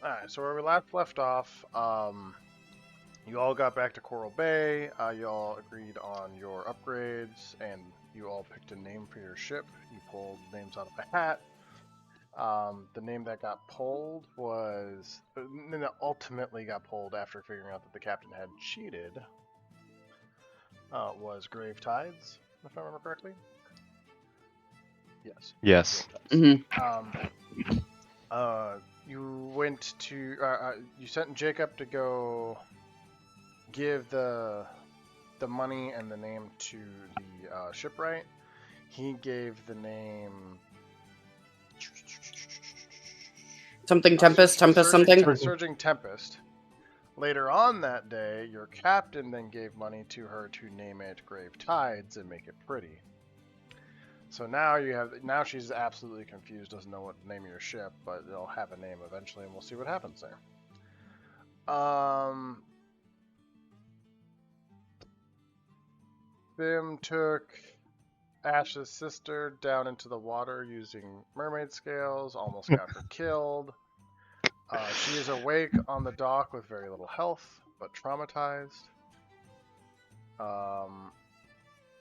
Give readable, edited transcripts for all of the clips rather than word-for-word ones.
Alright, so where we left off, you all got back to Coral Bay, you all agreed on your upgrades, and you all picked a name for your ship. You pulled names out of a hat. The name that got pulled was, that ultimately got pulled after figuring out that the captain had cheated, was Grave Tides, if I remember correctly. Yes. Yes. You went to, you sent Jacob to go give the money and the name to the shipwright. He gave the name something Tempest, something. Surging Tempest. Later on that day, your captain then gave money to her to name it Grave Tides and make it pretty. So now she's absolutely confused, doesn't know what to name your ship, but it'll have a name eventually, and we'll see what happens there. Bim took Ash's sister down into the water using mermaid scales, almost got her killed. She is awake on the dock with very little health, but traumatized.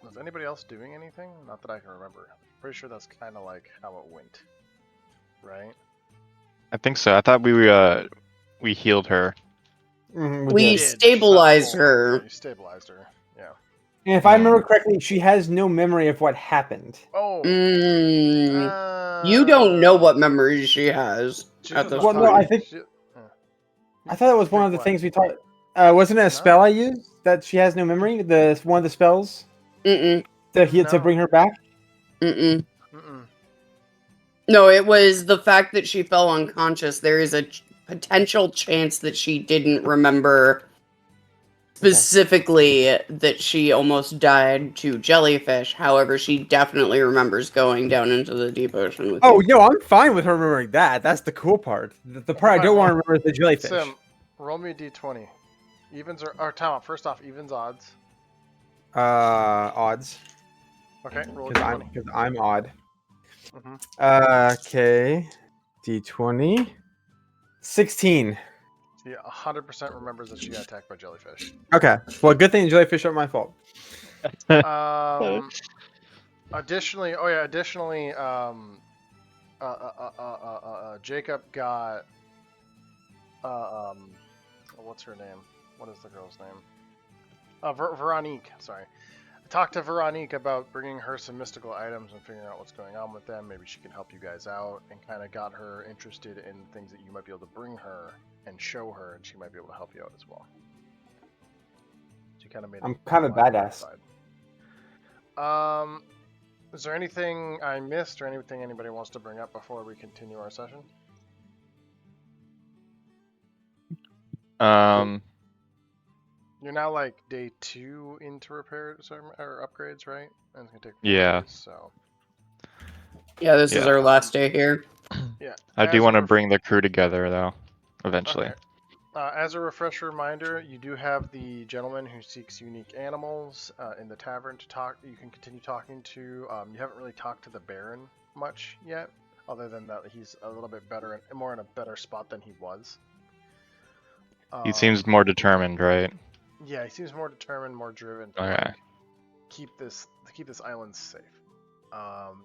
Was anybody else doing anything? Not that I can remember. Pretty sure that's kind of like how it went, right? I think so. I thought we healed her. We stabilized her. Yeah, you stabilized her. Yeah. And if I remember correctly, she has no memory of what happened. Oh. You don't know what memories she has at this well, point. no, I think. I thought it was one of the things we taught. Wasn't it a spell I used that she has no memory? One of the spells. To bring her back. No, it was the fact that she fell unconscious. There is a potential chance that she didn't remember specifically that she almost died to jellyfish. However, she definitely remembers going down into the deep ocean with you. No, I'm fine with her remembering that. That's the cool part. The part I don't want to remember is the jellyfish. Sim, roll me a d20. Evens or time out. First off, evens, odds. Odds. Okay, roll d20. Because I'm odd. Okay. D20. 16. She 100% remembers that she got attacked by jellyfish. Okay. Well, good thing the jellyfish aren't my fault. Additionally, Jacob got what's her name? What is the girl's name? Veronique. Sorry. I talked to Veronique about bringing her some mystical items and figuring out what's going on with them. Maybe she can help you guys out, and kind of got her interested in things that you might be able to bring her and show her, and she might be able to help you out as well. She kind of made. I'm kind of badass. Is there anything I missed or anything anybody wants to bring up before we continue our session? You're now like day 2 into repairs or upgrades, right? And it's gonna take 4 days, so. Yeah, this is our last day here. Yeah. I do want to bring the crew together though, eventually. Okay. As a refresher reminder, you do have the gentleman who seeks unique animals in the tavern to talk. You can continue talking to. You haven't really talked to the Baron much yet, other than that he's a little bit better and more in a better spot than he was. He seems more determined, right? Yeah, he seems more determined, more driven to Okay. keep this island safe.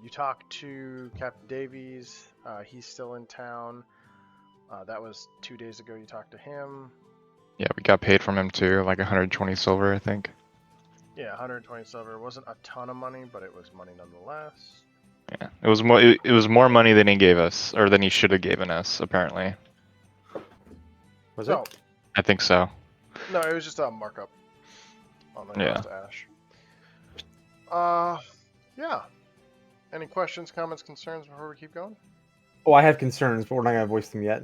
You talk to Captain Davies. He's still in town. That was 2 days ago. You talked to him. Yeah, we got paid from him too, like 120 silver, I think. Yeah, 120 silver. It wasn't a ton of money, but it was money nonetheless. Yeah, it was more. It was more money than he gave us, or than he should have given us, apparently. Was it? I think so. No, it was just a markup on the cost to Ash. Yeah. Any questions, comments, concerns before we keep going? Oh, I have concerns, but we're not gonna voice them yet.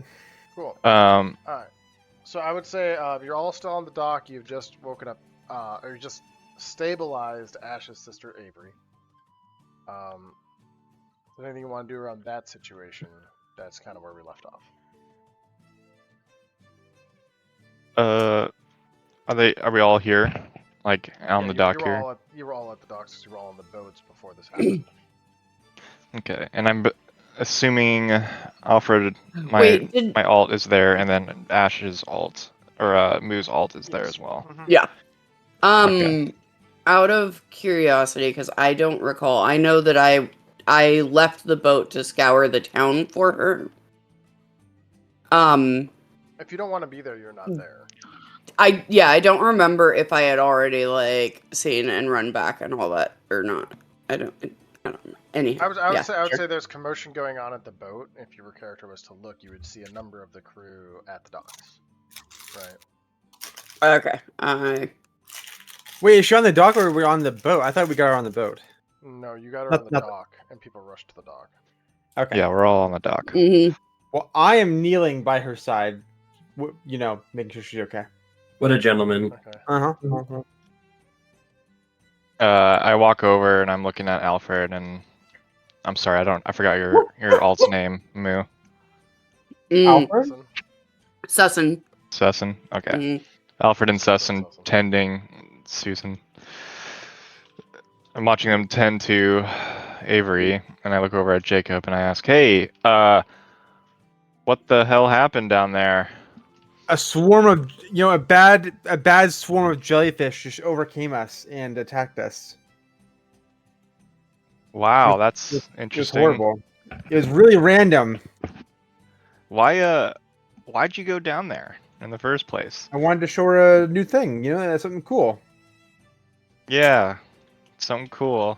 Cool. All right. So I would say you're all still on the dock. You've just woken up, or just stabilized Ash's sister Avery. Is there anything you want to do around that situation? That's kind of where we left off. Are we all here? Like on the dock here? You were all at the docks because you were all on the boats before this happened. Okay, and assuming Alfred, Wait, did my alt is there, and then Ash's alt or Moo's alt is there as well. Mhm. yeah. Okay. Out of curiosity, because I don't recall, I know that I left the boat to scour the town for her. If you don't want to be there, you're not there. I don't remember if I had already like seen and run back and all that or not. I don't know. Anyhow, I would yeah. say there's commotion going on at the boat. If your character was to look, you would see a number of the crew at the docks. Right. Okay. Wait, is she on the dock or are we on the boat? I thought we got her on the boat. No, you got her on the Nothing. dock, and people rushed to the dock. Okay. Yeah, we're all on the dock. Mm-hmm. Well, I am kneeling by her side, making sure she's okay. What a gentleman. Okay. Uh-huh. I walk over and I'm looking at Alfred, and I'm sorry, I forgot your alt's name, Moo. Alfred? Listen. Sussin. Sussin. Okay. Mm. Alfred and Sussin Sussin. tending Susan. I'm watching them tend to Avery, and I look over at Jacob and I ask, "Hey, what the hell happened down there?" A swarm of, a bad swarm of jellyfish just overcame us and attacked us. Wow, that's It was interesting. horrible. It was really random. Why'd you go down there in the first place? I wanted to show her a new thing, that's something cool. Yeah, something cool.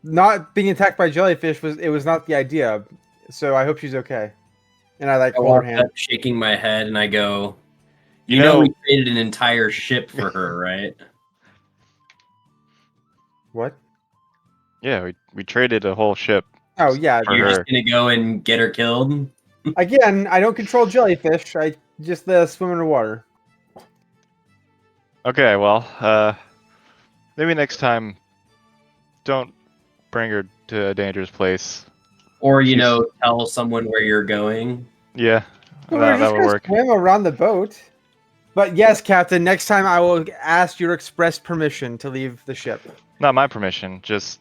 Not being attacked by jellyfish was not the idea. So I hope she's okay. And I I hold her walk hand. up, shaking my head, and I go, You "You know, know- we created an entire ship for her, right?" What? Yeah, we traded a whole ship. Oh yeah. For You're her. just gonna go and get her killed? Again, I don't control jellyfish. I just swim in the water. Okay, well, maybe next time, don't bring her to a dangerous place. Or, She's- tell someone where you're going? Yeah, We're that just would gonna work. swim around the boat. But yes, Captain, next time I will ask your express permission to leave the ship. Not my permission. Just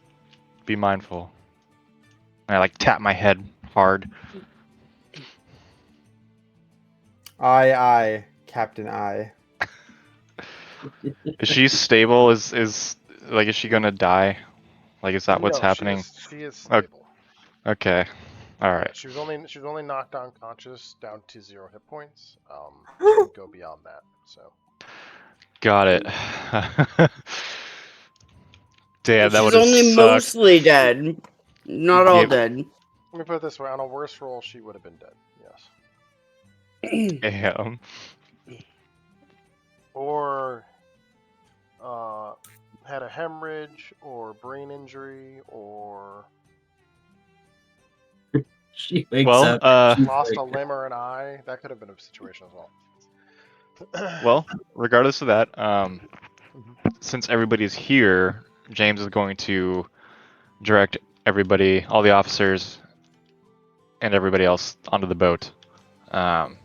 be mindful. And I tap my head hard. Aye, Captain, aye. Is she stable? Is she gonna die? Is that what's No, happening? She is Okay. stable. Okay. All Yeah, right. she was only knocked unconscious, down to 0 hit points. She didn't go beyond that. So Got it. Damn, that She's would have only sucked. mostly dead. Not all Yeah. dead. let me put it this way: on a worse roll, she would have been dead. Yes. Damn. Or had a hemorrhage, or brain injury, or She wakes Well, up. she's lost a like, limb or an eye. That could have been a situation as well. Well, regardless of that, since everybody's here, James is going to direct everybody, all the officers, and everybody else onto the boat. I'm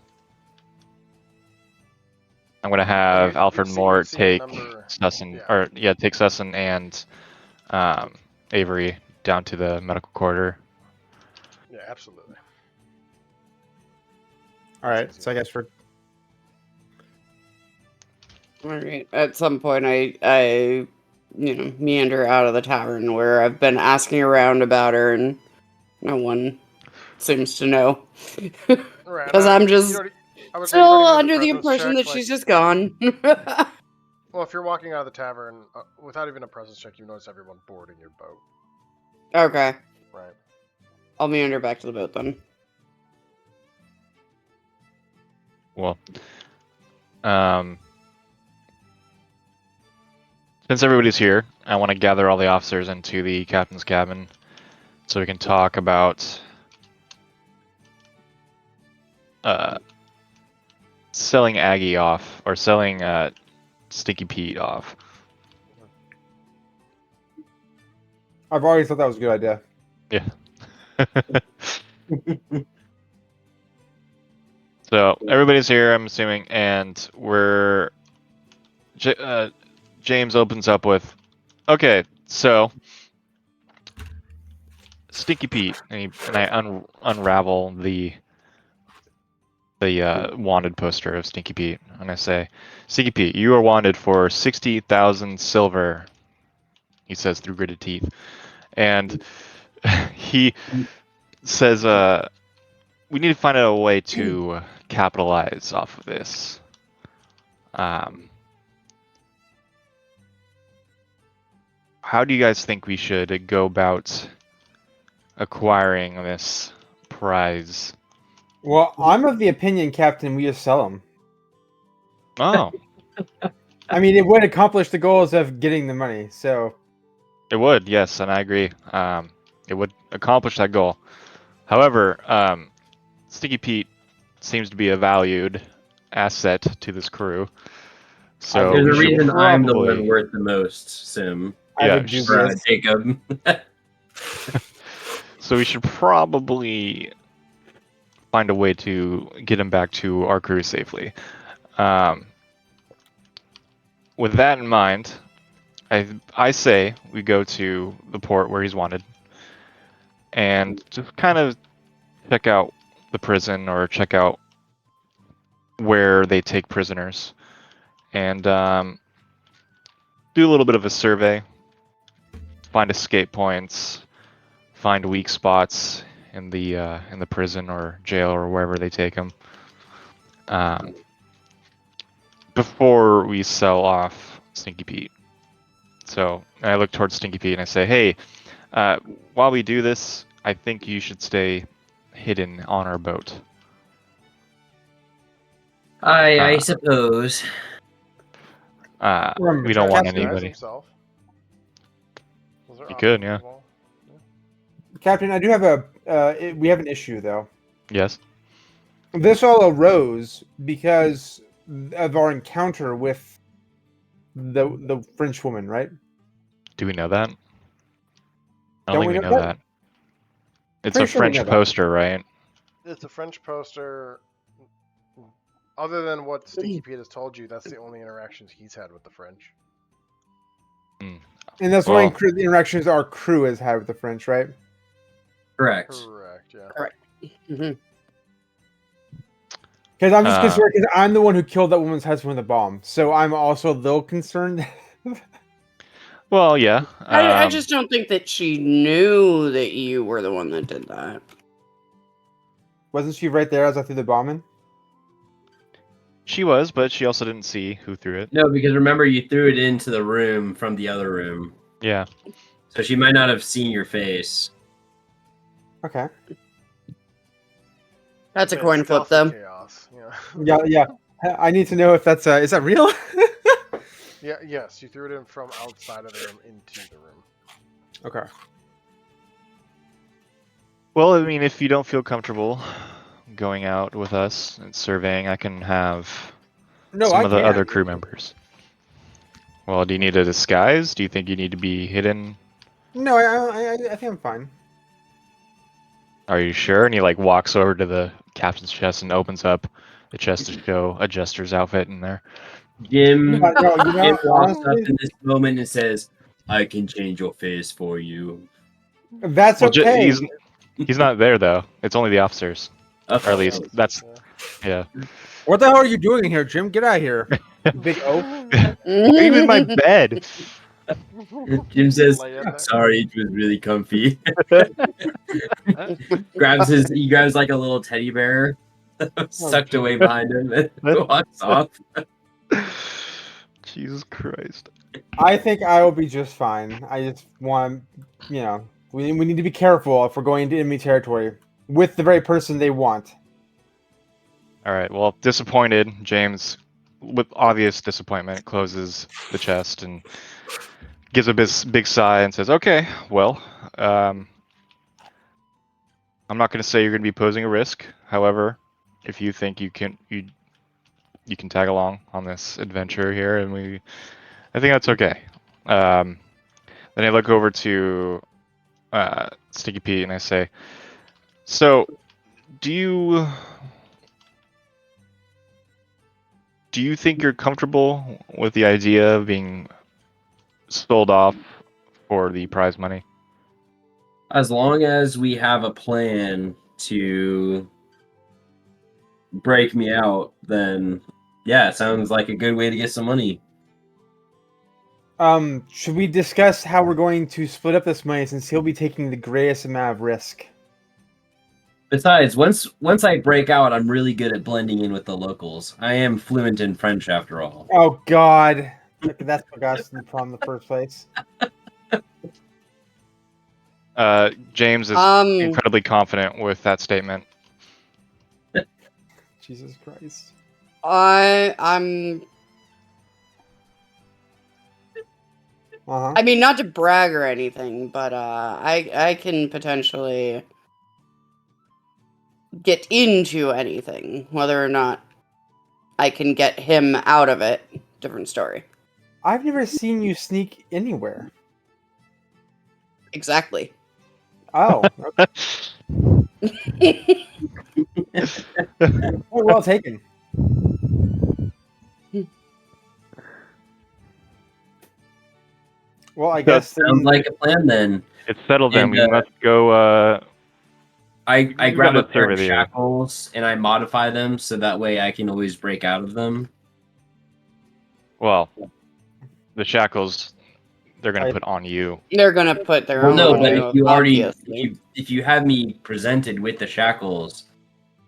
going to have Alfred Moore you've seen a take number- Sussin, yeah. take Sussin and Avery down to the medical corridor. Yeah, absolutely. All right, so I guess we're Alright. At some point, I meander out of the tavern where I've been asking around about her, and no one seems to know. Right, Because I'm just I would say you still don't even under need the a presence impression check, that she's just gone. Well, if you're walking out of the tavern without even a presence check, you notice everyone boarding your boat. Okay. Right. I'll meander back to the boat then. Well, since everybody's here, I want to gather all the officers into the captain's cabin so we can talk about selling Aggie off, or selling Stinky Pete off. I've always thought that was a good idea. Yeah. So everybody's here, I'm assuming, and James opens up with, okay, so Stinky Pete, and I unravel the wanted poster of Stinky Pete, and I say, Stinky Pete, you are wanted for 60,000 silver. He says through gritted teeth, and he says, we need to find out a way to capitalize off of this. How do you guys think we should go about acquiring this prize? Well, I'm of the opinion, Captain, we just sell them. Oh, I mean, it would accomplish the goals of getting the money. So it would, yes, and I agree. It would accomplish that goal. However, Stinky Pete seems to be a valued asset to this crew. So There's we a should reason I'm the one probably, worth the most, Sim. I yeah, have a dubious. Jacob. so we should probably find a way to get him back to our crew safely. With that in mind, I say we go to the port where he's wanted and just kind of check out the prison or check out where they take prisoners and do a little bit of a survey, find escape points, find weak spots in the prison or jail or wherever they take them. Before we sell off Stinky Pete. So I look towards Stinky Pete and I say, hey, while we do this, I think you should stay hidden on our boat. I suppose. We don't want anybody. Himself. You could, yeah. Captain, I do have we have an issue though. Yes. This all arose because of our encounter with the French woman, right? Do we know that? I Don't don't think we we know know that? that. It's Pretty a sure we French know that. poster, right? It's a French poster. Other than what Stinky Pete has told you, that's the only interactions he's had with the French. Hmm. And that's Well- one of the interactions our crew has had with the French, right? Correct. Correct, yeah. Correct. Mhm. Because I'm just concerned because I'm the one who killed that woman's husband with a bomb, so I'm also a little concerned. Well, yeah. I just don't think that she knew that you were the one that did that. Wasn't she right there as I threw the bomb in? She was, but she also didn't see who threw it. No, because remember you threw it into the room from the other room. Yeah. So she might not have seen your face. Okay. That's a Yeah, coin flip, stealthy though. Chaos. Yeah. Yeah. I need to know if that's is that real? Yeah. Yes, you threw it in from outside of the room into the room. Okay. Well, I mean, if you don't feel comfortable going out with us and surveying, I can have some of the other crew members. Well, do you need a disguise? Do you think you need to be hidden? No, I think I'm fine. Are you sure? And he like walks over to the captain's chest and opens up the chest to show a jester's outfit in there. Jim, No, you know, Jim walks up honestly, in this moment and says, I can change your face for you. that's Well, okay. he's not there though. It's only the officers, or at Oh, least that's yeah. What the hell are you doing in here, Jim? Get out of here, big oaf. Why are you in my bed? Jim says, Lay in there. sorry, it was really comfy. He grabs like a little teddy bear sucked away behind him and walks off. Jesus Christ. I think I will be just fine. I just want, we need to be careful if we're going into enemy territory with the very person they want. All right. Well, disappointed, James, with obvious disappointment, closes the chest and gives a big sigh and says, "Okay, well, I'm not going to say you're going to be posing a risk. However, if you think you can tag along on this adventure here, and I think that's okay." Then I look over to Sticky Pete and I say, "So, do you think you're comfortable with the idea of being sold off for the prize money?" As long as we have a plan to break me out, then yeah, it sounds like a good way to get some money. Should we discuss how we're going to split up this money since he'll be taking the greatest amount of risk? Besides, once I break out, I'm really good at blending in with the locals. I am fluent in French, after all. Oh God, that's what got us in the problem in the first place. James is incredibly confident with that statement. Jesus Christ. I'm. Uh-huh. I mean, not to brag or anything, but I can potentially get into anything. Whether or not I can get him out of it, different story. I've never seen you sneak anywhere. Exactly. Oh, okay. Well taken. Well, I guess Sounds like a plan then. It's settled then. And, We must go. I you grab gotta a stay pair over of there. shackles and I modify them so that way I can always break out of them. Well, the shackles they're gonna put on you. They're gonna put their Well, own no, on but you, if you already obviously. if you have me presented with the shackles,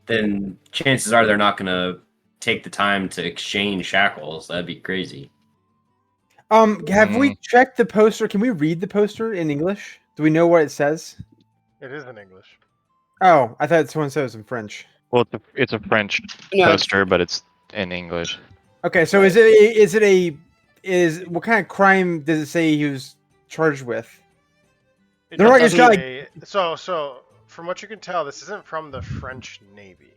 then chances are they're not gonna take the time to exchange shackles. That'd be crazy. Have we checked the poster? Can we read the poster in English? Do we know what it says? It is in English. Oh, I thought someone said it was in French. Well, it's a French poster, but it's in English. Okay, so is what kind of crime does it say he was charged with? They're not just like so from what you can tell, this isn't from the French Navy,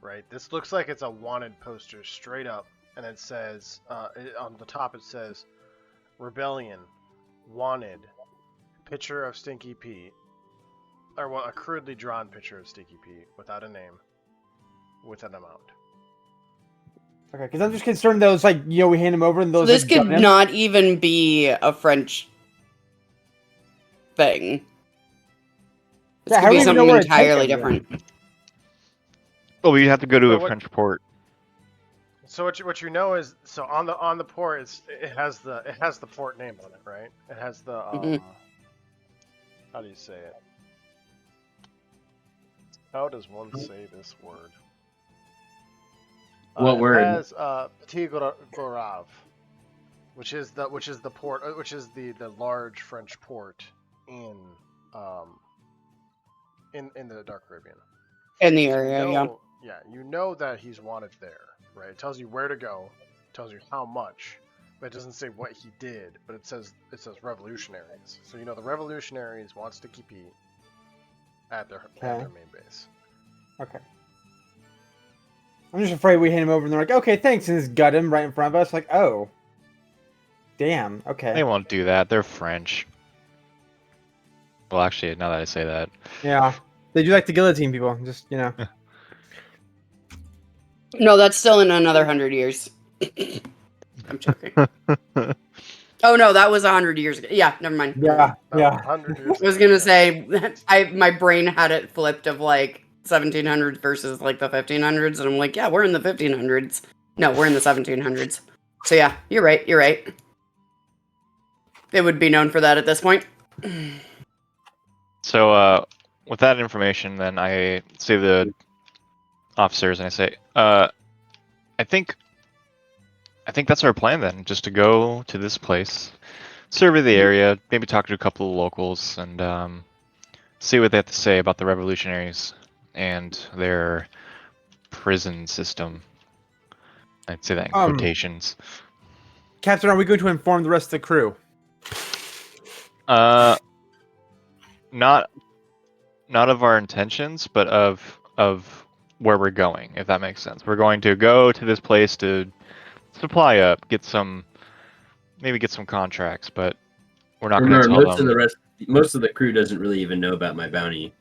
right? This looks like it's a wanted poster straight up, and it says on the top it says Rebellion, Wanted, picture of Stinky Pete, or well, a crudely drawn picture of Stinky Pete without a name, with an amount. Okay, because I'm just concerned those we hand him over and those. So this could not even be a French thing. This could be something entirely different. Well, we have to go to a French port. So what you know is on the port it has the port name on it, right? It has the how do you say it? How does one say this word? What word? It has Petit-Goave, which is the port, which is the large French port in the Dark Caribbean. In the area, yeah, you know that he's wanted there, right? It tells you where to go, tells you how much, but it doesn't say what he did. But it says revolutionaries. So you know the revolutionaries want Sticky Pete at their main base. Okay. I'm just afraid we hand him over and they're like, okay, thanks, and just gut him right in front of us. Like, oh, damn. Okay. They won't do that. They're French. Well, actually, now that I say that. Yeah. They do like to guillotine people. Just, No, that's still in another 100 years. I'm joking. Oh no, that was 100 years ago. Yeah, never mind. Yeah. 100 years. I was gonna say, my brain had it flipped of 1700s versus the 1500s, and I'm like, yeah, we're in the 1500s. No, we're in the 1700s. So yeah, you're right. You're right. It would be known for that at this point. So, with that information, then I say to the officers and I say, I think that's our plan then, just to go to this place, survey the area, maybe talk to a couple of locals, and see what they have to say about the revolutionaries and their prison system. I'd say that in quotations. Captain, are we going to inform the rest of the crew? Not of our intentions, but of where we're going, if that makes sense. We're going to go to this place to supply up, get some contracts, but we're not going to tell them. Most of the crew doesn't really even know about my bounty.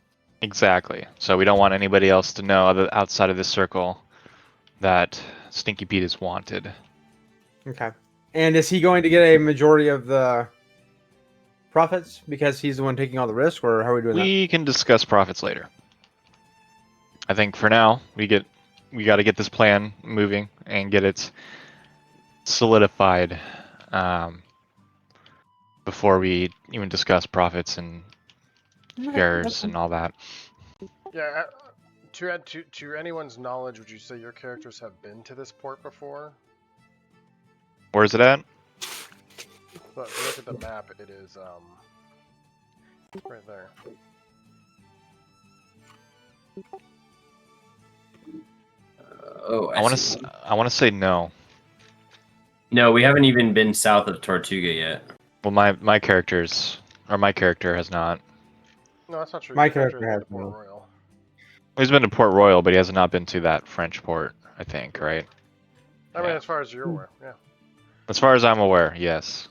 Exactly. So we don't want anybody else to know outside of this circle that Stinky Pete is wanted. Okay. And is he going to get a majority of the profits because he's the one taking all the risk, or how are we doing We can discuss profits later. I think for now we got to get this plan moving and get it solidified before we even discuss profits and that? fares and all that. Yeah. To anyone's knowledge, would you say your characters have been to this port before? Where's it at? But if you look at the map, it is right there. I want to say no. No, we haven't even been south of Tortuga yet. Well, my character has not. No, that's not true. My Your character has has been to Port no. Royal. He's been to Port Royal, but he has not been to that French port. I think, right? I mean, Yeah. as far as you're aware, yeah. As far as I'm aware, yes.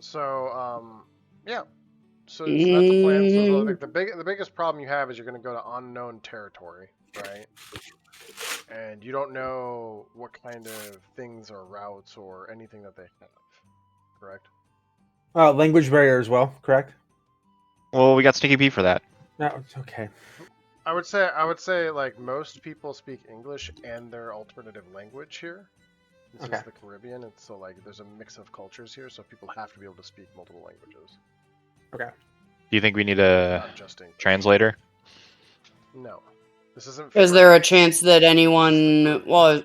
So, yeah. So that's the plan. So I think the biggest problem you have is you're going to go to unknown territory, right? And you don't know what kind of things or routes or anything that they have, correct? Language barrier as well, correct? Well, we got Sneaky Pete for that. No, it's okay. I would say like most people speak English and their alternative language here. This is the Caribbean, and so like there's a mix of cultures here, so people have to be able to speak multiple languages. Do you think we need a Not just English. translator? No, this isn't. Is there a chance that anyone? Well,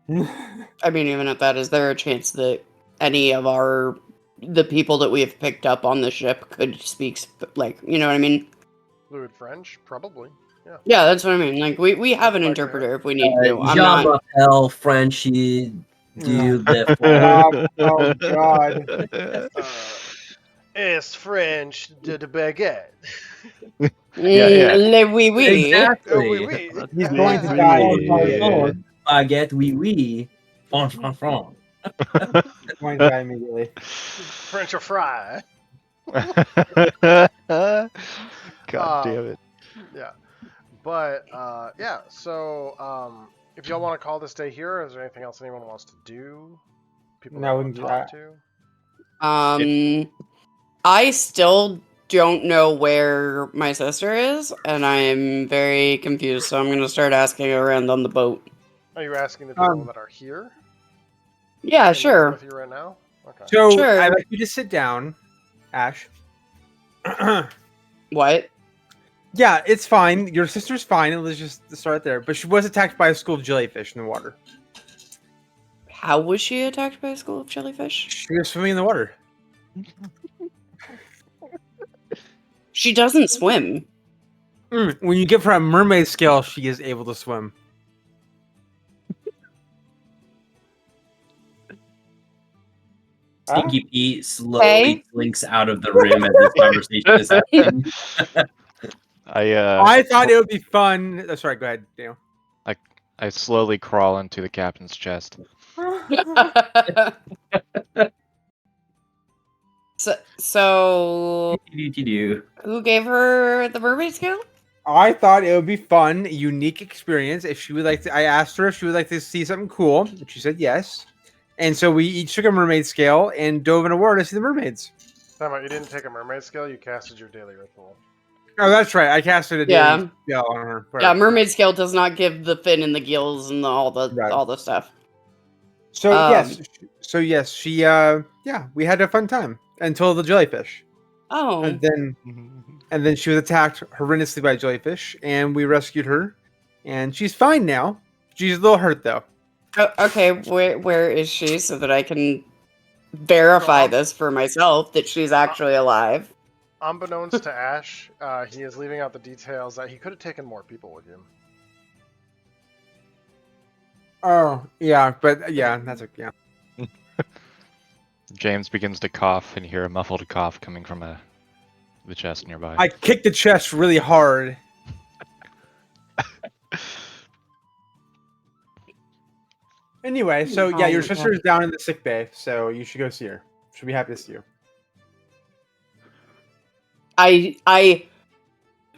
I mean, even at that, is there a chance that any of the people that we have picked up on the ship could speak, like, you know what I mean? Fluid French? Probably. Yeah. Yeah, that's what I mean. Like, we have an Like interpreter if we need to. I'm Jean not. Rappel, Frenchy, do the Oh God. It's French de baguette. Yeah. Le oui oui. Exactly. Oh, oui, oui. He's going to die. Yeah. Baguette, oui, oui. French, French, French. He's going to die immediately. French or fry. God damn it. Yeah. But, yeah, so, if y'all want to call this day here, is there anything else anyone wants to do? People No, we want can to do talk that. to? I still don't know where my sister is, and I am very confused, so I'm going to start asking around on the boat. Are you asking the people that are here? Yeah, And sure. with you right now? Okay. So Sure. I'd like you to sit down, Ash. What? Yeah, it's fine. Your sister's fine. Let's just start there. But she was attacked by a school of jellyfish in the water. How was she attacked by a school of jellyfish? She was swimming in the water. She doesn't swim. When you give her a mermaid scale, she is able to swim. Stinky Pete slowly blinks out of the room as this conversation is happening. I thought it would be fun. Oh, sorry, go ahead, Daniel. I slowly crawl into the captain's chest. So who gave her the mermaid scale? I thought it would be fun, unique experience. If she would like to, I asked her if she would like to see something cool, and she said yes. And so we each took a mermaid scale and dove in a water to see the mermaids. Time out, you didn't take a mermaid scale, you casted your daily ritual. Oh, that's right. I casted a daily scale on her. Yeah, mermaid scale does not give the fin and the gills and all the stuff. So yes, she we had a fun time until the jellyfish. Oh. And then she was attacked horrendously by jellyfish, and we rescued her, and she's fine now. She's a little hurt though. Okay, where is she so that I can verify this for myself that she's actually alive? Unbeknownst to Ash, he is leaving out the details that he could have taken more people with him. Oh, yeah, but yeah, that's okay. Yeah. James begins to cough, and you hear a muffled cough coming from the chest nearby. I kicked the chest really hard. Anyway, so yeah, your sister is down in the sick bay, so you should go see her. She'll be happy to see you.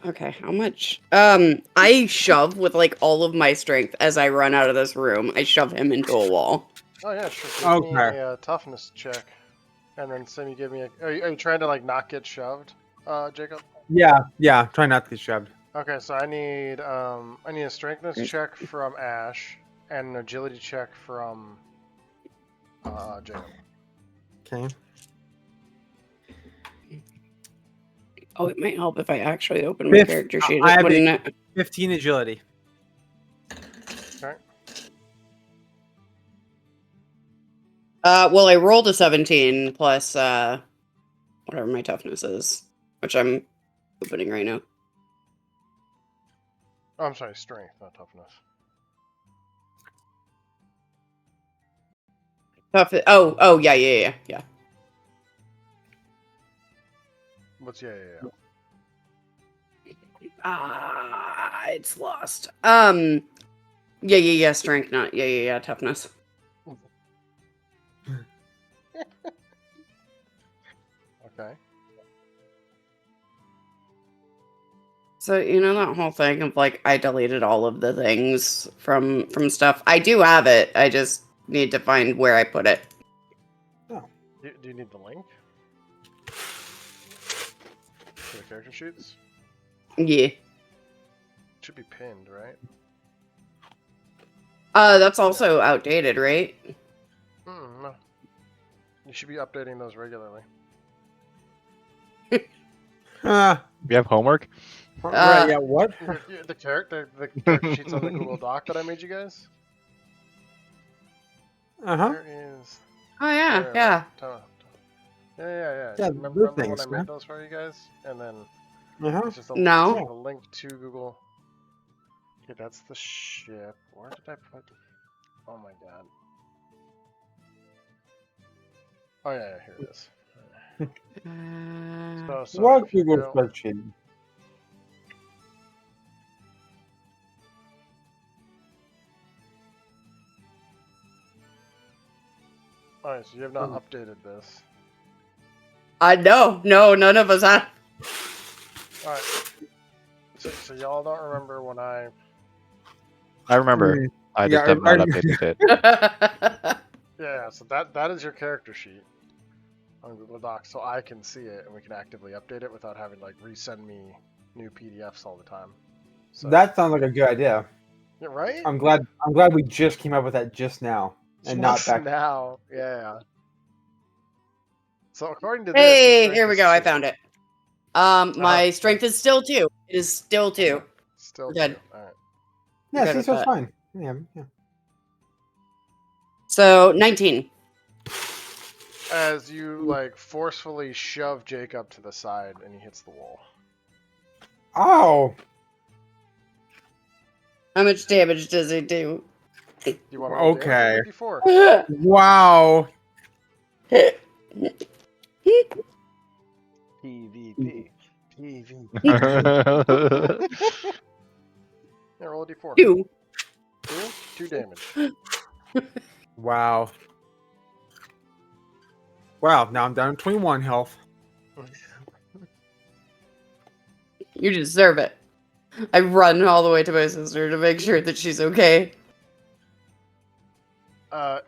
Okay, how much? I shove with like all of my strength as I run out of this room. I shove him into a wall. Oh yeah, sure. Give me a toughness check. And then Sim, you give me a. Are you trying to like not get shoved, Jacob? Yeah. Try not to get shoved. Okay, so I need a strengthness check from Ash and an agility check from Jacob. Okay. Oh, it might help if I actually open my character sheet, I have wouldn't it? 15 agility. Okay. Well, I rolled a 17 plus whatever my toughness is, which I'm opening right now. Oh, I'm sorry, strength, not toughness. Oh, yeah. What's yeah. It's lost. Yeah, strength, not yeah, toughness. Okay. So you know that whole thing of like I deleted all of the things from stuff. I do have it. I just need to find where I put it. Do you need the link to the character sheets? Yeah. It should be pinned, right? That's also outdated, right? No. You should be updating those regularly. We have homework. Right, yeah, what? The character sheets on the Google Doc that I made you guys. Uh-huh. There is. Oh yeah, There, yeah. Yeah. Yeah, Remember those when things, I man. made those for you guys? And then Uh-huh. it's just a, No. it's just a link to Google. Okay, that's the ship. Where did I put? Oh my god. Oh yeah, here it is. So What if you Google go- spreadsheet? Alright, so you have not updated this. No, none of us have. Alright. So y'all don't remember when I I remember. I just Yeah, have not updated it. Yeah, so that is your character sheet on Google Docs, so I can see it and we can actively update it without having to like resend me new PDFs all the time. So That sounds like a good idea. yeah, right? I'm glad we just came up with that just now and not Just back. now. Yeah. So according to this, Hey, your here we strength go. is I 2. found it. My strength is still 2. It is still 2. Still We're 2. good. Alright. Yeah, Good see, with so it's that. fine. Yeah. So 19. As you like forcefully shove Jacob to the side and he hits the wall. Oh, How much damage does it do? You want to roll Okay. damage? Roll D4. wow. PvP. Yeah, roll a D4. 2. 2 damage. Wow. Wow, now I'm down to 21 health. You deserve it. I run all the way to my sister to make sure that she's okay.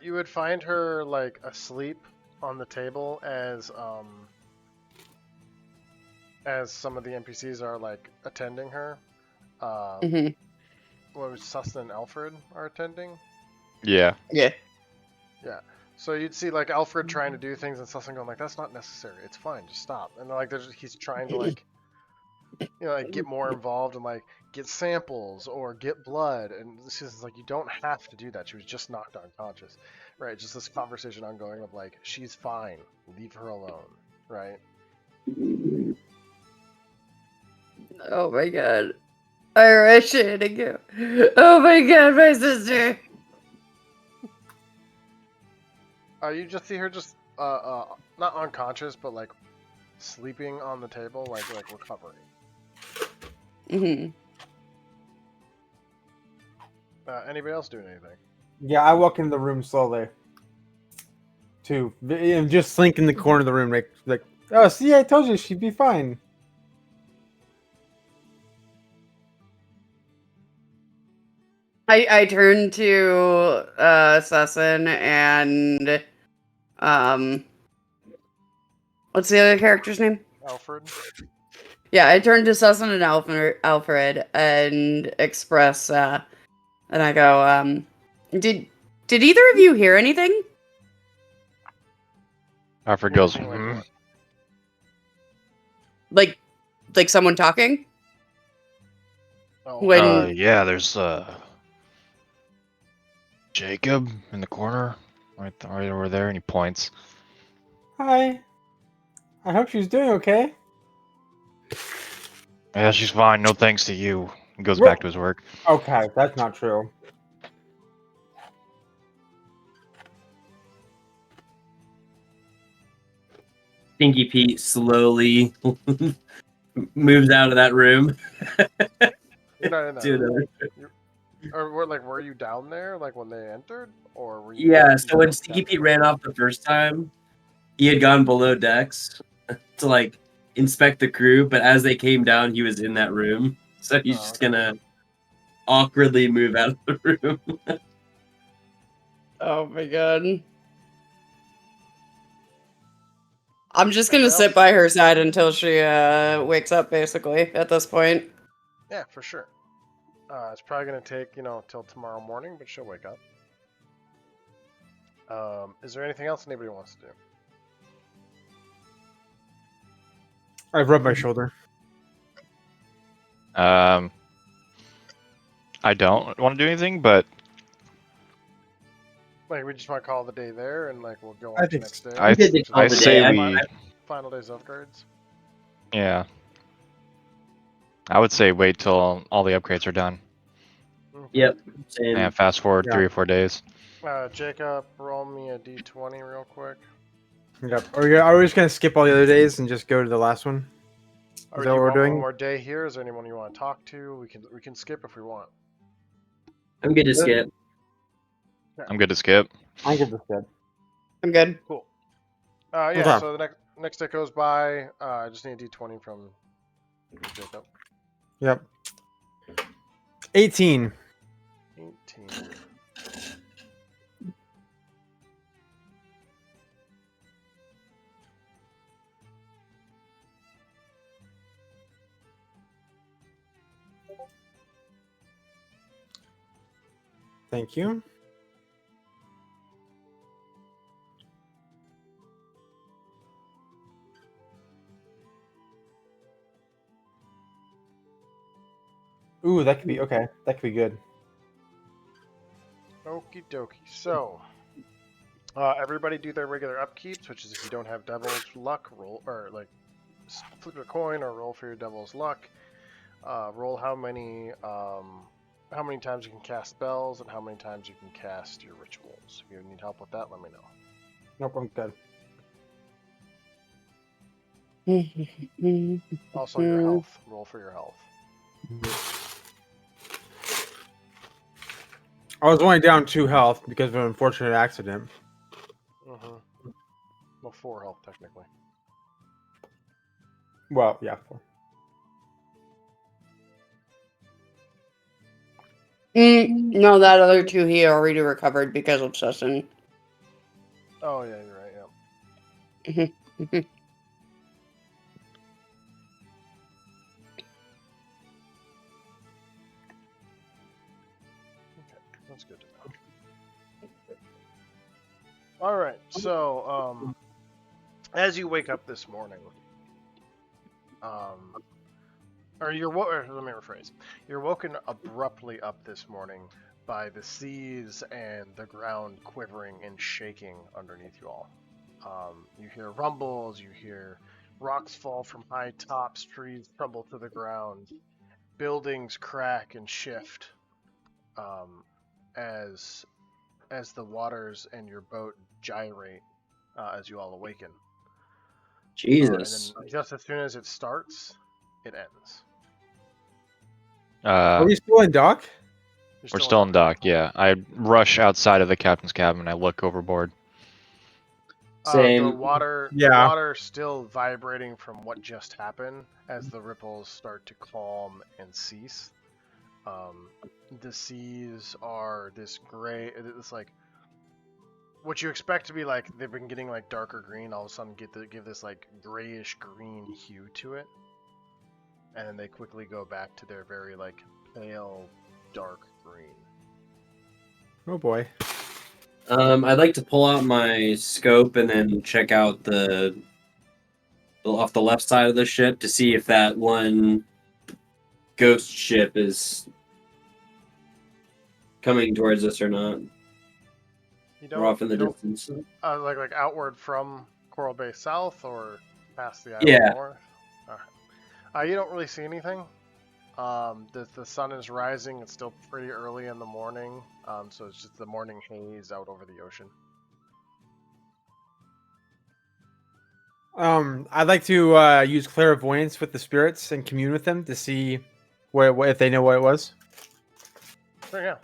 You would find her like asleep on the table as some of the NPCs are like attending her. Mm-hmm. What was Sustin and Alfred are attending? Yeah. Yeah. So you'd see like Alfred trying to do things and Sustin going like, "That's not necessary. It's fine. Just stop." And like, he's trying to like, like get more involved and like get samples or get blood. And this is like, you don't have to do that. She was just knocked unconscious, right? Just this conversation ongoing of like, she's fine. Leave her alone, right? Oh my god. I rush in and go. Oh my god, my sister. You just see her just not unconscious, but like sleeping on the table, like recovering. Mm-hmm. Anybody else doing anything? Yeah, I walk into the room slowly. And just slink in the corner of the room, like, oh, see, I told you she'd be fine. I turn to Sussin and What's the other character's name? Alfred. Yeah, I turn to Susan and Alfred and express, and I go, did either of you hear anything? Alfred What do you goes, mean, like "Hmm." Like someone talking? Oh, When Yeah, there's Jacob in the corner, right over there, and he points. Hi. I hope she's doing okay. Yeah, she's fine. No thanks to you. He goes Wha- back to his work. Okay, that's not true. Stinky Pete slowly moves out of that room. you're not in that To room. the- Or were you down there, like when they entered, or were you? Yeah, you so when looked Stinky down Pete the ran room? off the first time, he had gone below decks to like inspect the crew, but as they came down, he was in that room. So he's Oh, just okay. gonna awkwardly move out of the room. oh my god. I'm just gonna Anything sit else? by her side until she wakes up, basically, at this point. Yeah, for sure. It's probably gonna take till tomorrow morning, but she'll wake up. Is there anything else anybody wants to do? I've rubbed my shoulder. I don't want to do anything, but Like, we just want to call the day there, and like we'll go I on to think next day. I We did which is call I the say day. we final day's upgrades. yeah. I would say wait till all the upgrades are done. Okay. Yep. Same. Yeah, fast forward Yeah. 3 or 4 days. Jacob, roll me a d20 real quick. Yep. Are we just gonna skip all the other days and just go to the last one? Or that do you what we're want one doing? more day here? Is there anyone you want to talk to? We can skip if we want. I'm good to skip. I'm good to skip. I'm good with that. I'm good. Cool. Yeah. Okay. So the next day goes by. I just need a d20 from Jacob. Yep. 18. 18. Thank you. Ooh, that could be okay. That could be good. Okie dokie. So, everybody do their regular upkeeps, which is if you don't have Devil's Luck, roll or like flip a coin or roll for your Devil's Luck. Roll how many times you can cast spells and how many times you can cast your rituals. If you need help with that, let me know. Nope, I'm good. Also, your health. Roll for your health. I was only down 2 health because of an unfortunate accident. Mm-hmm. Well, 4 health technically. Well, yeah. 4. No, that other two he already recovered because of Susan. Oh yeah, you're right. Yeah. Okay, that's good to know. All right, so as you wake up this morning, or let me rephrase. You're woken abruptly up this morning by the seas and the ground quivering and shaking underneath you all. You hear rumbles, you hear rocks fall from high tops, trees crumble to the ground, buildings crack and shift as the waters and your boat gyrate as you all awaken. Jesus. And then just as soon as it starts, it ends. Are we still in dock? We're still in dock, yeah. I rush outside of the captain's cabin and I look overboard. The Same. water still vibrating from what just happened as the ripples start to calm and cease. The seas are this gray, it's like what you expect to be like they've been getting like darker green, all of a sudden give this like grayish green hue to it, and then they quickly go back to their very like pale dark green. Oh boy. I'd like to pull out my scope and then check out off the left side of the ship to see if that one ghost ship is coming towards us or not. You We're off in the you don't- distance. like outward from Coral Bay South or past the island Yeah. north. Alright. You don't really see anything. The sun is rising. It's still pretty early in the morning. So it's just the morning haze out over the ocean. I'd like to use clairvoyance with the spirits and commune with them to see what if they know what it was. So yeah,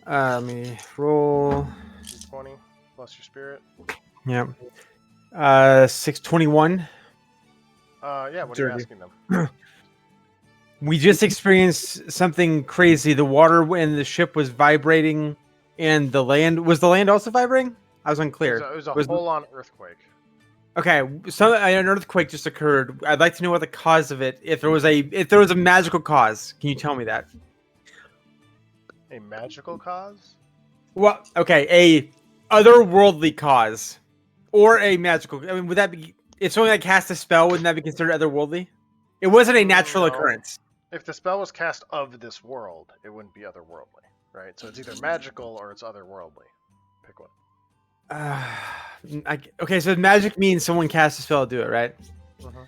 Let me roll. 20 plus your spirit. Yeah. 621. Yeah. What are you Dirty. asking them? We just experienced something crazy. The water in the ship was vibrating, and the land was the land also vibrating. I was unclear. It was a Was- full-on earthquake. Okay, so an earthquake just occurred. I'd like to know what the cause of it. If there was a magical cause, can you tell me that? A magical cause? Well, okay, a otherworldly cause, or a magical. I mean, would that be if someone that cast a spell? Wouldn't that be considered otherworldly? It wasn't a natural No. occurrence. If the spell was cast of this world, it wouldn't be otherworldly, right? So it's either magical or it's otherworldly. Pick one. Okay, so magic means someone cast a spell to do it, right? Mhm.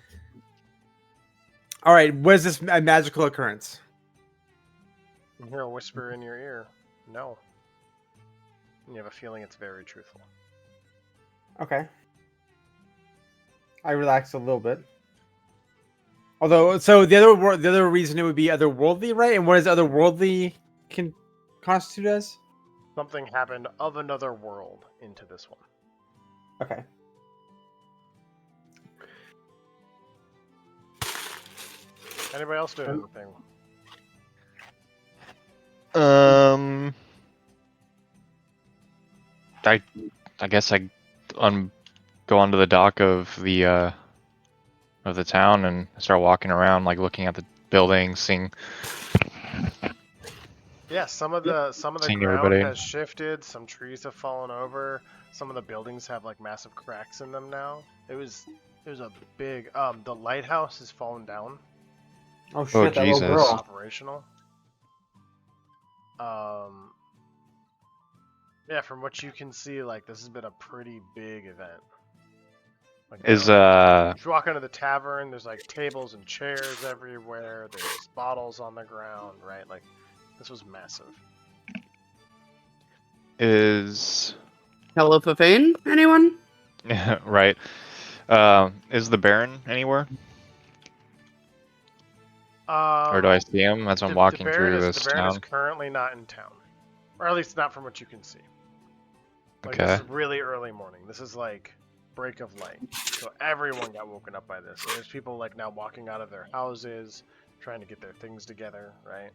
All right, was this a magical occurrence? You hear a whisper in your ear. No. And you have a feeling it's very truthful. Okay. I relaxed a little bit. Although, so the other reason it would be otherworldly, right? And what does otherworldly can constitute as? Something happened of another world into this one. Okay. Anybody else doing anything? I guess I go onto the dock of the town and start walking around, like looking at the buildings, seeing Yeah, some of the Seeing ground everybody. has shifted. Some trees have fallen over. Some of the buildings have like massive cracks in them now. It was a big. The lighthouse has fallen down. Oh shit, that little Jesus. girl. Operational. Yeah, from what you can see, like this has been a pretty big event. Like, is if you walk into the tavern, there's like tables and chairs everywhere. There's bottles on the ground, right? Like this was massive. is Hello, Fafane? Anyone? right. Is the Baron anywhere, or do I see him as I'm walking through this the Baron is town? currently not in town, or at least not from what you can see. Like Okay. this is really early morning. This is like break of light, so everyone got woken up by this. So there's people like now walking out of their houses, trying to get their things together, right?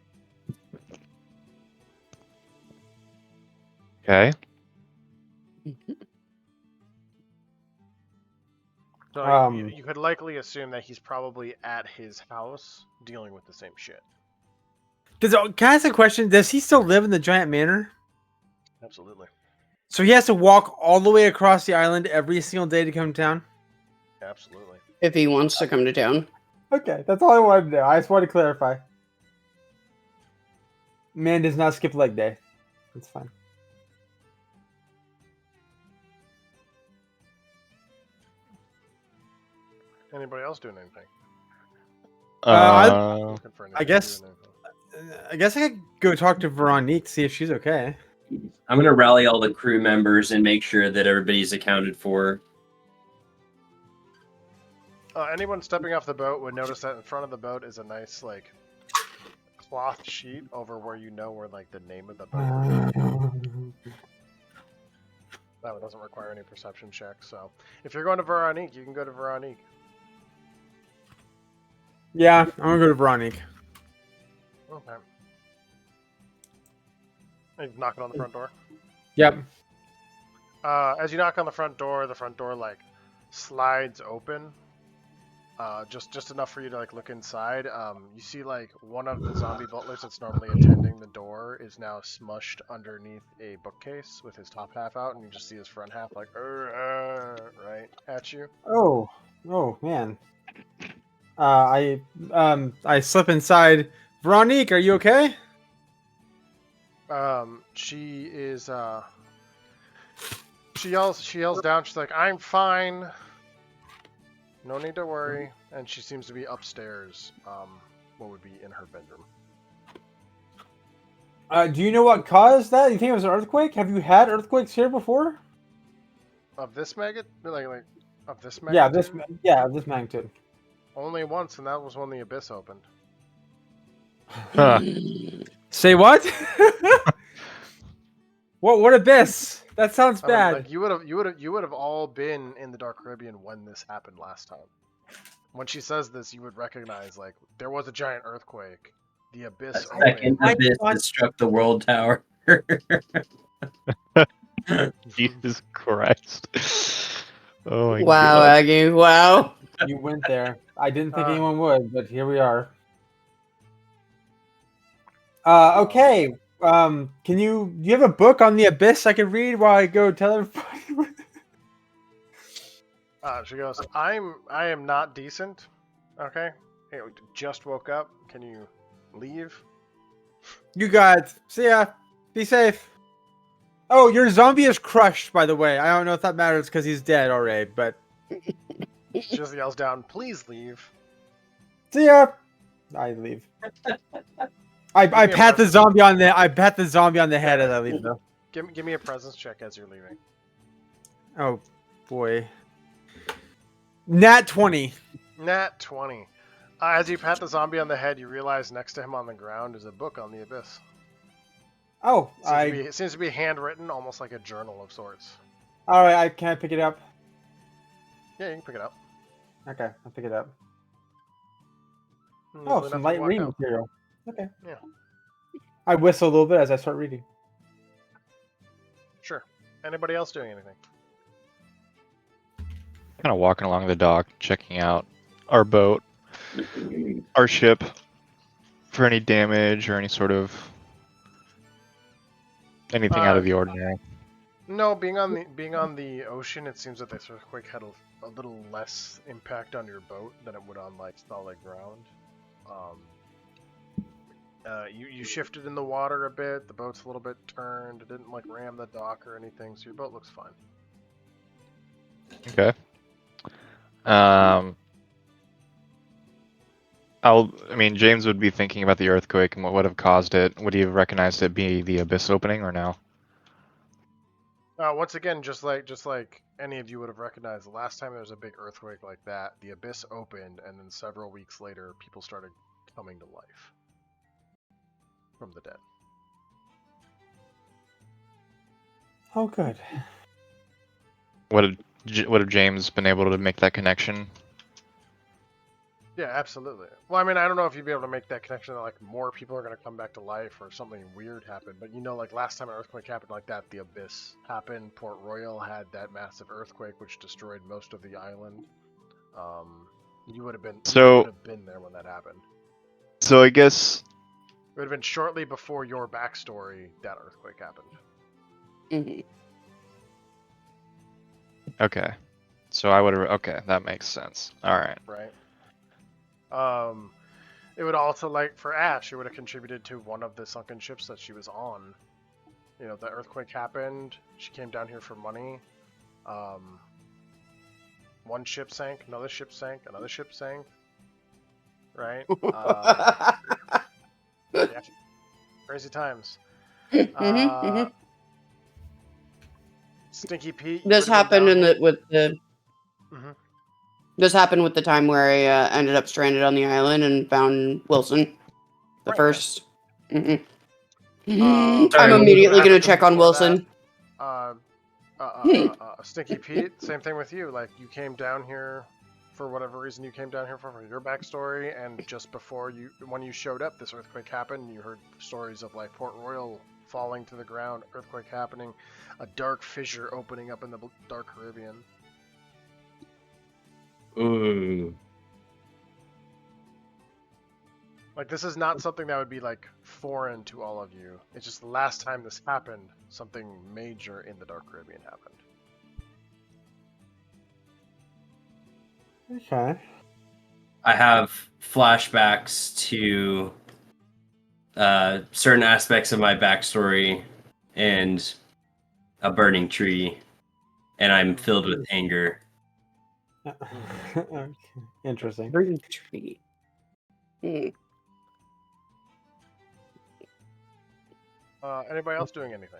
Okay. So you could likely assume that he's probably at his house dealing with the same shit. Can I ask a question? Does he still live in the giant manor? Absolutely. So he has to walk all the way across the island every single day to come to town? Absolutely. If he wants to come to town. Okay, that's all I wanted to know. I just wanted to clarify. Man does not skip leg day. That's fine. Anybody else doing anything? Looking for anything, I guess- doing anything. I guess I could go talk to Veronique, see if she's okay. I'm gonna rally all the crew members and make sure that everybody's accounted for. Anyone stepping off the boat would notice that in front of the boat is a nice like cloth sheet over where you know where like the name of the boat is. That one doesn't require any perception check. So if you're going to Veronique, you can go to Veronique. Yeah, I'm gonna go to Veronique. Okay. Are you knocking on the front door? Yep. As you knock on the front door like slides open. Just enough for you to like look inside. You see like one of the zombie butlers that's normally attending the door is now smushed underneath a bookcase with his top half out, and you just see his front half like right at you. Oh, man. I slip inside. Veronique, are you okay? She is she yells down. She's like, "I'm fine. No need to worry." And she seems to be upstairs. What would be in her bedroom. Do you know what caused that? You think it was an earthquake? Have you had earthquakes here before? Of this maggot, like of this Yeah, magnitude? this magnitude. Only once, and that was when the abyss opened. Huh. Say what? What abyss? That sounds bad. Like you would have all been in the Dark Caribbean when this happened last time. When she says this, you would recognize like there was a giant earthquake. The abyss A second opened. abyss that struck the world tower. Jesus Christ. Oh my Wow, god. Aggie. Wow. You went there. I didn't think anyone would, but here we are. Okay. Do you have a book on the abyss I can read while I go tell everybody? She goes, I am not decent. Okay. Hey, we just woke up. Can you leave? You got. See ya. Be safe. Oh, your zombie is crushed, by the way. I don't know if that matters because he's dead already, but She just yells down, "Please leave." see ya. I leave. I pat the zombie on the head as I leave though. Give me a presence check as you're leaving. Oh boy. Nat 20. Nat 20. As you pat the zombie on the head, you realize next to him on the ground is a book on the abyss. Oh, It seems to be handwritten, almost like a journal of sorts. all right. Can I pick it up? Yeah, you can pick it up. Okay, I'll pick it up. Easily Oh, enough some to light walk reading out. material. Okay. Yeah. I whistle a little bit as I start reading. Sure. Anybody else doing anything? Kind of walking along the dock, checking out our boat, our ship, for any damage or any sort of anything out of the ordinary. No, being on the ocean, it seems that this earthquake had a little less impact on your boat than it would on like solid ground. You shifted in the water a bit. The boat's a little bit turned. It didn't like ram the dock or anything, so your boat looks fine. Okay. James would be thinking about the earthquake and what would have caused it. Would he have recognized it be the abyss opening or no? Once again, just like any of you would have recognized, the last time there was a big earthquake like that, the abyss opened, and then several weeks later, people started coming to life from the dead. Oh, good. Would have James been able to make that connection? Yeah, absolutely. Well, I mean, I don't know if you'd be able to make that connection that like more people are going to come back to life or something weird happened, but you know, like last time an earthquake happened like that, the abyss happened. Port Royal had that massive earthquake which destroyed most of the island. You would have been there when that happened. So I guess It would have been shortly before your backstory that earthquake happened. Mhm. okay. So I would have okay, that makes sense. All right. Right. It would also, like, for Ash, it would have contributed to one of the sunken ships that she was on. You know, the earthquake happened, she came down here for money. One ship sank, another ship sank, another ship sank. Right? Yeah, crazy times. Stinky Pete. This happened This happened with the time where I ended up stranded on the island and found Wilson, the Right, first. yeah. I'm immediately going to check on Wilson. Stinky Pete, same thing with you. Like, you came down here for whatever reason you came down here for your backstory, and just before when you showed up, this earthquake happened. You heard stories of like Port Royal falling to the ground, earthquake happening, a dark fissure opening up in the dark Caribbean. Ooh. Like, this is not something that would be, like, foreign to all of you. It's just the last time this happened, something major in the dark Caribbean happened. Okay. I have flashbacks to certain aspects of my backstory and a burning tree, and I'm filled with anger. Okay. Interesting. Burning tree. Anybody else doing anything?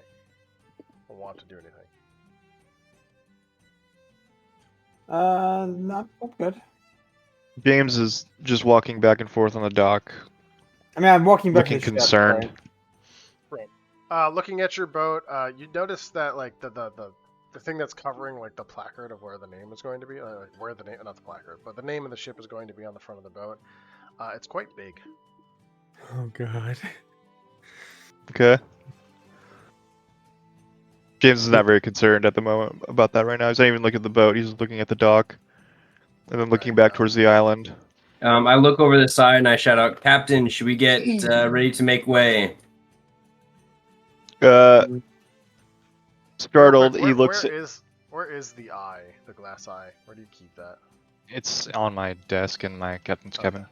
Or want to do anything? Not good. James is just walking back and forth on the dock, I mean, I'm walking back looking to the ship, concerned. Looking at your boat, you notice that, like, the thing that's covering, like, the placard of where the name is going to be, like, where the name, not the placard, but the name of the ship is going to be on the front of the boat. It's quite big. Oh god. Okay. James is not very concerned at the moment about that right now. He's not even looking at the boat. He's looking at the dock, and then looking back towards the island. I look over the side and I shout out, "Captain, should we get ready to make way?" Startled, Real quick, he looks. where is the eye, the glass eye? Where do you keep that? It's on my desk in my captain's cabin.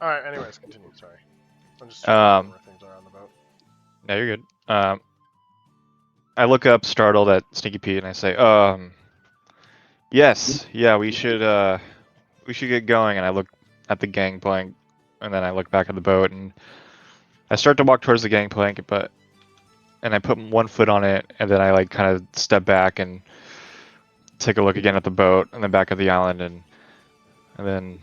All right. Anyways, continue. Sorry, I'm just Um, where things are on the boat. No, you're good. I look up, startled at Sneaky Pete, and I say, yes, yeah, we should get going." And I look at the gangplank, and then I look back at the boat, and I start to walk towards the gangplank, and I put one foot on it, and then I like kind of step back and take a look again at the boat, and then back at the island, and then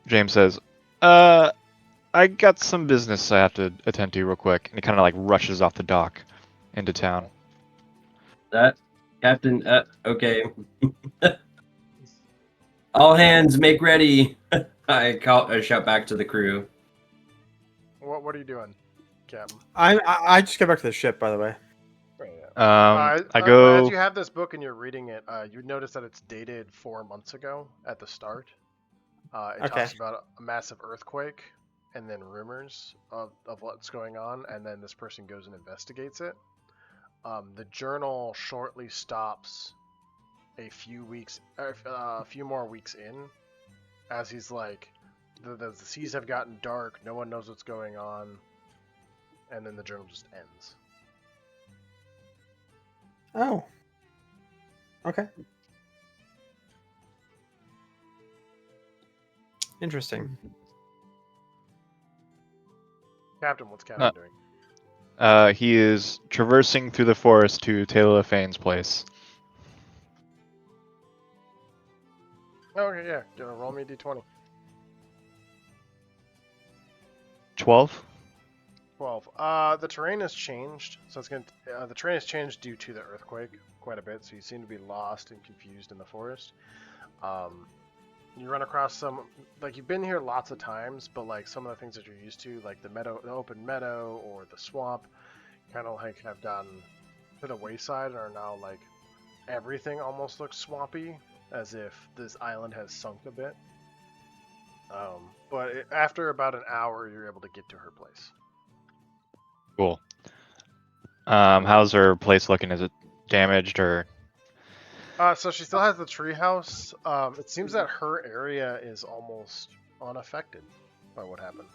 James says, I got some business I have to attend to real quick," and he kind of like rushes off the dock into town. That Captain, okay. All hands, make ready. I shout back to the crew. What are you doing, Captain? I just got back to the ship, by the way. Right, yeah. I go. As you have this book and you're reading it, you notice that it's dated 4 months ago at the start. It Okay. talks about a massive earthquake and then rumors of what's going on, and then this person goes and investigates it. The journal shortly stops a few more weeks in, as he's like, the seas have gotten dark, no one knows what's going on, and then the journal just ends. Oh. Okay. Interesting. Captain, what's Captain doing? He is traversing through the forest to Taylor Fane's place. Okay, yeah. Roll me a d20. 12. 12. The terrain has changed, so it's the terrain has changed due to the earthquake quite a bit. So you seem to be lost and confused in the forest. You run across some, like, you've been here lots of times, but like some of the things that you're used to, like the open meadow or the swamp, kind of like have gotten to the wayside and are now like everything almost looks swampy, as if this island has sunk a bit. But after about an hour, you're able to get to her place. Cool. How's her place looking? Is it damaged or? So she still has the treehouse. It seems that her area is almost unaffected by what happened.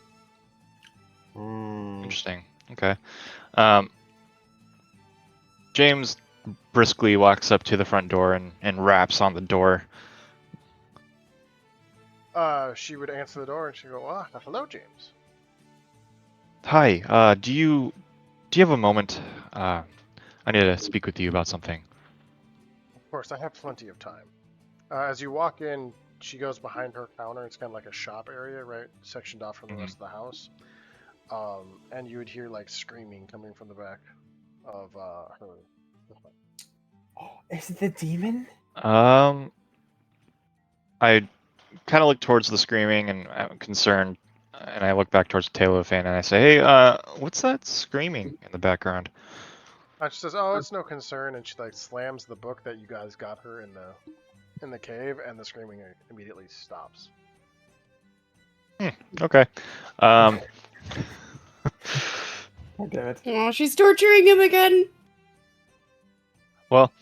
Interesting. Okay. James briskly walks up to the front door and raps on the door. She would answer the door and she'd go, hello, James. Hi. Do you have a moment? I need to speak with you about something. Of course, I have plenty of time. As you walk in, she goes behind her counter. It's kind of like a shop area, right? Sectioned off from the rest of the house. And you would hear like screaming coming from the back of her. Oh, is it the demon? I kind of look towards the screaming, and I'm concerned. And I look back towards Taylor fan, and I say, "Hey, what's that screaming in the background?" She says, "Oh, it's no concern," and she like slams the book that you guys got her in the cave, and the screaming immediately stops. Okay. God damn it. Oh, she's torturing him again. Well,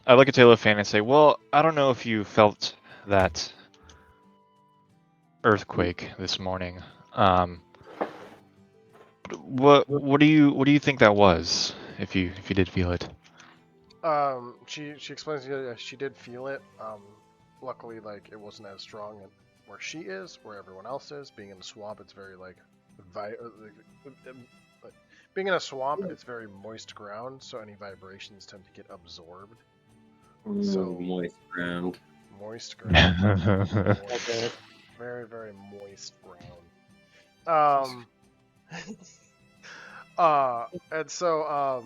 I look at Taylor fan and say, "Well, I don't know if you felt that earthquake this morning. What do you think that was? If you did feel it." She explains to you that she did feel it. Luckily, like it wasn't as strong where she is, where everyone else is. Being in the swamp, it's very like, being in a swamp, it's very moist ground, so any vibrations tend to get absorbed. So Moist ground. moist ground, moist, very very moist ground. And so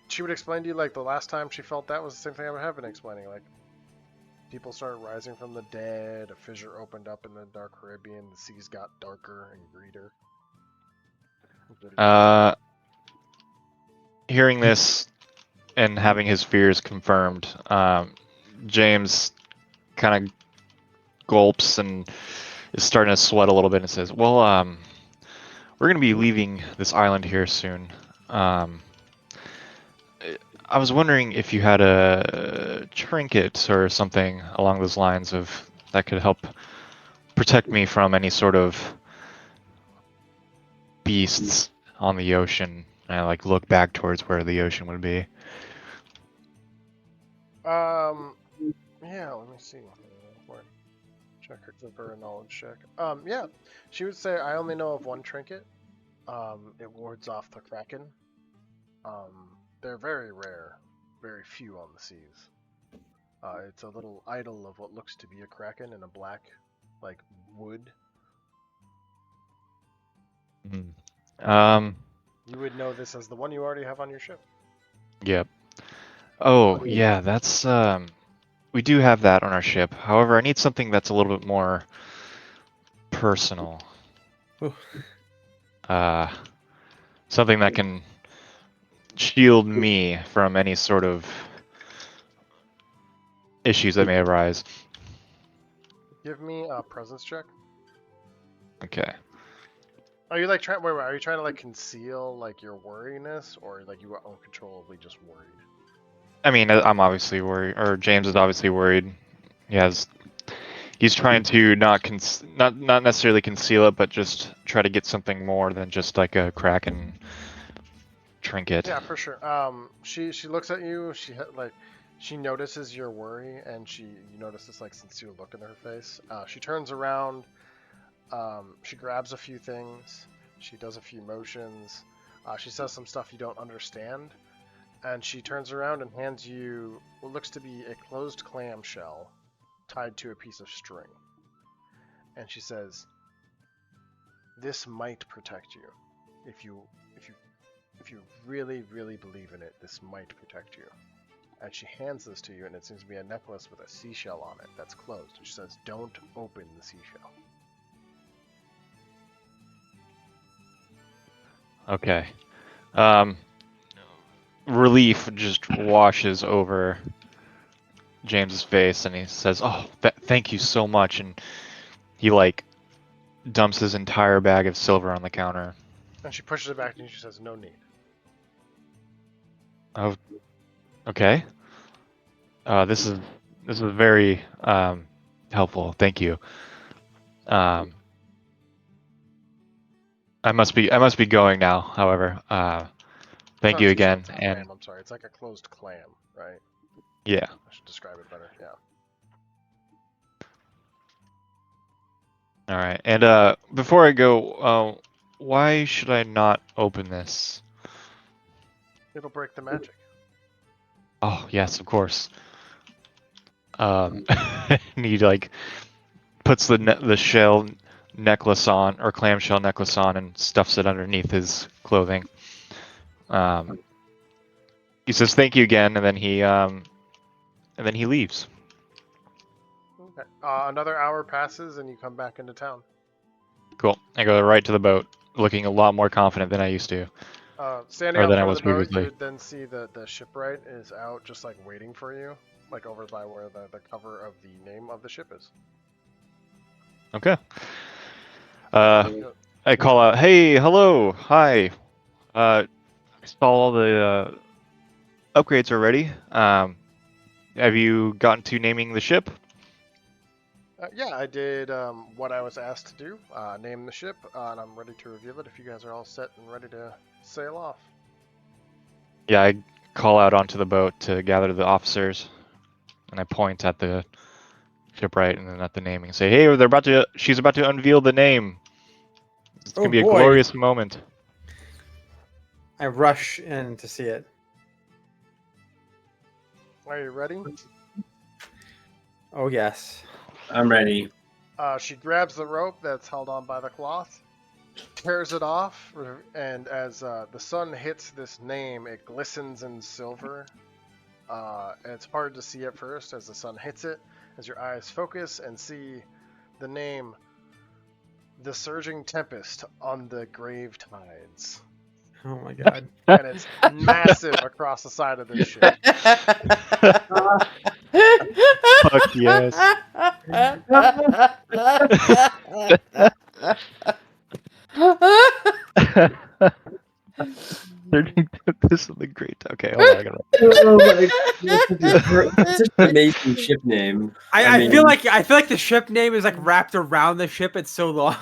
she would explain to you like the last time she felt that was the same thing I have been explaining. Like people started rising from the dead, a fissure opened up in the dark Caribbean, the seas got darker and greener. Hearing this and having his fears confirmed, James kind of gulps and is starting to sweat a little bit and says, "Well, we're going to be leaving this island here soon. I was wondering if you had a trinket or something along those lines of that could help protect me from any sort of beasts on the ocean." And I like look back towards where the ocean would be. Yeah, let me see. Check her, give her a knowledge check. Yeah, she would say, "I only know of one trinket. It wards off the kraken. They're very rare, very few on the seas. It's a little idol of what looks to be a kraken in a black, like wood. You would know this as the one you already have on your ship." Yep. Oh, yeah, that's we do have that on our ship. However, I need something that's a little bit more personal. Ooh. Something that can shield me from any sort of issues that may arise. Give me a presence check. Okay. Are you like trying? Wait, are you trying to like conceal like your worriness, or like you are uncontrollably just worried? I mean, I'm obviously worried, or James is obviously worried. He's trying to not necessarily conceal it, but just try to get something more than just like a kraken trinket. Yeah, for sure. She looks at you. She notices your worry, and you notice this like sincere look in her face. She turns around. She grabs a few things. She does a few motions. She says some stuff you don't understand, and she turns around and hands you what looks to be a closed clamshell tied to a piece of string. And she says, "This might protect you. If you really, really believe in it, this might protect you." And she hands this to you, and it seems to be a necklace with a seashell on it that's closed. And she says, "Don't open the seashell." Okay. Relief just washes over James's face, and he says, "Oh, thank you so much." And he like dumps his entire bag of silver on the counter. And she pushes it back and she says, "No need." Oh, okay. This is very helpful. Thank you. I must be going now. However, thank you again. And I'm sorry, it's like a closed clam, right? yeah. I should describe it better. Yeah. All right. And before I go, why should I not open this? It'll break the magic. Oh yes, of course. And he like puts the shell necklace on, or clamshell necklace on, and stuffs it underneath his clothing. He says thank you again, and then he leaves. Another hour passes and you come back into town. Cool. I go right to the boat, looking a lot more confident than I used to. Standing Or out than I front of was the boat, previously. you would then see the shipwright is out just like waiting for you, like over by where the cover of the name of the ship is. Okay. I call out, hey, hello, hi. I saw all the upgrades already. Have you gotten to naming the ship? Yeah, I did what I was asked to do, name the ship, and I'm ready to reveal it if you guys are all set and ready to sail off. Yeah, I call out onto the boat to gather the officers, and I point at the shipwright and then at the naming and say, hey, she's about to unveil the name. It's Oh gonna be a boy. glorious moment. I rush in to see it. Are you ready? Oh yes. I'm ready. She grabs the rope that's held on by the cloth, tears it off, and as the sun hits this name, it glistens in silver. And it's hard to see at first as the sun hits it, as your eyes focus and see the name, The Surging Tempest on the Grave Tides. Oh my god. And it's massive across the side of this ship. Fuck yes. Surging Tempest of the Great. Okay, hold on. I gotta... Oh my God. That's such an amazing ship name. I feel like the ship name is like wrapped around the ship. It's so long.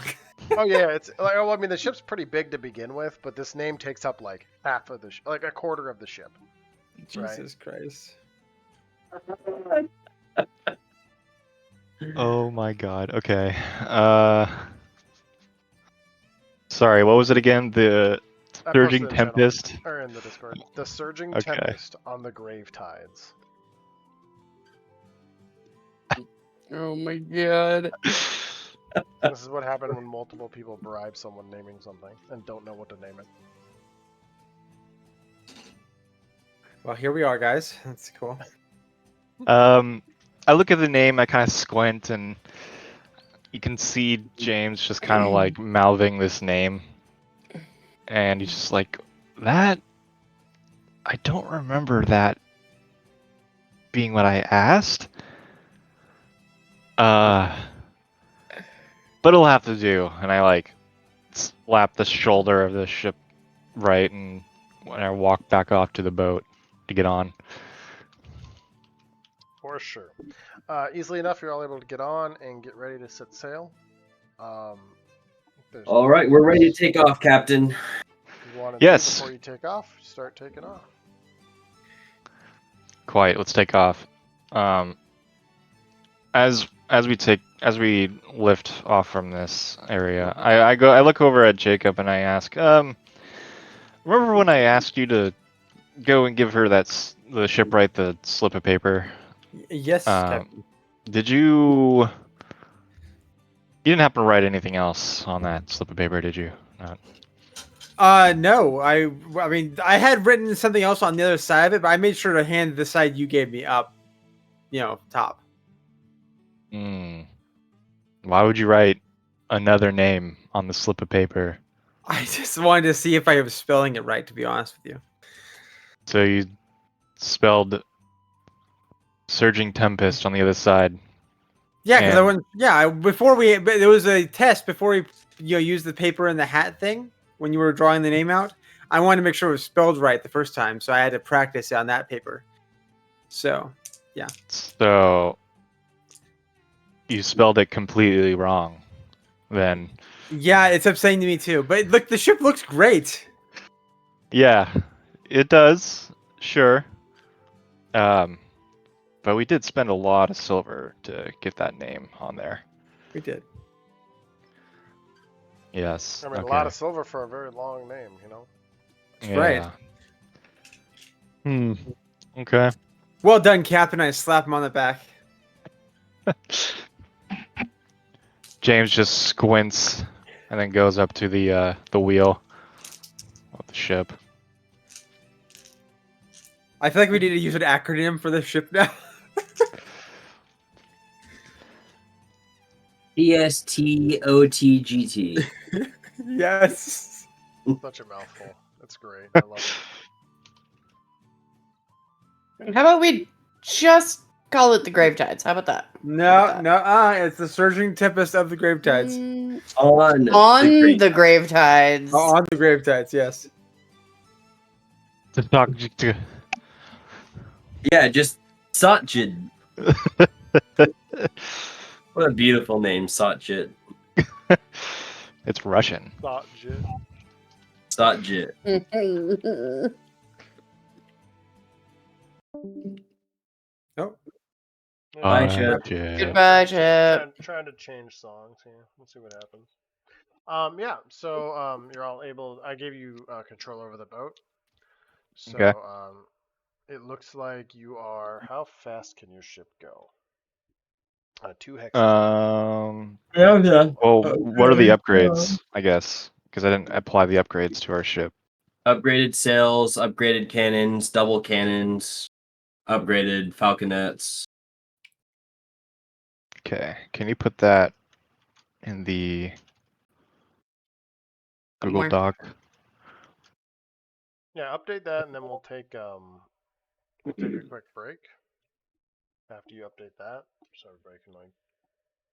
Oh yeah, it's like, well, I mean the ship's pretty big to begin with, but this name takes up like half of the like a quarter of the ship. Jesus Christ. Oh my god. Okay. Sorry, what was it again? The I Surging posted in channel, Tempest? or in the Discord. The Surging Okay. Tempest on the Grave Tides. Oh my god. This is what happened when multiple people bribe someone naming something and don't know what to name it. Well, here we are, guys. That's cool. I look at the name, I kind of squint, and you can see James just kind of like mouthing this name. And he's just like, that? I don't remember that being what I asked. But it'll have to do. And I like slap the shoulder of the ship right, and when I walk back off to the boat to get on. For sure. Easily enough, you're all able to get on and get ready to set sail. There's All right, we're ready to take off, Captain. You want to Yes. before you take off, start taking off. Quiet. Let's take off. As we lift off from this area, I look over at Jacob and I ask, remember when I asked you to go and give her the shipwright the slip of paper? Yes, Captain. Did you? You didn't happen to write anything else on that slip of paper, did you? No. I mean, I had written something else on the other side of it, but I made sure to hand the side you gave me up, top. Why would you write another name on the slip of paper? I just wanted to see if I was spelling it right, to be honest with you. So you spelled Surging Tempest on the other side. Yeah, because And- but there was a test before we used the paper and the hat thing when you were drawing the name out. I wanted to make sure it was spelled right the first time, so I had to practice it on that paper. So, yeah. So you spelled it completely wrong, then. Yeah, it's upsetting to me too. But look, the ship looks great. Yeah, it does. Sure. But we did spend a lot of silver to get that name on there. We did. Yes. I mean, okay. a lot of silver for a very long name, you know. That's right. Okay. Well done, Captain. I slap him on the back. James just squints and then goes up to the wheel of the ship. I feel like we need to use an acronym for the ship now. PSTOTGT. Yes. Such a mouthful. That's great. I love it. How about we just call it the Grave Tides? How about that? No, no, it's the surging tempest of the grave tides. On On the Great Grave Tides. Oh, on the grave tides, yes. To talk. Yeah, just Satjid. What a beautiful name, Satjid. It's Russian. Thought jit. Satjid. Oh, Yeah, Bye, Chip. Goodbye, Chip. trying to change songs here. Let's see what happens. Yeah. So you're all able. I gave you control over the boat. So Okay. it looks like you are. How fast can your ship go? 2 hex. Yeah. Well, what are the upgrades? I guess because I didn't apply the upgrades to our ship. Upgraded sails, upgraded cannons, double cannons, upgraded falconets. Okay. Can you put that in the Google Somewhere. Doc? Yeah, update that, and then we'll take a quick break after you update that, so everybody can like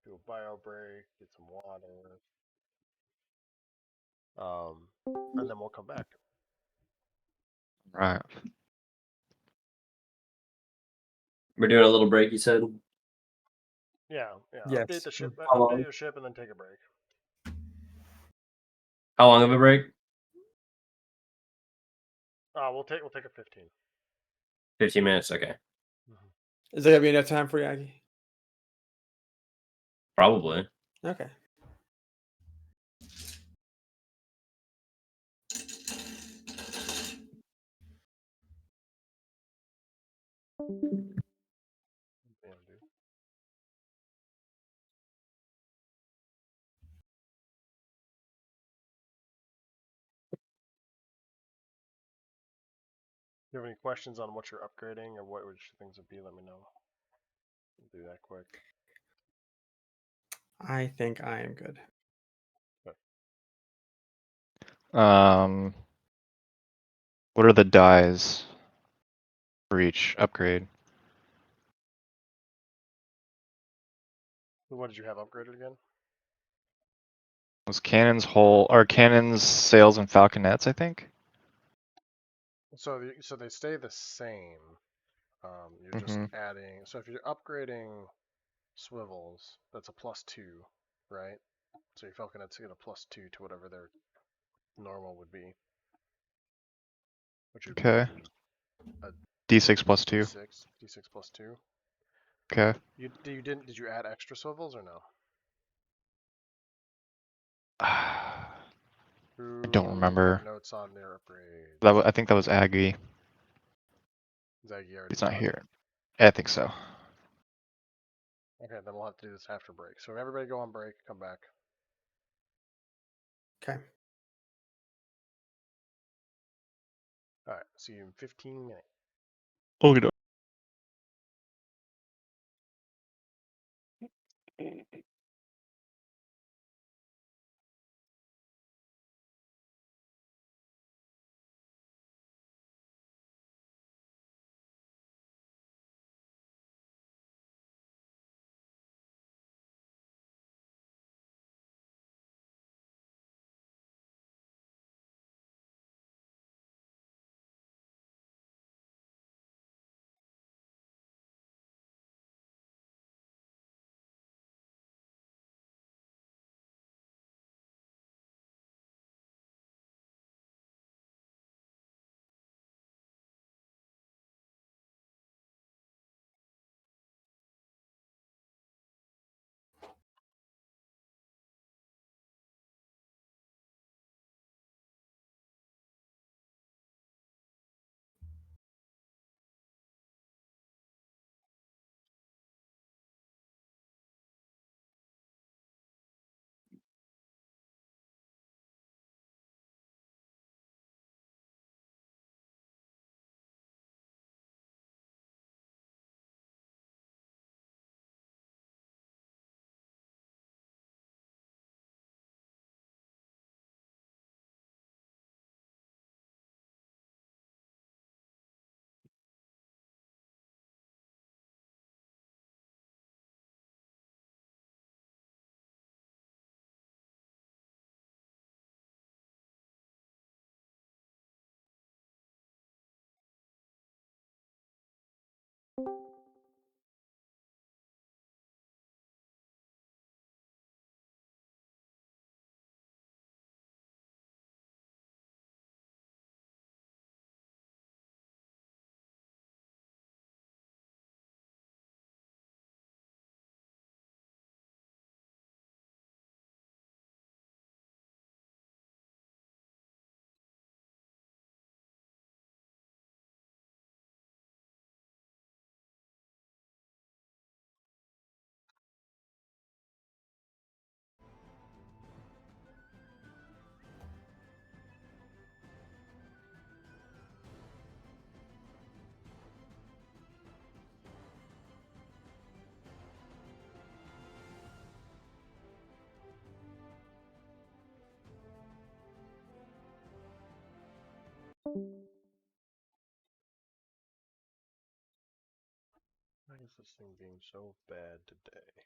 do a bio break, get some water, and then we'll come back. Right. We're doing a little break, you said? Yeah. Yes. Update the ship, How long? update your ship, and then take a break. How long of a break? We'll take a 15. 15 minutes, okay. is there gonna be enough time for you, Aggie? Probably. Okay. Damn, dude. If you have any questions on what you're upgrading or which things would be, let me know. We'll do that quick. I think I am good. What are the dies for each upgrade? What did you have upgraded again? Was cannons whole or cannons, sails, and falconets? I think. So they stay the same. You're just Mm-hmm. adding. So if you're upgrading swivels, that's a +2, right? So your falconets get a +2 to whatever their normal would be, which would Okay. be a D6 plus 2. D6 +2. Okay. Did you add extra swivels or no? I Who don't remember. had notes on their upgrades? I think that was Aggie. Zaggy already He's not done. here. I think so. Okay, then we'll have to do this after break. So everybody go on break, come back. Okay. All right, see you in 15 minutes. Okay. Why is this thing being so bad today?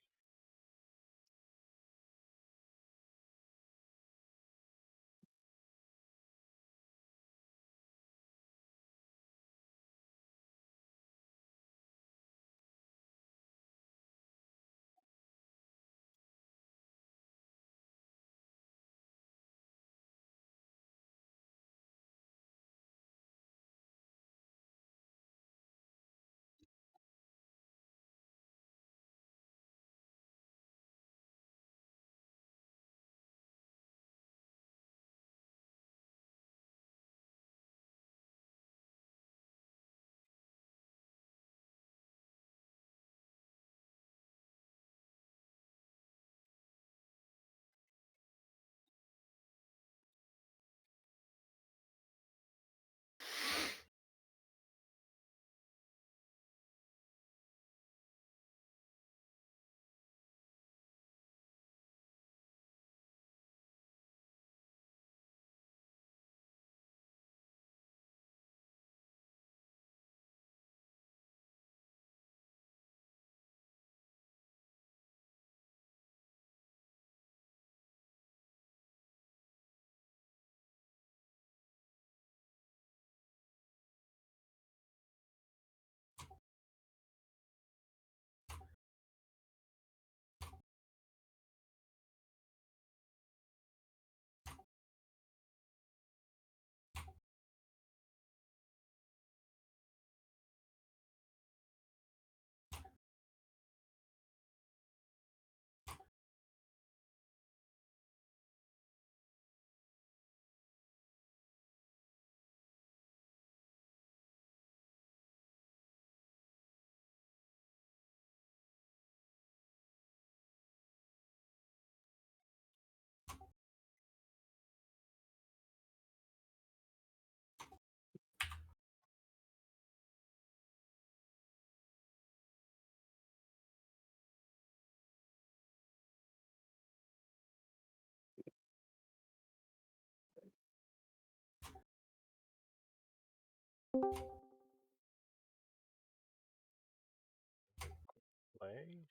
Play?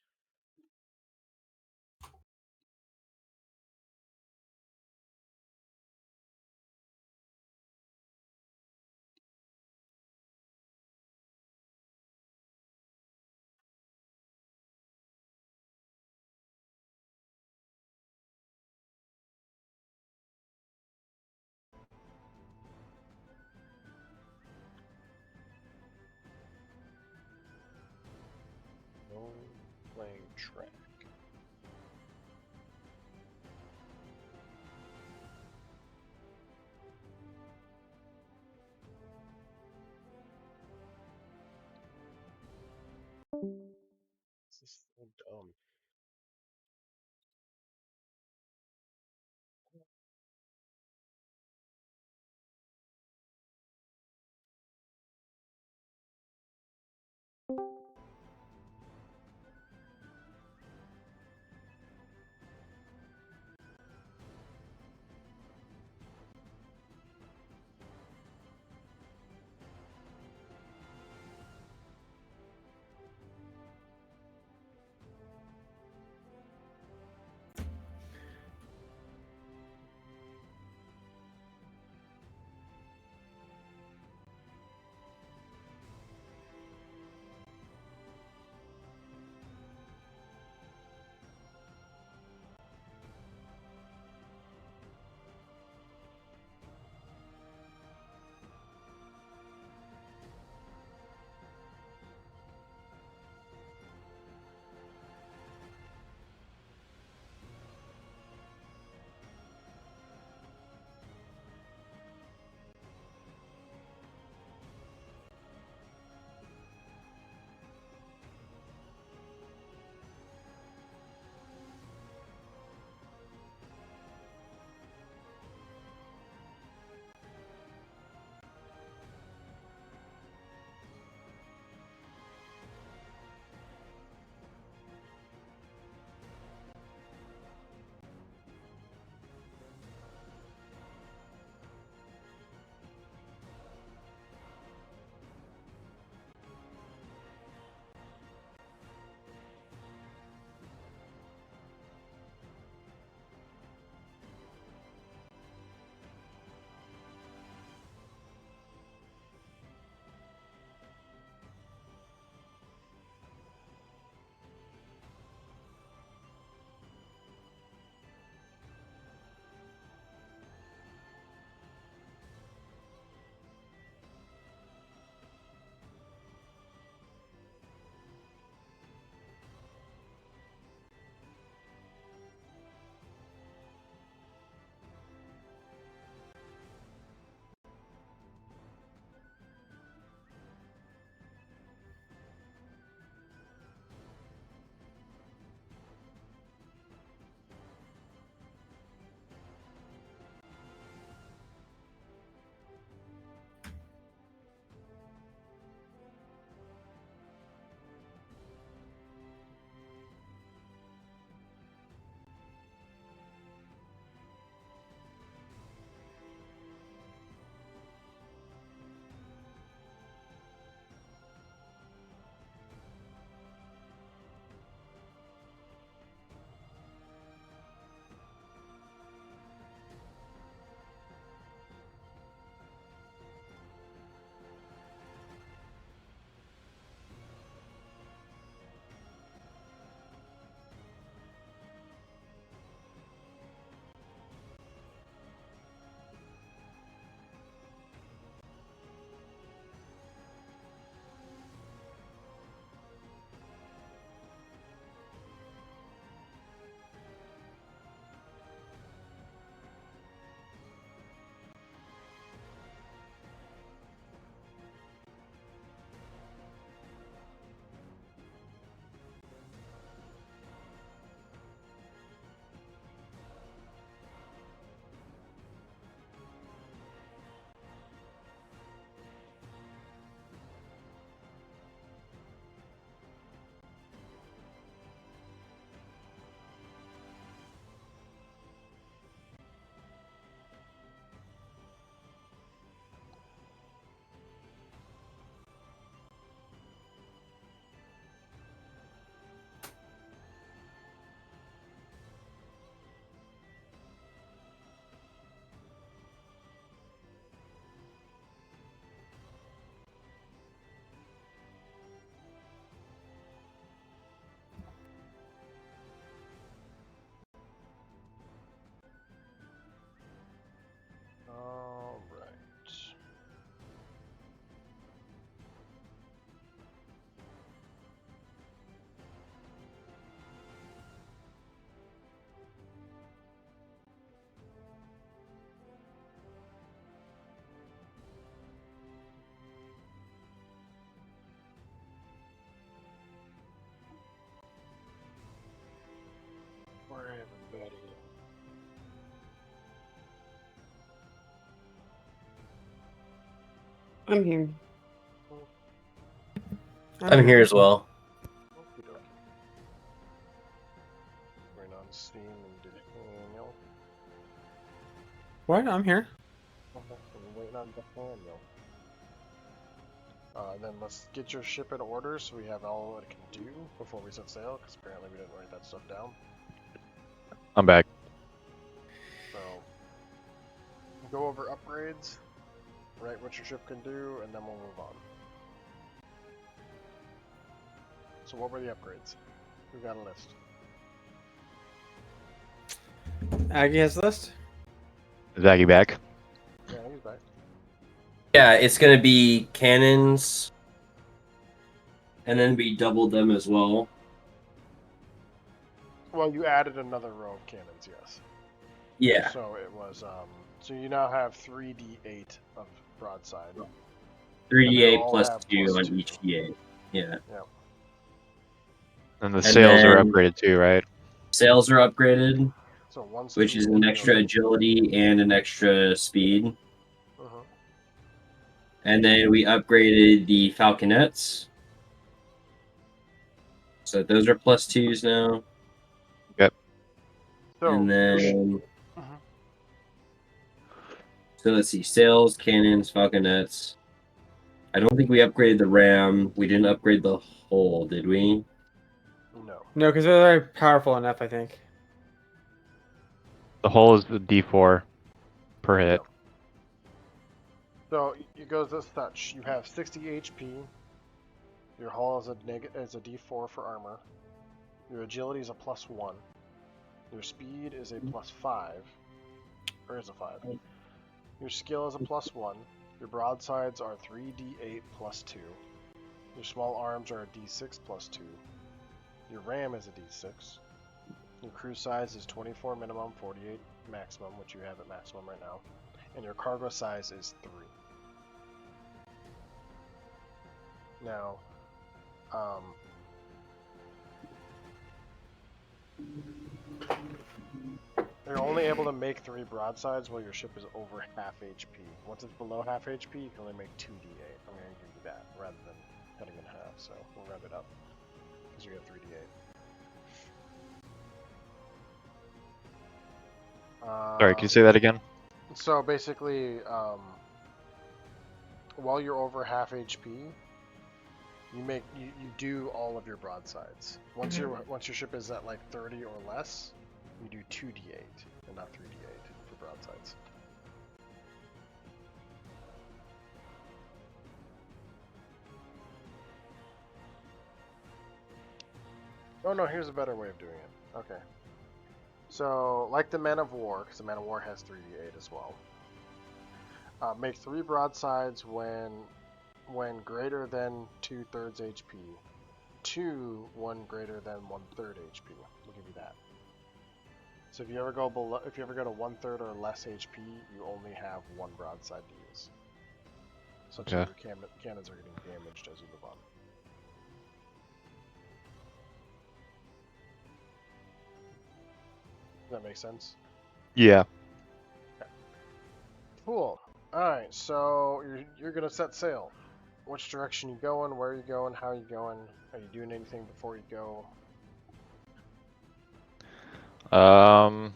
No playing track. This is so dumb. I'm here. I'm here as well. Okie dokie. Waiting on Steam and Daniel. What? I'm here. Okay, we're waiting on Daniel. Then let's get your ship in order so we have all it can do before we set sail, because apparently we didn't write that stuff down. I'm back. So, go over upgrades, write what your ship can do, and then we'll move on. So what were the upgrades? We've got a list. Aggie has the list. Is Aggie back? Yeah, he's back. Yeah, it's gonna be cannons, and then we doubled them as well. Well, you added another row of cannons, yes. Yeah, So it was, so you now have 3d8 of broadside. 3d8 all plus have 2 plus on 2. each d8. Yeah. And the And sails are then- upgraded too, right? Sails are upgraded, So one's which is 3 an extra agility and an extra speed. Uh-huh. And then we upgraded the falconets. So those are plus 2s now. So, And then, Mhm. so let's see, sails, cannons, falconets. I don't think we upgraded the ram. We didn't upgrade the hull, did we? No. No, because they're very powerful enough, I think. The hull is the D4 per hit. So it goes as such. You have 60 HP. Your hull is a D4 for armor. Your agility is a +1. Your speed is a +5. Or is a 5. Your skill is a +1. Your broadsides are 3d8 +2. Your small arms are a d6 +2. Your ram is a d6. Your crew size is 24 minimum, 48 maximum, which you have at maximum right now. And your cargo size is 3. Now, you're only able to make 3 broadsides while your ship is over half HP. Once it's below half HP, you can only make 2d8. I'm going to give you that rather than cutting in half, so we'll round it up because you have 3d8. Sorry, can you say that again? So basically, while you're over half HP, you do all of your broadsides. Once your ship is at like 30 or less, you do 2d8 and not 3d8 for broadsides. Oh no, here's a better way of doing it. Okay. So, like the Man of War, because the Man of War has 3d8 as well. Make 3 broadsides when greater than 2/3 HP. 2 when greater than 1/3 HP. We'll give you that. So if you ever go to 1/3 or less HP, you only have 1 broadside to use. So Okay. your cannons are getting damaged as you move on. Does that make sense? Yeah. Cool. Alright, so you're gonna set sail. Which direction you going, where are you going, how are you going? Are you doing anything before you go? I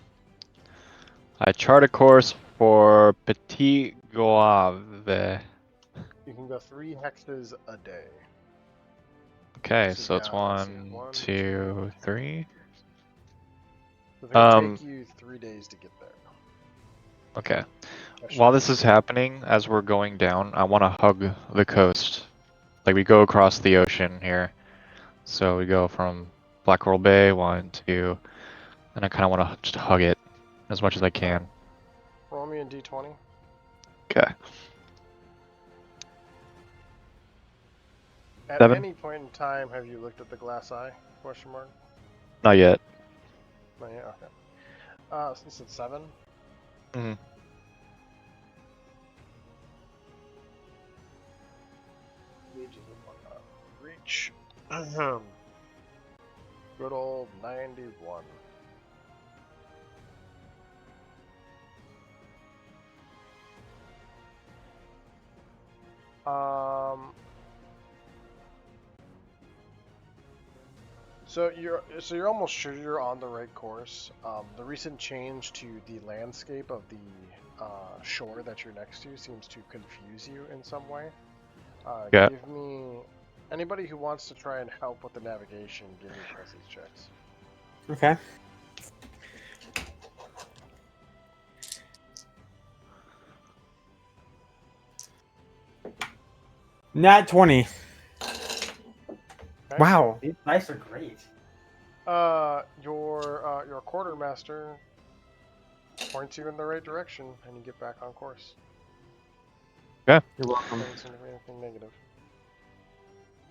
chart a course for Petit-Goave. You can go 3 hexes a day. Okay, So so it's yeah, let's see, 1, 2, 3. So it's gonna take you 3 days to get there. Okay. That should While be this is happening, as we're going down, I want to hug the coast. Like we go across the ocean here. So we go from Black Coral Bay, 1, 2, and I kind of want to just hug it as much as I can. Roll me a d20. Okay. At 7? any point in time, have you looked at the glass eye? Question mark. Not yet. Not yet. Okay. So you said 7. Mhm. Reach. Good old 91. So you're almost sure you're on the right course. The recent change to the landscape of the shore that you're next to seems to confuse you in some way. Yeah. Give me anybody who wants to try and help with the navigation. Give me presence checks. Okay. Nat 20. Okay. Wow. These dice are great. Your quartermaster points you in the right direction, and you get back on course. You're welcome. Doesn't seem to be anything negative.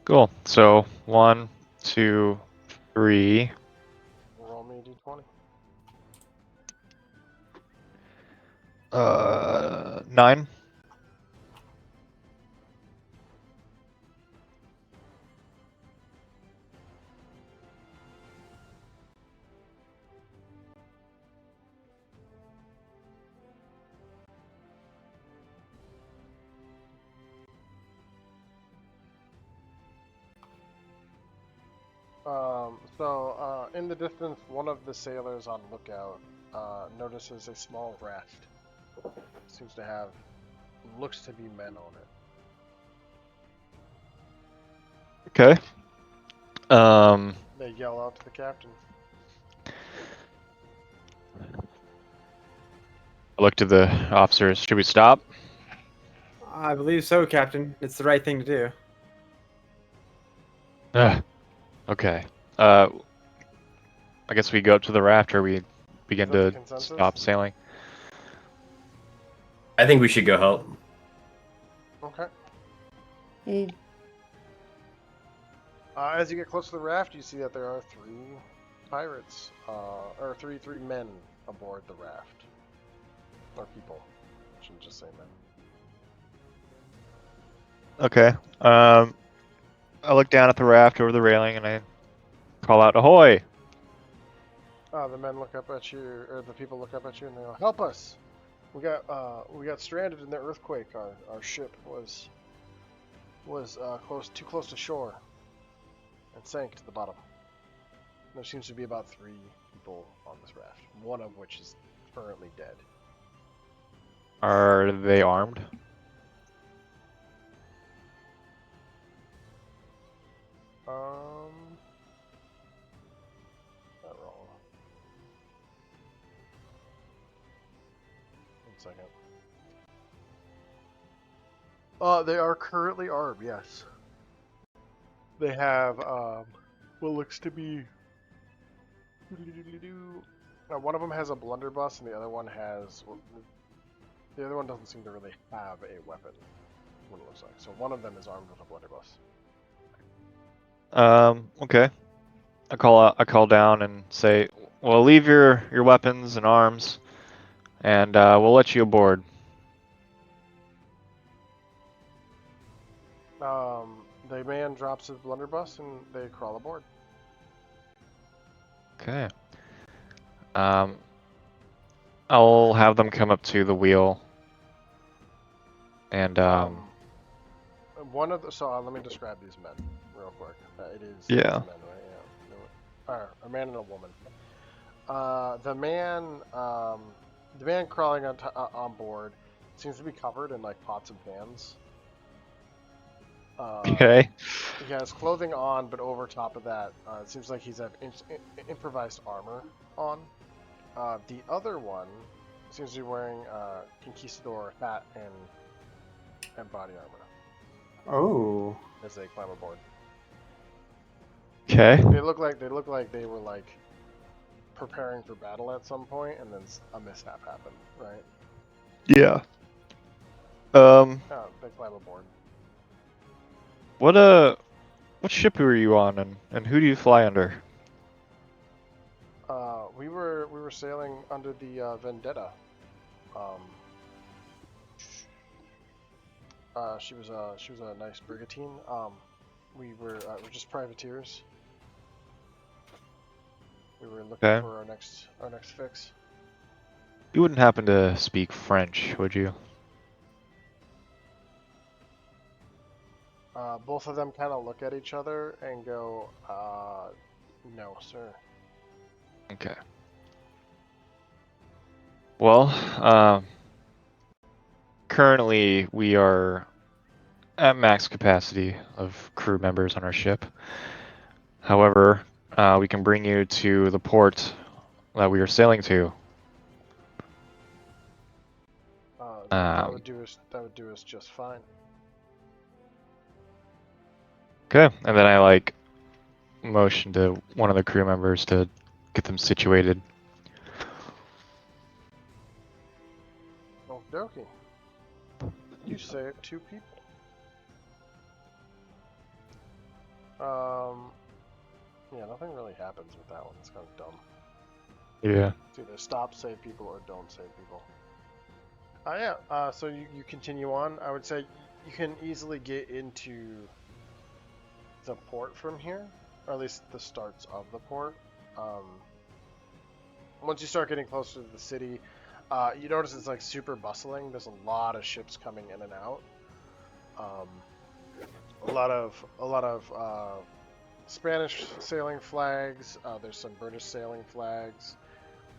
Cool. So 1, 2, 3. Roll me a d20. 9. In the distance, one of the sailors on lookout notices a small raft. Seems to have, looks to be men on it. Okay. They yell out to the captain. I look to the officers. Should we stop? I believe so, Captain. It's the right thing to do. Okay. I guess we go up to the raft, or we begin Is that the to consensus? stop sailing. I think we should go help. Okay. Mm. As you get close to the raft, you see that there are 3 pirates, or three men aboard the raft, or people. I shouldn't just say men. Okay. I look down at the raft over the railing, and I call out, "Ahoy!" The men look up at you, or the people look up at you, and they go, "Help us! We got stranded in the earthquake. Our ship was too close to shore, and sank to the bottom. There seems to be about 3 people on this raft, one of which is currently dead." Are they armed? Not wrong. 1 second. They are currently armed, yes. They have, what looks to be... one of them has a blunderbuss, and the other one has... The other one doesn't seem to really have a weapon, what it looks like. So one of them is armed with a blunderbuss. Okay. I call down and say, "Well, leave your weapons and arms, and we'll let you aboard." The man drops his blunderbuss, and they crawl aboard. Okay. I'll have them come up to the wheel, and One of the... So let me describe these men real quick. It is Yeah. men, right? Yeah. A man and a woman. The man crawling on board seems to be covered in like pots and pans. okay. He has clothing on, but over top of that, it seems like he's have improvised armor on. The other one seems to be wearing conquistador hat and body armor Oh. as they climb aboard. Okay. They look like they were like preparing for battle at some point, and then a mishap happened, right? Yeah. They climb aboard. What ship were you on, and who do you fly under? We were sailing under the Vendetta. She was a nice brigantine. We're just privateers. We were looking Okay. for our next fix. You wouldn't happen to speak French, would you? Both of them kind of look at each other and go, no, sir. Okay. Well, currently we are at max capacity of crew members on our ship. However, we can bring you to the port that we are sailing to. That would do us just fine. Okay, and then I motion to one of the crew members to get them situated. Okie dokie. You saved 2 people. Yeah, nothing really happens with that one. It's kind of dumb. Yeah. It's either stop, save people, or don't save people. So you continue on. I would say you can easily get into the port from here, or at least the starts of the port. Once you start getting closer to the city, you notice it's like super bustling. There's a lot of ships coming in and out. A lot of Spanish sailing flags. There's some British sailing flags.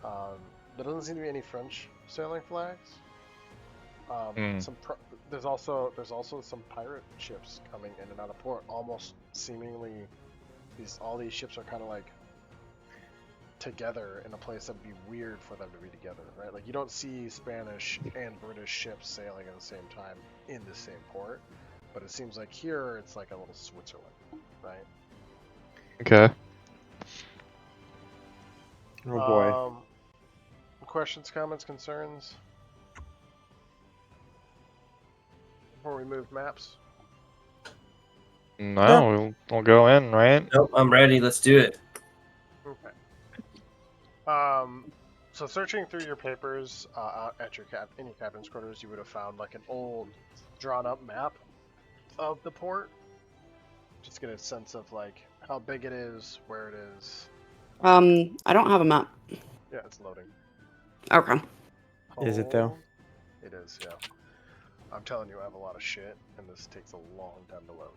There doesn't seem to be any French sailing flags. There's also some pirate ships coming in and out of port. Almost seemingly, all these ships are kind of like together in a place that'd be weird for them to be together, right? Like you don't see Spanish and British ships sailing at the same time in the same port, but it seems like here it's like a little Switzerland, right? Okay. Oh boy. Questions, comments, concerns before we move maps? No, we'll go in, right? Nope, I'm ready. Let's do it. Okay. So searching through your papers at your in your captain's quarters, you would have found like an old, drawn-up map of the port. Just get a sense of like how big it is, where it is. I don't have a map. Yeah, it's loading. Okay. Is it though? It is, yeah. I'm telling you, I have a lot of shit, and this takes a long time to load.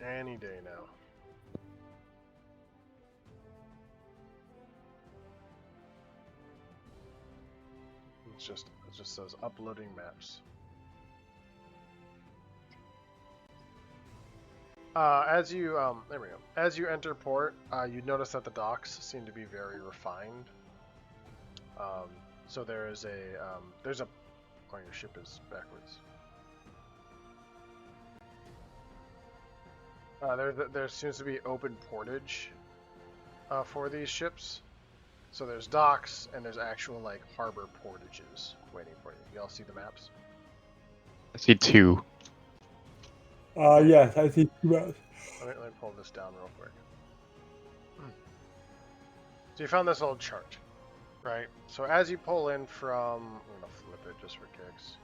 Any day now. It just says uploading maps. As you there we go. As you enter port, you notice that the docks seem to be very refined. So there is there's a oh, your ship is backwards. There seems to be open portage for these ships. So there's docks and there's actual like harbor portages waiting for you. Y'all see the maps? I see 2. Yes, I see 2 maps. Let me pull this down real quick. So you found this old chart, right? So as you pull in from, I'm gonna flip it just for kicks.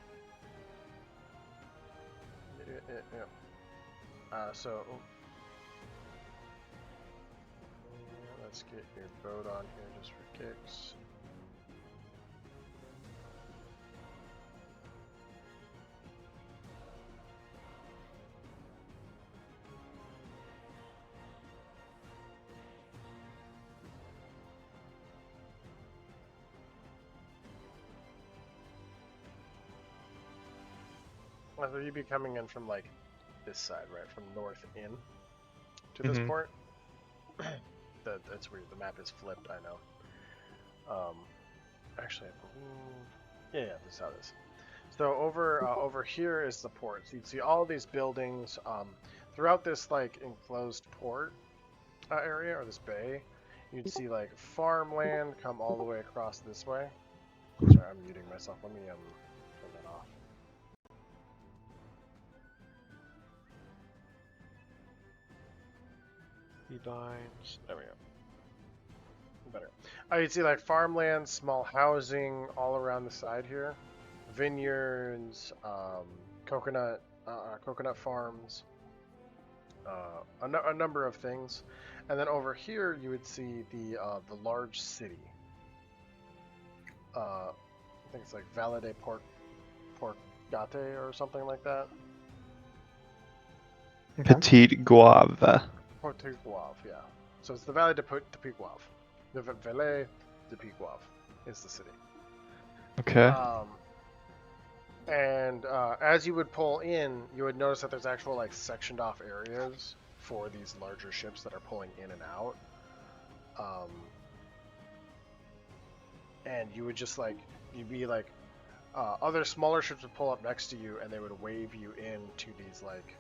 Let's get your boat on here just for kicks. So you'd be coming in from like this side, right? From north in to this port. That's weird. The map is flipped, I know. Actually, I believe... Yeah, this is how it is. So over here is the port. So you'd see all these buildings throughout this like enclosed port area, or this bay. You'd see like farmland come all the way across this way. Sorry, I'm muting myself. Let me turn that off. Lines. There we go. Better. You'd see like farmland, small housing all around the side here, vineyards, coconut farms, a number of things, and then over here you would see the large city. I think it's like Valle de Gate or something like that. Okay. Petit-Goave. Petit-Goave, yeah. So it's the Valley de Petit-Goave. The Vallée de Petit-Goave is the city. Okay. And as you would pull in, you would notice that there's actual like sectioned off areas for these larger ships that are pulling in and out. And you would just like, you'd be like, other smaller ships would pull up next to you and they would wave you into these like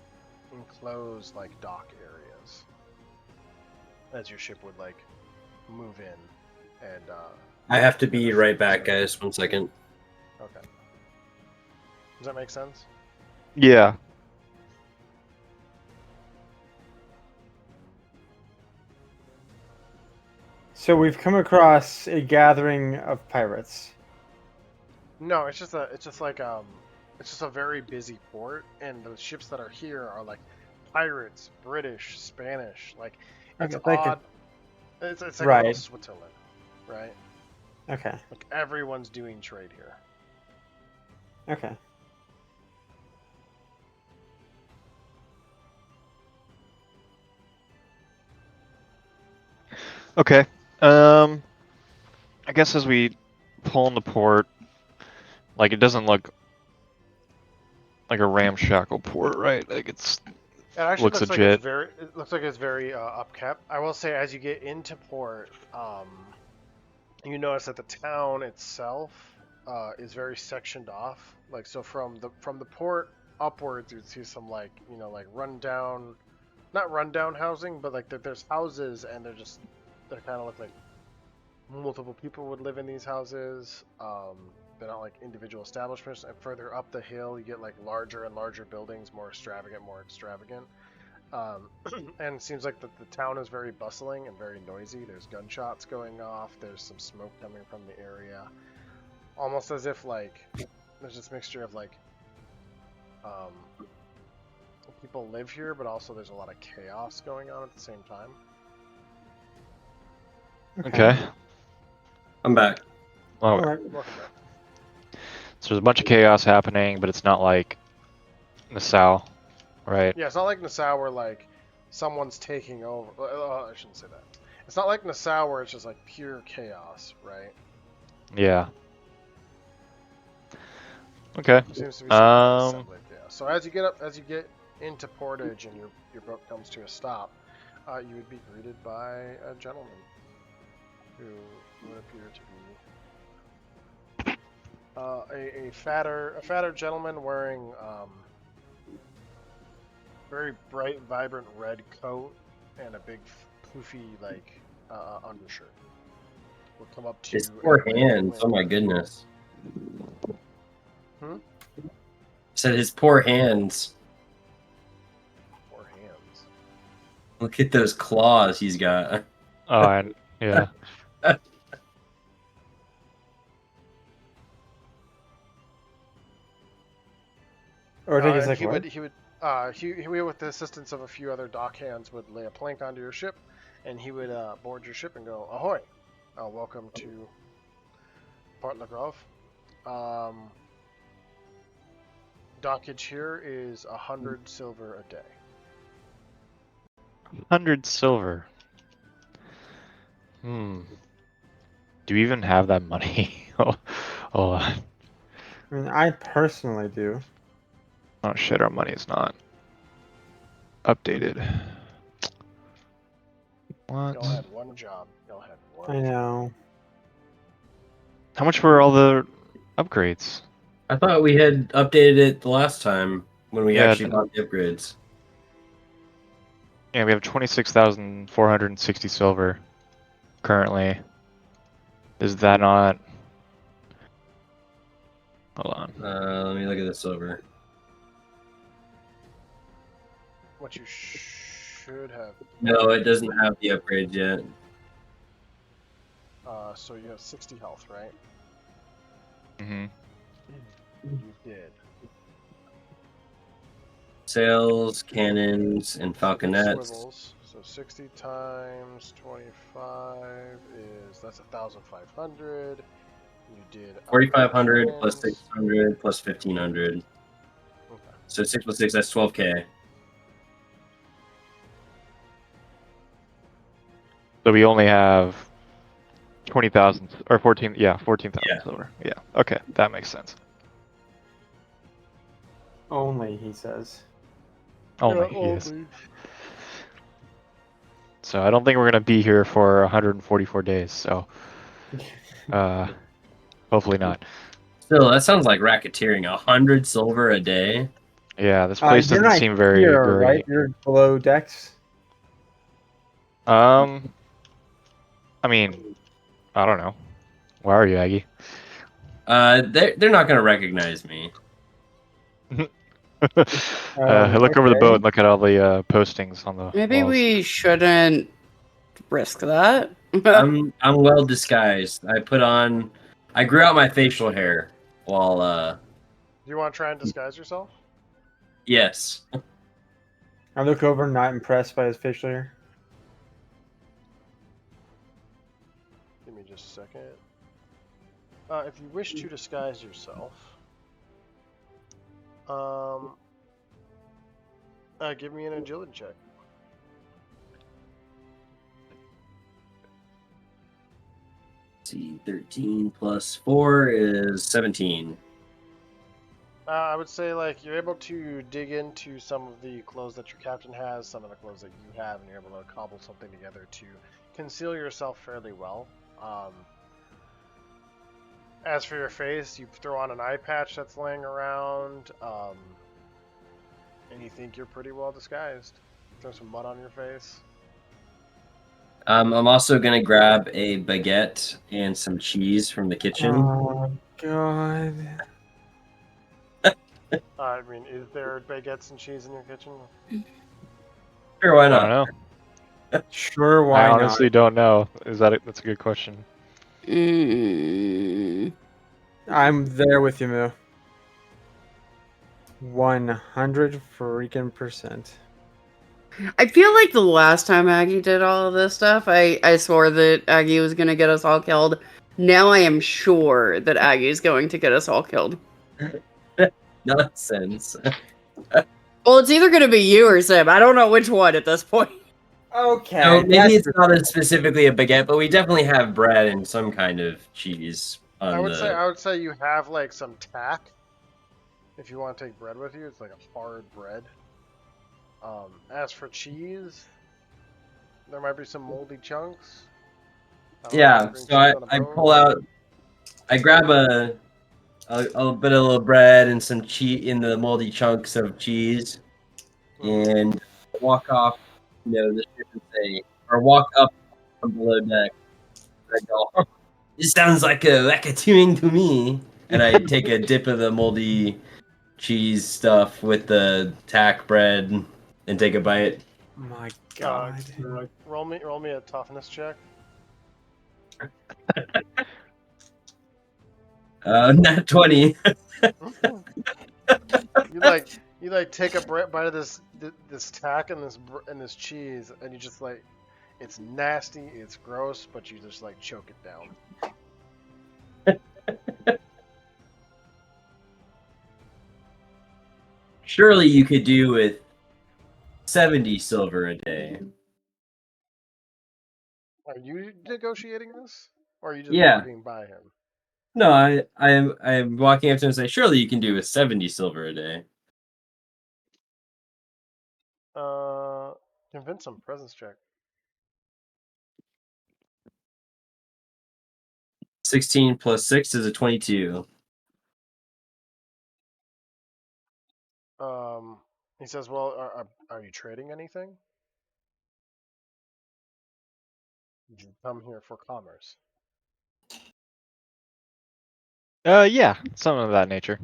enclosed like dock areas as your ship would like move in. And I have to be right back, guys. 1 second. okay. Does that make sense? Yeah. So we've come across a gathering of pirates. No, it's just a very busy port, and the ships that are here are like pirates, British, Spanish. Like it's Okay, like odd. It's like a Right. little Switzerland, right? Okay. Like everyone's doing trade here. Okay. Okay. I guess as we pull in the port, like it doesn't look like a ramshackle port, right? Like It actually looks looks like legit. it's very upkept. I will say, as you get into port, you notice that the town itself is very sectioned off. Like so, from the port upwards, you'd see some like like rundown, not rundown housing, but like there's houses and they kind of look like multiple people would live in these houses. They're not like individual establishments. And further up the hill, you get like larger and larger buildings, more extravagant. And it seems like the town is very bustling and very noisy. There's gunshots going off. There's some smoke coming from the area. Almost as if like there's this mixture of like people live here, but also there's a lot of chaos going on at the same time. Okay. I'm back. Oh, Alright. Welcome back. so there's a bunch of chaos happening, but it's not like Nassau, right? Yeah, it's not like Nassau where like someone's taking over. I shouldn't say that. It's not like Nassau where it's just like pure chaos, right? Yeah. Okay. There seems to be some assembly chaos. So as you get into portage and your boat comes to a stop, you would be greeted by a gentleman who would appear to be a fatter gentleman wearing very bright, vibrant red coat and a big poofy like undershirt. Will come up to His you. poor hands. Oh my goodness. Said his poor hands. Poor hands. Look at those claws he's got. Oh, yeah. Or take a And second. he would, with the assistance of a few other dock hands, would lay a plank onto your ship, and he would board your ship and go, "Ahoy! Welcome to Petit-Goave. Dockage here is 100 silver a day." 100 silver. Do you even have that money? Oh, I mean, I personally do. oh shit, our money is not updated. What? Y'all had one job. Y'all had one. I know. How much were all the upgrades? I thought we had updated it the last time when we Yeah, actually bought the upgrades. Yeah, we have 26,460 silver currently. Is that not? Hold on. Let me look at the silver. What you should have. No, it doesn't have the upgrades yet. So you have 60 health, right? Mm-hmm. You did. Sails, cannons, and falconets. Swivels. So 60 times 25 that's 1,500. You did 4,500 plus cannons. 600 plus 1,500. So 6 plus 6, that's 12K. So we only have 20,000 or 14. Yeah, 14,000 Yeah. silver. Yeah. Okay, that makes sense. Only, he says. Only, yes. So I don't think we're gonna be here for 144 days. So, hopefully not. Still, that sounds like racketeering. 100 silver a day. Yeah, this place You're doesn't not seem very here, right? great. You're below decks. I mean, I don't know. Where are you, Aggie? They're not gonna recognize me. Look over the Okay. boat and look at all the postings on the Maybe walls. we shouldn't risk that. I'm well disguised. I grew out my facial hair while Do you want to try and disguise yourself? yes. I look over, not impressed by his facial hair. Give me just a second. If you wish to disguise yourself, give me an agility check. See, 13 plus 4 is 17. I would say like you're able to dig into some of the clothes that your captain has, some of the clothes that you have, and you're able to cobble something together to conceal yourself fairly well. As for your face, you throw on an eye patch that's laying around, and you think you're pretty well disguised. Throw some mud on your face. I'm also gonna grab a baguette and some cheese from the kitchen. Oh, God. I mean, is there baguettes and cheese in your kitchen? Sure, why I not? don't know. Sure, I why honestly don't know. That's a good question. Mm. not? I'm there with you, Moo. 100 freaking percent. I feel like the last time Aggie did all of this stuff, I swore that Aggie was going to get us all killed. Now I am sure that Aggie is going to get us all killed. Nonsense. Well, it's either going to be you or Sim. I don't know which one at this point. Okay. So maybe that's it's not specifically a baguette, but we definitely have bread and some kind of cheese on I the. would say you have like some tack. If you want to take bread with you, it's like a hard bread. As for cheese, there might be some moldy chunks. I don't know if Yeah, you bring so cheese on a I boat. pull out, I grab a bit of little bread and some cheese in the moldy chunks of cheese, Mhm. and walk off, the ship and say, or walk up from below deck. And I go, "Huh, this sounds like a racketeering to me. And I take a dip of the moldy cheese stuff with the tack bread and take a bite. My God. Roll me a toughness check. Not 20. You like take a bite of this tack and this cheese, and you just like, it's nasty, it's gross, but you just like choke it down. Surely you could do with 70 silver a day. Are you negotiating this, or are you just Yeah. walking by him? No, I am walking up to him and say, surely you can do with 70 silver a day. Convince him. Presence check. 16 plus 6 is a 22. He says, "Well, are you trading anything? Did you come here for commerce?" Yeah, something of that nature.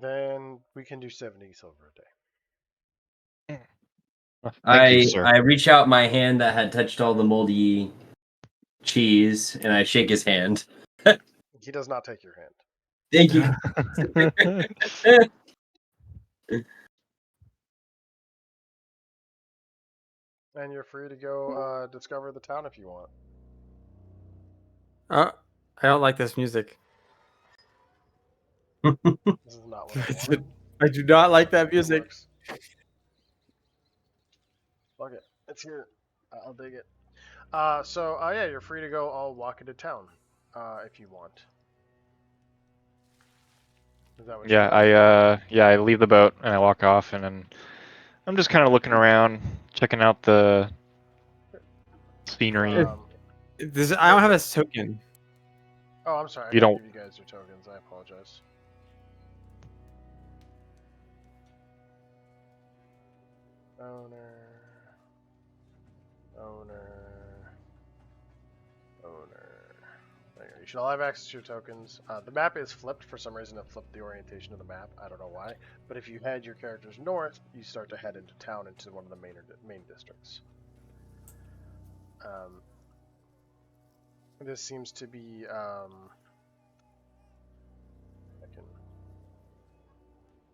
Then we can do 70 silver a day. Thank you, sir. I reach out my hand that had touched all the moldy cheese and I shake his hand. He does not take your hand. Thank you. And you're free to go discover the town if you want. I don't like this music. This is not what I want. I do not like that It music. works. Fuck it. It's here. I'll dig it. So yeah, you're free to go all walk into town, if you want. Is that what you want? I leave the boat and I walk off, and then I'm just kind of looking around, checking out the scenery. I don't have a token. Oh, I'm sorry. I You gotta don't. give you guys your tokens. I apologize. Owner. There you go. You should all have access to your tokens. The map is flipped. For some reason, it flipped the orientation of the map. I don't know why. But if you head your characters north, you start to head into town, into one of the main districts. This seems to be.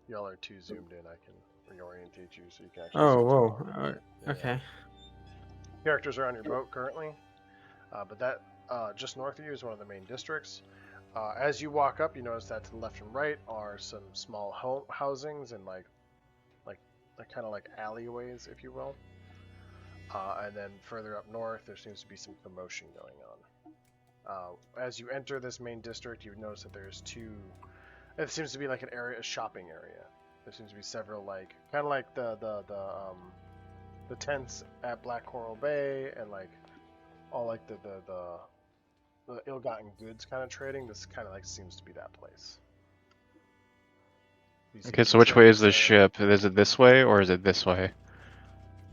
Y'all are too zoomed in. I can reorientate you so you can actually. Oh, see whoa. Yeah. Okay. Characters are on your boat currently, but that just north of you is one of the main districts. As you walk up, you notice that to the left and right are some small housings and like kind of like alleyways, if you will. And then further up north, there seems to be some commotion going on. As you enter this main district, you notice that there's two. It seems to be like a shopping area. There seems to be several like kind of like the tents at Black Coral Bay and like all like the ill-gotten goods kind of trading. This kind of like seems to be that place. Okay, so which way is the ship? Is it this way or is it this way?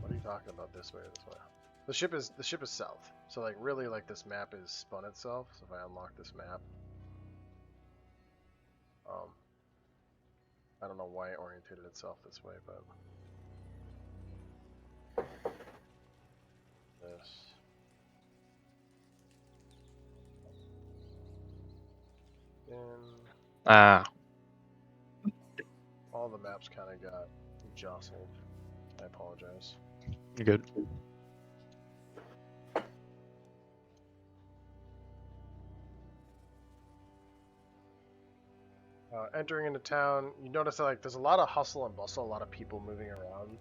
What are you talking about? This way or this way? The ship is south. So like really like this map is spun itself. So if I unlock this map, I don't know why it orientated itself this way, but this. Ah, All the maps kind of got jostled. I apologize. you're good. Entering into town, you notice that like there's a lot of hustle and bustle, a lot of people moving around.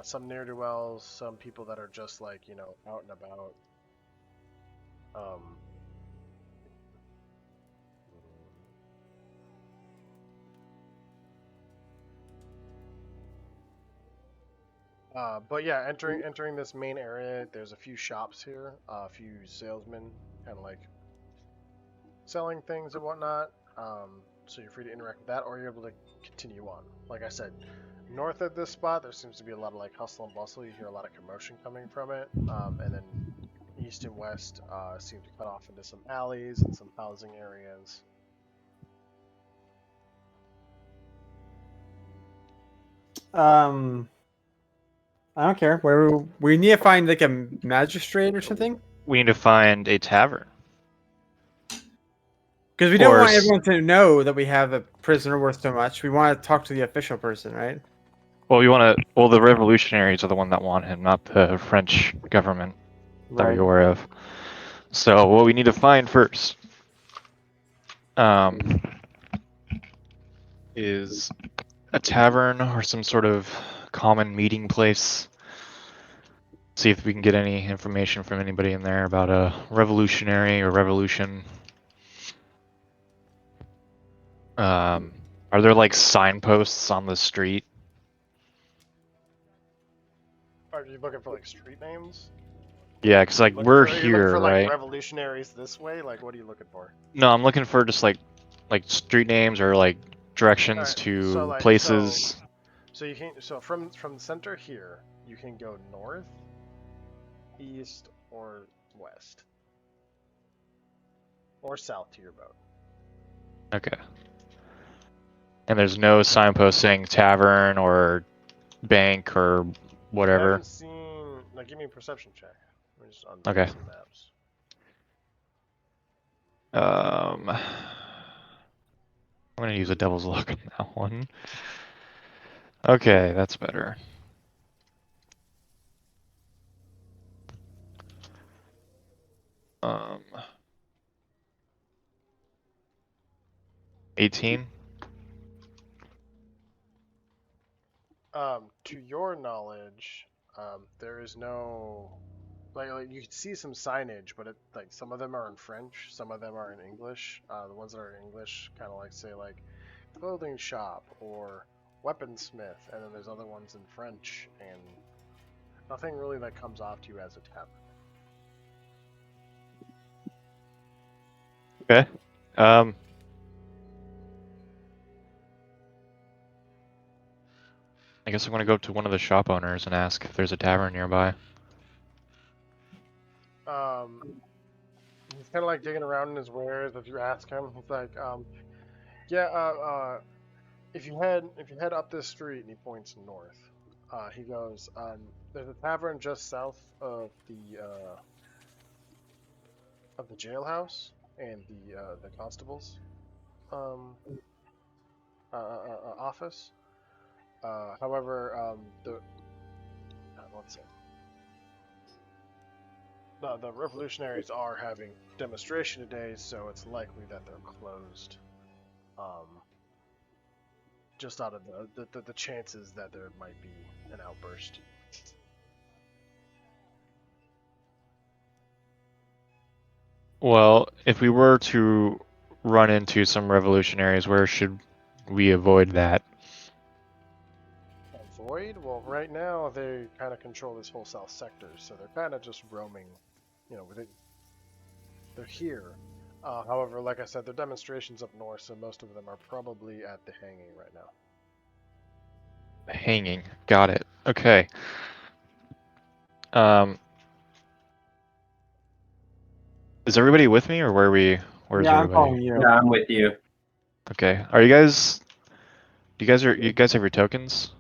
Some ne'er-do-wells, some people that are just like out and about. But yeah, entering this main area, there's a few shops here, a few salesmen, kind of like selling things and whatnot. So you're free to interact with that, or you're able to continue on. Like I said, north of this spot, there seems to be a lot of like hustle and bustle. You hear a lot of commotion coming from it, and then east and west seem to cut off into some alleys and some housing areas. I don't care. Where we need to find like a magistrate or something. We need to find a tavern. Because we don't want everyone to know that we have a prisoner worth so much. We want to talk to the official person, right? Well, the revolutionaries are the one that want him, not the French government that we're aware of. So what we need to find first is a tavern or some sort of common meeting place. See if we can get any information from anybody in there about a revolutionary or revolution. Are there like signposts on the street? Are you looking for like street names? Yeah, because like we're here, for, right? Like revolutionaries this way. Like, what are you looking for? No, I'm looking for just like street names or like directions to places. So you can from the center here, you can go north, east, or west, or south to your boat. Okay. And there's no signpost saying tavern or bank or whatever. I haven't seen. Like, give me a perception check. Let me just unlock Okay. some maps. I'm gonna use a devil's luck on that one. Okay, that's better. 18. To your knowledge, there is no like you can see some signage, but like some of them are in French, some of them are in English. The ones that are in English kind of like say like clothing shop or weaponsmith, and then there's other ones in French, and nothing really that comes off to you as a tavern. Okay. I guess I'm gonna go up to one of the shop owners and ask if there's a tavern nearby. He's kind of like digging around in his wares. If you ask him, he's like, yeah, if you head up this street, and he points north, he goes, there's a tavern just south of the jailhouse and the constable's office. However, one second. The revolutionaries are having demonstration today, so it's likely that they're closed. Just out of the chances that there might be an outburst. Well, if we were to run into some revolutionaries, where should we avoid that? Avoid? Well, right now they kind of control this whole south sector, so they're kind of just roaming. You know, they're here. However, like I said, they're demonstrations up north, so most of them are probably at the hanging right now. Hanging. Got it. Okay. Is everybody with me, or where's Yeah, I'm everybody? following you. Yeah, I'm with you. Okay. Are you guys? You guys have your tokens?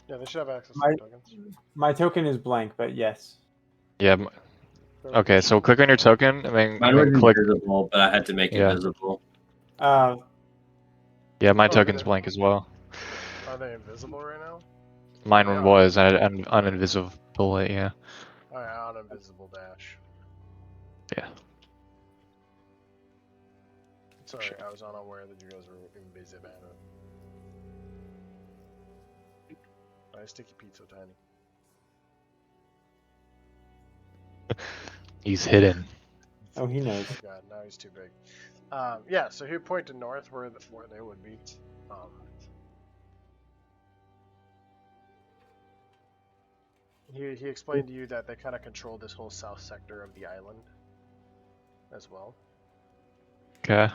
Yeah, they should have access to My, the tokens. my token is blank, but yes. Yeah. Okay. So click on your token and Mine then was click. invisible, but I had to make it Yeah. visible. Yeah, my Oh, token's blank as well. Are they invisible right now? Mine They one are. was uninvisible it. Yeah. Alright, on invisible dash. Yeah. Sorry, I was unaware that you guys were invisible. Why is Sticky Pete so tiny? He's hidden. Oh, he knows. Oh god, now he's too big. Yeah, so he'd point to north where they would be. He explained to you that they kind of control this whole south sector of the island as well. Okay.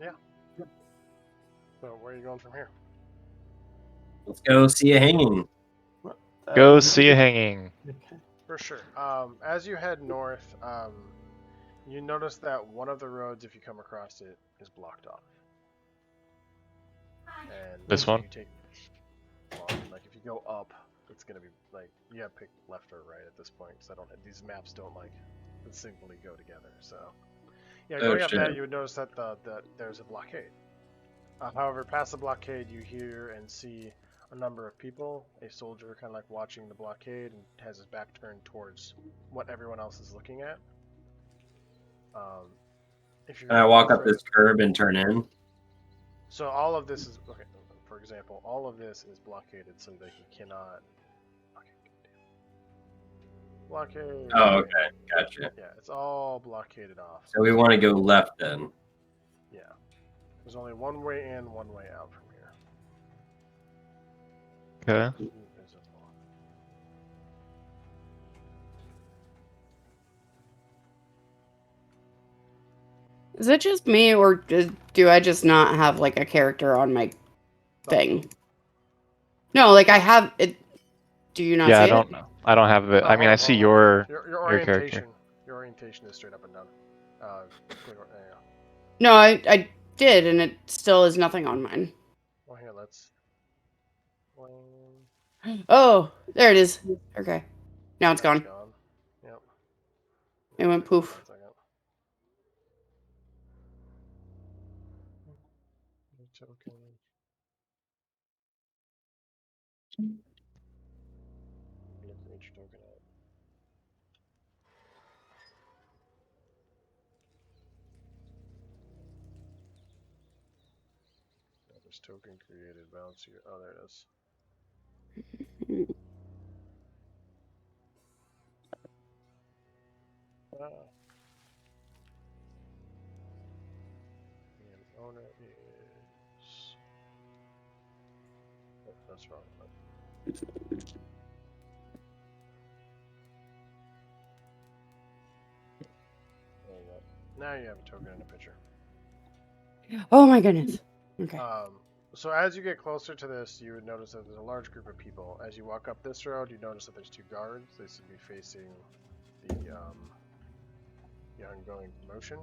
Yeah. So where are you going from here? Let's go see a hanging. Go see a hanging. Okay. For sure. As you head north, you notice that one of the roads, if you come across it, is blocked off. And This so one? you take, well, I mean, like if you go up, it's gonna be like you have to pick left or right at this point because I don't. These maps don't like distinctly go together. So yeah, Oh, going up shit. that, you would notice that there's a blockade. However, past the blockade, you hear and see a number of people. A soldier kind of like watching the blockade and has his back turned towards what everyone else is looking at. If you Can I walk up this curb and turn in? So all of this is okay. For example, all of this is blockaded so that he cannot. Okay, blockade. Oh, okay. Gotcha. Yeah, it's all blockaded off. So we want to go left then. Yeah, there's only one way in, one way out from here. Okay. Invisible. Is it just me, or do I just not have like a character on my thing? No, like I have it. Do you not Yeah, see I don't know. I don't have it. I mean, I see your orientation. character. Your orientation is straight up and down. There you go. No, I did, and it still is nothing on mine. Well, here, let's. Oh, there it is. Okay. Now it's gone. Yep. It went poof. 1 second. Token. Each token out. This token created. Balance your. Oh, there it is. Ah. And owner is. Oh, that's wrong. There you go. Now you have a token and a picture. Oh my goodness. Okay. So as you get closer to this, you would notice that there's a large group of people. As you walk up this road, you notice that there's 2 guards. They should be facing the ongoing commotion.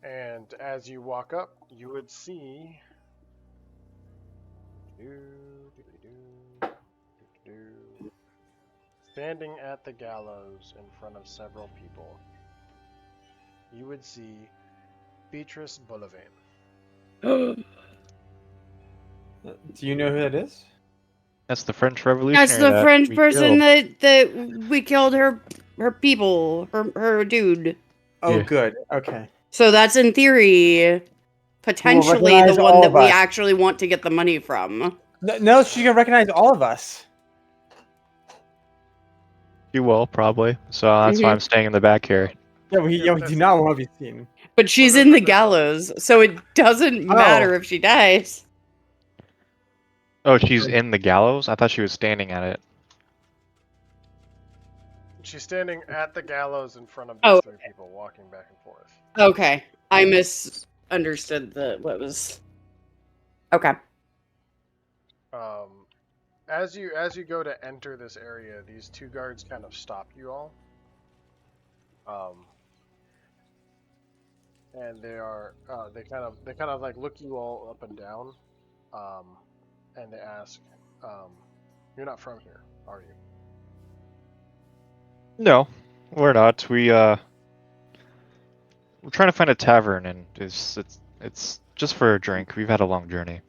And as you walk up, you would see standing at the gallows in front of several people, you would see Beatrice Bullivant. Do you know who that is? That's the French Revolutionary. That's the that French we person killed. that we killed her people, her dude. Oh, Yeah. good. Okay. So that's in theory potentially the recognize one all that of we us. actually want to get the money from. No, she can recognize all of us. You will probably. So that's why I'm staying in the back here. Yeah, we Yeah, do not want to be seen. But she's there's in a- the there's a- gallows, so it doesn't matter if she dies. Oh, she's in the gallows? I thought she was standing at it. She's standing at the gallows in front of these 3 people, walking back and forth. Okay. I misunderstood what was. Okay. As you go to enter this area, these 2 guards kind of stop you all. And they are they kind of like look you all up and down, and they ask, "You're not from here, are you?" No, we're not. We're trying to find a tavern, and it's just for a drink. We've had a long journey.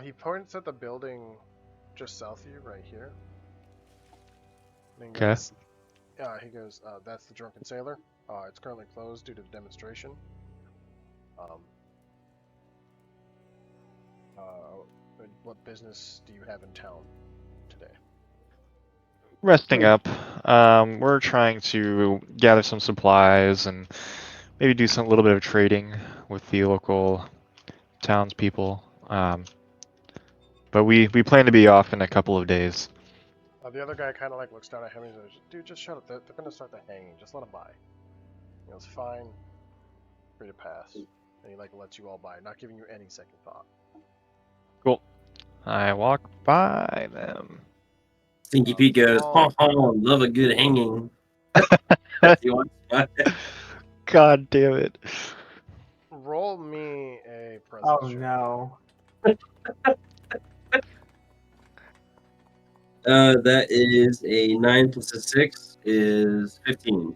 He points at the building just south of you, right here. And he Okay. goes, "That's the Drunken Sailor. It's currently closed due to the demonstration. What business do you have in town today?" Resting up. We're trying to gather some supplies and maybe do some little bit of trading with the local townspeople. But we plan to be off in a couple of days. The other guy kind of like looks down at him and says, "Dude, just shut up. They're gonna start the hanging. Just let them by." He goes, "Fine, free to pass." And he like lets you all by, not giving you any second thought. Cool. I walk by them. Stinky Pete goes, love a good hanging. You want God damn it. Roll me a presence Oh check. no. That is a 9 plus a 6 is 15.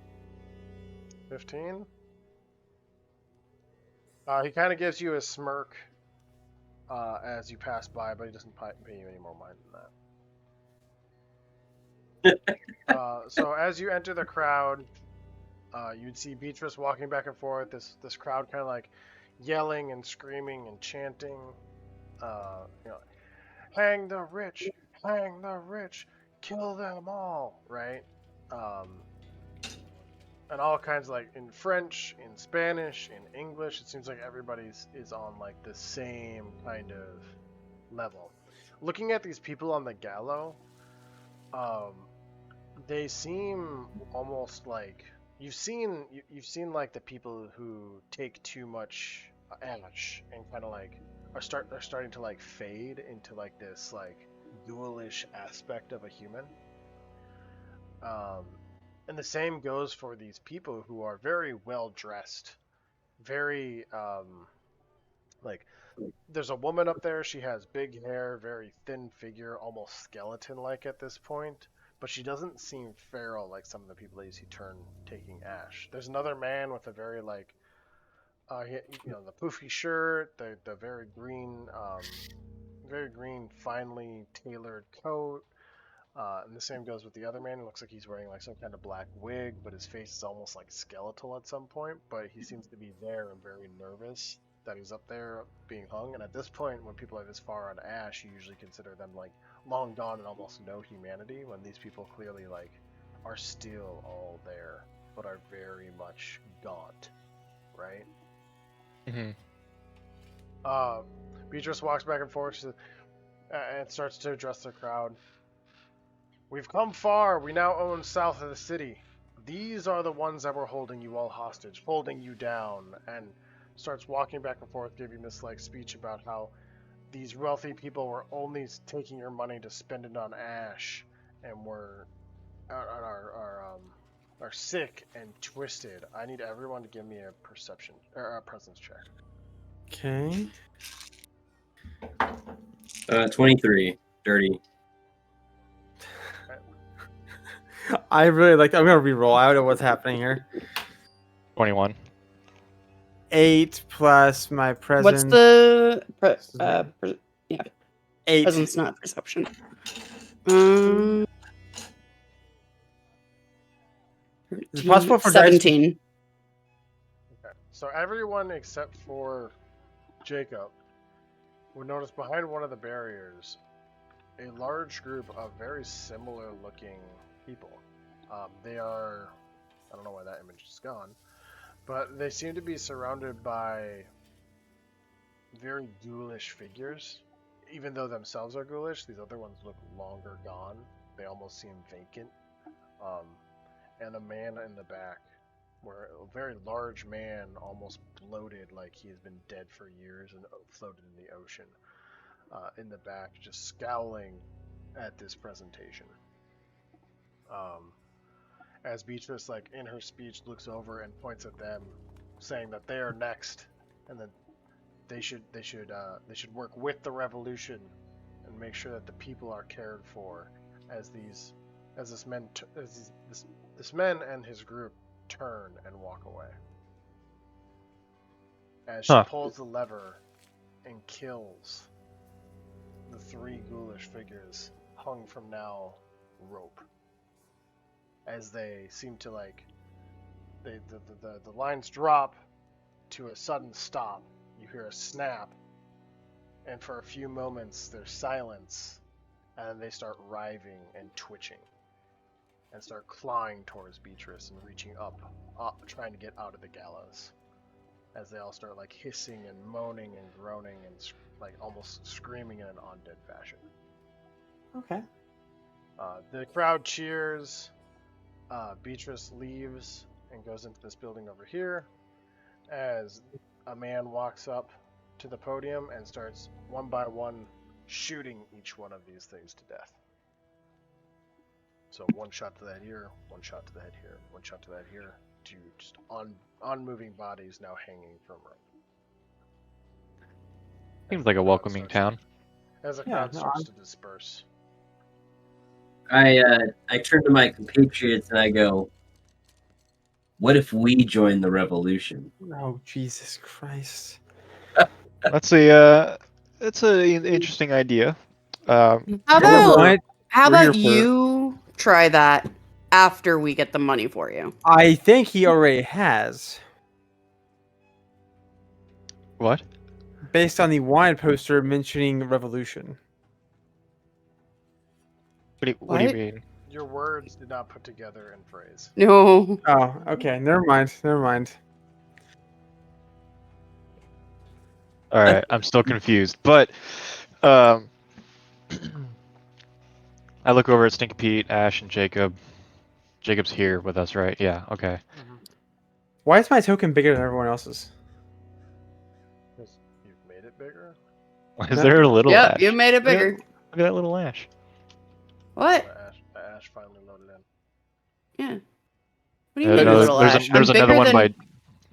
15. He kind of gives you a smirk as you pass by, but he doesn't pay you any more mind than that. So as you enter the crowd, you'd see Beatrice walking back and forth. This crowd kind of like yelling and screaming and chanting. Hang the rich, kill them all, right? And all kinds of like in French, in Spanish, in English. It seems like everybody's is on like the same kind of level. Looking at these people on the gallows, they seem almost like you've seen like the people who take too much ash and kind of like are starting to like fade into like this like ghoulish aspect of a human. And the same goes for these people who are very well dressed, very like there's a woman up there. She has big hair, very thin figure, almost skeleton-like at this point. But she doesn't seem feral like some of the people that you see turn taking ash. There's another man with a very like, the poofy shirt, the very green, finely tailored coat. And the same goes with the other man. It looks like he's wearing like some kind of black wig, but his face is almost like skeletal at some point. But he seems to be there and very nervous that he's up there being hung. And at this point, when people are this far on Ash, you usually consider them like long gone and almost no humanity. When these people clearly like are still all there, but are very much gaunt, right? Mm-hmm. Beatrice walks back and forth and starts to address the crowd. We've come far. We now own south of the city. These are the ones that were holding you all hostage, holding you down, and starts walking back and forth, giving this like speech about how these wealthy people were only taking your money to spend it on Ash, and are sick and twisted. I need everyone to give me a perception or a presence check. Okay. 23. Dirty. I really like. I'm gonna re-roll. I don't know what's happening here. 21. 8 plus my presence. What's the 8? presence, not perception? 13, Is it possible for 17. Okay. So everyone except for Jacob would notice behind one of the barriers a large group of very similar looking people. They are, I don't know why that image is gone, but they seem to be surrounded by very ghoulish figures. Even though themselves are ghoulish, these other ones look longer gone. They almost seem vacant. And a man in the back, where a very large man, almost bloated like he has been dead for years and floated in the ocean, in the back, just scowling at this presentation. As Beatrice, like in her speech, looks over and points at them, saying that they are next, and that they should work with the revolution and make sure that the people are cared for, as this man and his group turn and walk away. As she pulls the lever and kills the 3 ghoulish figures hung from now rope. As they seem to the lines drop to a sudden stop. You hear a snap, and for a few moments there's silence, and then they start writhing and twitching, and start clawing towards Beatrice and reaching up, trying to get out of the gallows. As they all start like hissing and moaning and groaning and like almost screaming in an undead fashion. Okay. The crowd cheers. Beatrice leaves and goes into this building over here as a man walks up to the podium and starts one by one shooting each one of these things to death. So one shot to that ear, one shot to the head here, one shot to that ear, to just unmoving bodies now hanging from rope. Seems like a welcoming town. As the crowd starts to disperse. I turn to my compatriots and I go, what if we join the revolution? Oh, Jesus Christ. That's an interesting idea. How about you try that after we get the money for you? I think he already has. What? Based on the wine poster mentioning revolution. What do you mean? Your words did not put together in phrase. No. Oh, okay. Never mind. All right, I'm still confused, but I look over at Stinky Pete, Ash, and Jacob. Jacob's here with us, right? Yeah. Okay. Why is my token bigger than everyone else's? Because you've made it bigger. Is there a little Ash? You made it bigger. Look at that little Ash. What? Ash finally loaded in. Yeah. What do you mean, little Ash? There's another one by.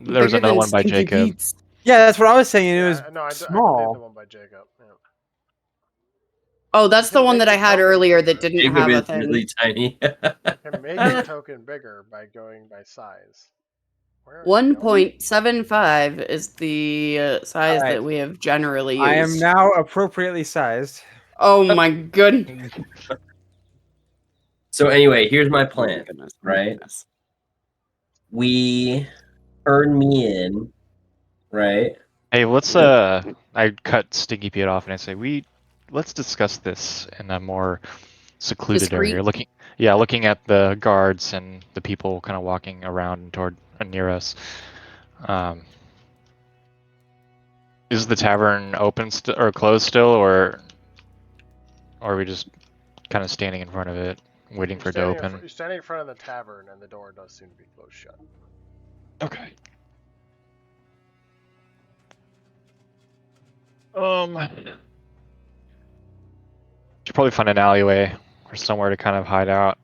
There's another one by Jacob. Pete's. Yeah, that's what I was saying. It was I small. did the one by Jacob. Yeah. Oh, that's the one that I had earlier that didn't Jacob have a is thing. really tiny. Can make a token bigger by going by size. 1.75 is the size that we have generally used. I am now appropriately sized. Oh my goodness. So anyway, here's my plan, Oh my goodness. right? Goodness. We turn me in, right? Hey, let's I cut Stinky Pete off and I say let's discuss this in a more secluded area. Discreet? Looking at the guards and the people kind of walking around toward near us. Is the tavern open or closed still, or are we just kind of standing in front of it, waiting for it to open? You're standing in front of the tavern, and the door does seem to be closed shut. Okay. Should probably find an alleyway or somewhere to kind of hide out.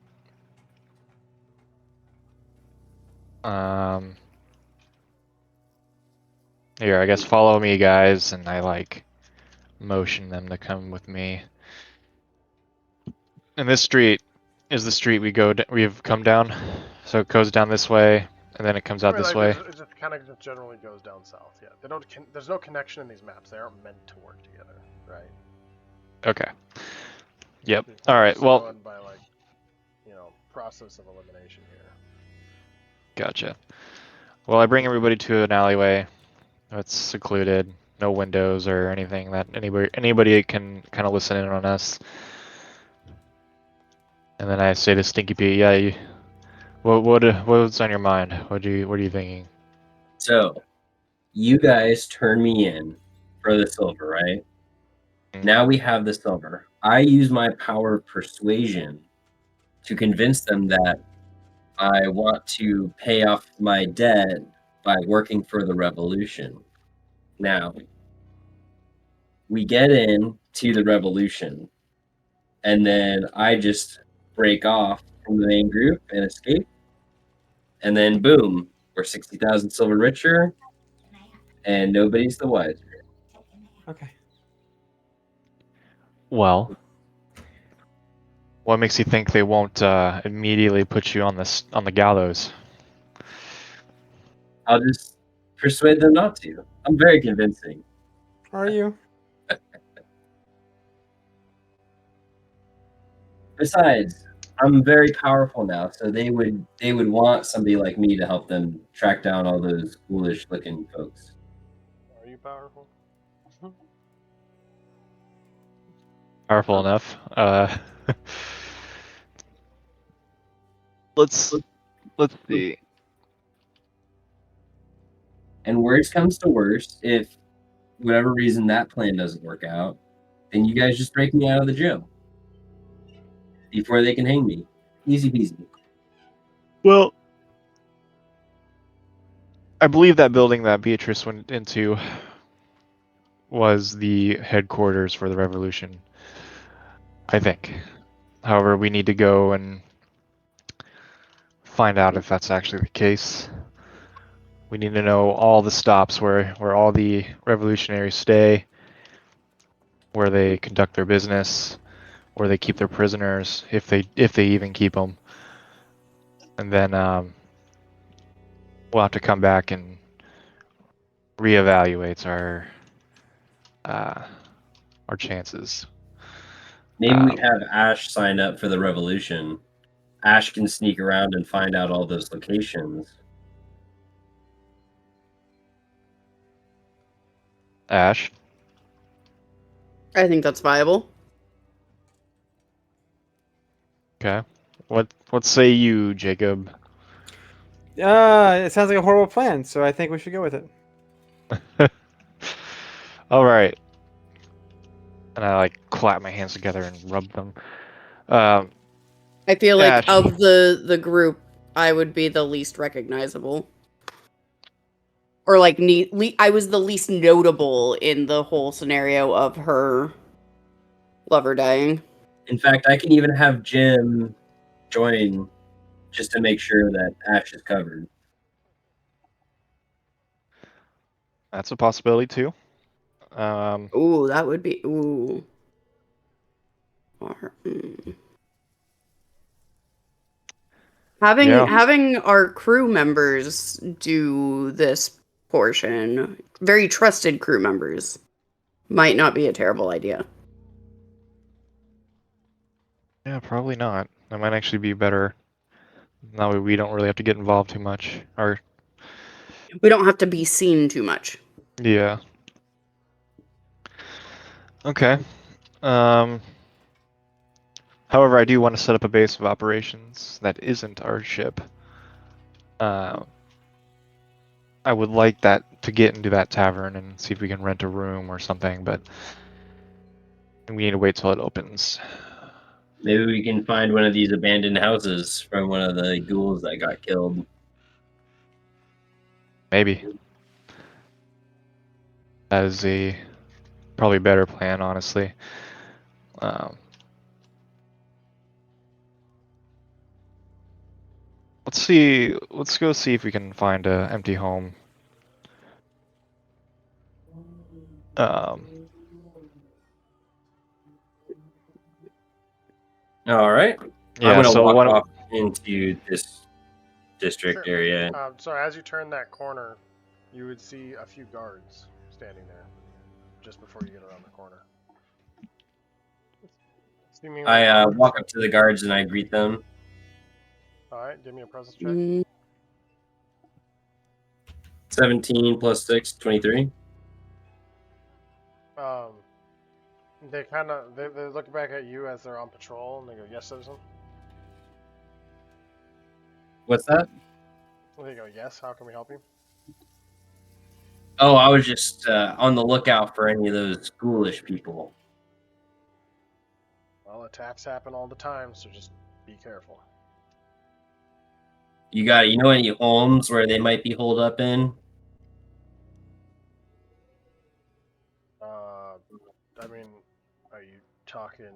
Here, I guess follow me, guys, and I like motion them to come with me. And this street is the street we've come down, so it goes down this way, and then it comes out this way. It just kind of generally goes down south. Yeah, they don't. There's no connection in these maps. They aren't meant to work together, right? Okay. Yep. All right. Well. Going by like, process of elimination here. Gotcha. Well, I bring everybody to an alleyway that's secluded, no windows or anything that anybody can kind of listen in on us. And then I say to Stinky Pete, "Yeah, what's on your mind? What are you thinking?" So, you guys turn me in for the silver, right? Now we have the silver. I use my power of persuasion to convince them that I want to pay off my debt by working for the revolution. Now, we get in to the revolution, and then I just break off from the main group and escape. And then, boom, we're 60,000 silver richer, and nobody's the wiser. Okay. Well, what makes you think they won't immediately put you on the gallows? I'll just persuade them not to. I'm very convincing. Are you? Besides, I'm very powerful now, so they would want somebody like me to help them track down all those foolish looking folks. Are you powerful? Powerful enough. Let's see. And worst comes to worst, if whatever reason that plan doesn't work out, then you guys just break me out of the jail before they can hang me. Easy peasy. Well, I believe that building that Beatrice went into was the headquarters for the revolution. I think. However, we need to go and find out if that's actually the case. We need to know all the stops where all the revolutionaries stay, where they conduct their business, where they keep their prisoners, if they even keep them. And then we'll have to come back and reevaluate our chances. Maybe we have Ash sign up for the revolution. Ash can sneak around and find out all those locations. Ash? I think that's viable. Okay. What say you, Jacob? It sounds like a horrible plan, so I think we should go with it. All right. And I like clap my hands together and rub them. I feel like Ash. of the group, I would be the least recognizable. Or like I was the least notable in the whole scenario of her lover dying. In fact, I can even have Jim join just to make sure that Ash is covered. That's a possibility too. Ooh, that would be ooh. Or, Having our crew members do this portion, very trusted crew members, might not be a terrible idea. Yeah, probably not. That might actually be better. That way we don't really have to get involved too much. Or We don't have to be seen too much. yeah. Okay. Um. However, I do want to set up a base of operations that isn't our ship. Uh, I would like that to get into that tavern and see if we can rent a room or something, but we need to wait till it opens. Maybe we can find one of these abandoned houses from one of the ghouls that got killed. Maybe. That is a probably better plan, honestly. Let's see. Let's go see if we can find a empty home. Um, All right. yeah. I'm gonna So walk what? off into this district Sure. area. So as you turn that corner, you would see a few guards standing there just before you get around the corner. Seemingly I armed. walk up to the guards and I greet them. All right, give me a presence check. Mm, 17 plus 6, 23. They kind of they look back at you as they're on patrol and they go, "Yes, citizen." What's that? They go, "Yes. How can we help you?" Oh, I was just on the lookout for any of those ghoulish people. Well, attacks happen all the time, so just be careful. You know any homes where they might be holed up in? I mean, are you talking?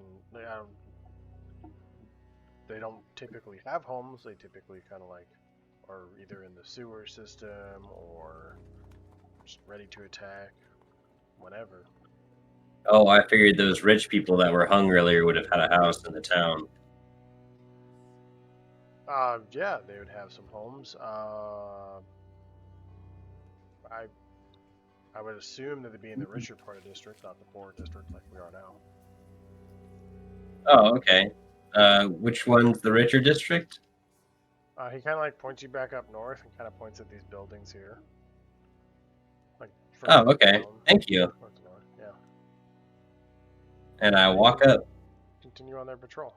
They don't typically have homes. They typically kind of like are either in the sewer system or just ready to attack whenever. Oh, I figured those rich people that were hung earlier would have had a house in the town. Yeah, they would have some homes. I would assume that they'd be in the richer part of the district, not the poorer district like we are now. Oh, okay. Which one's the richer district? He kind of like points you back up north and kind of points at these buildings here. Like Oh, further okay. down, Thank you. towards the north. Yeah. And I walk up. Continue on their patrol.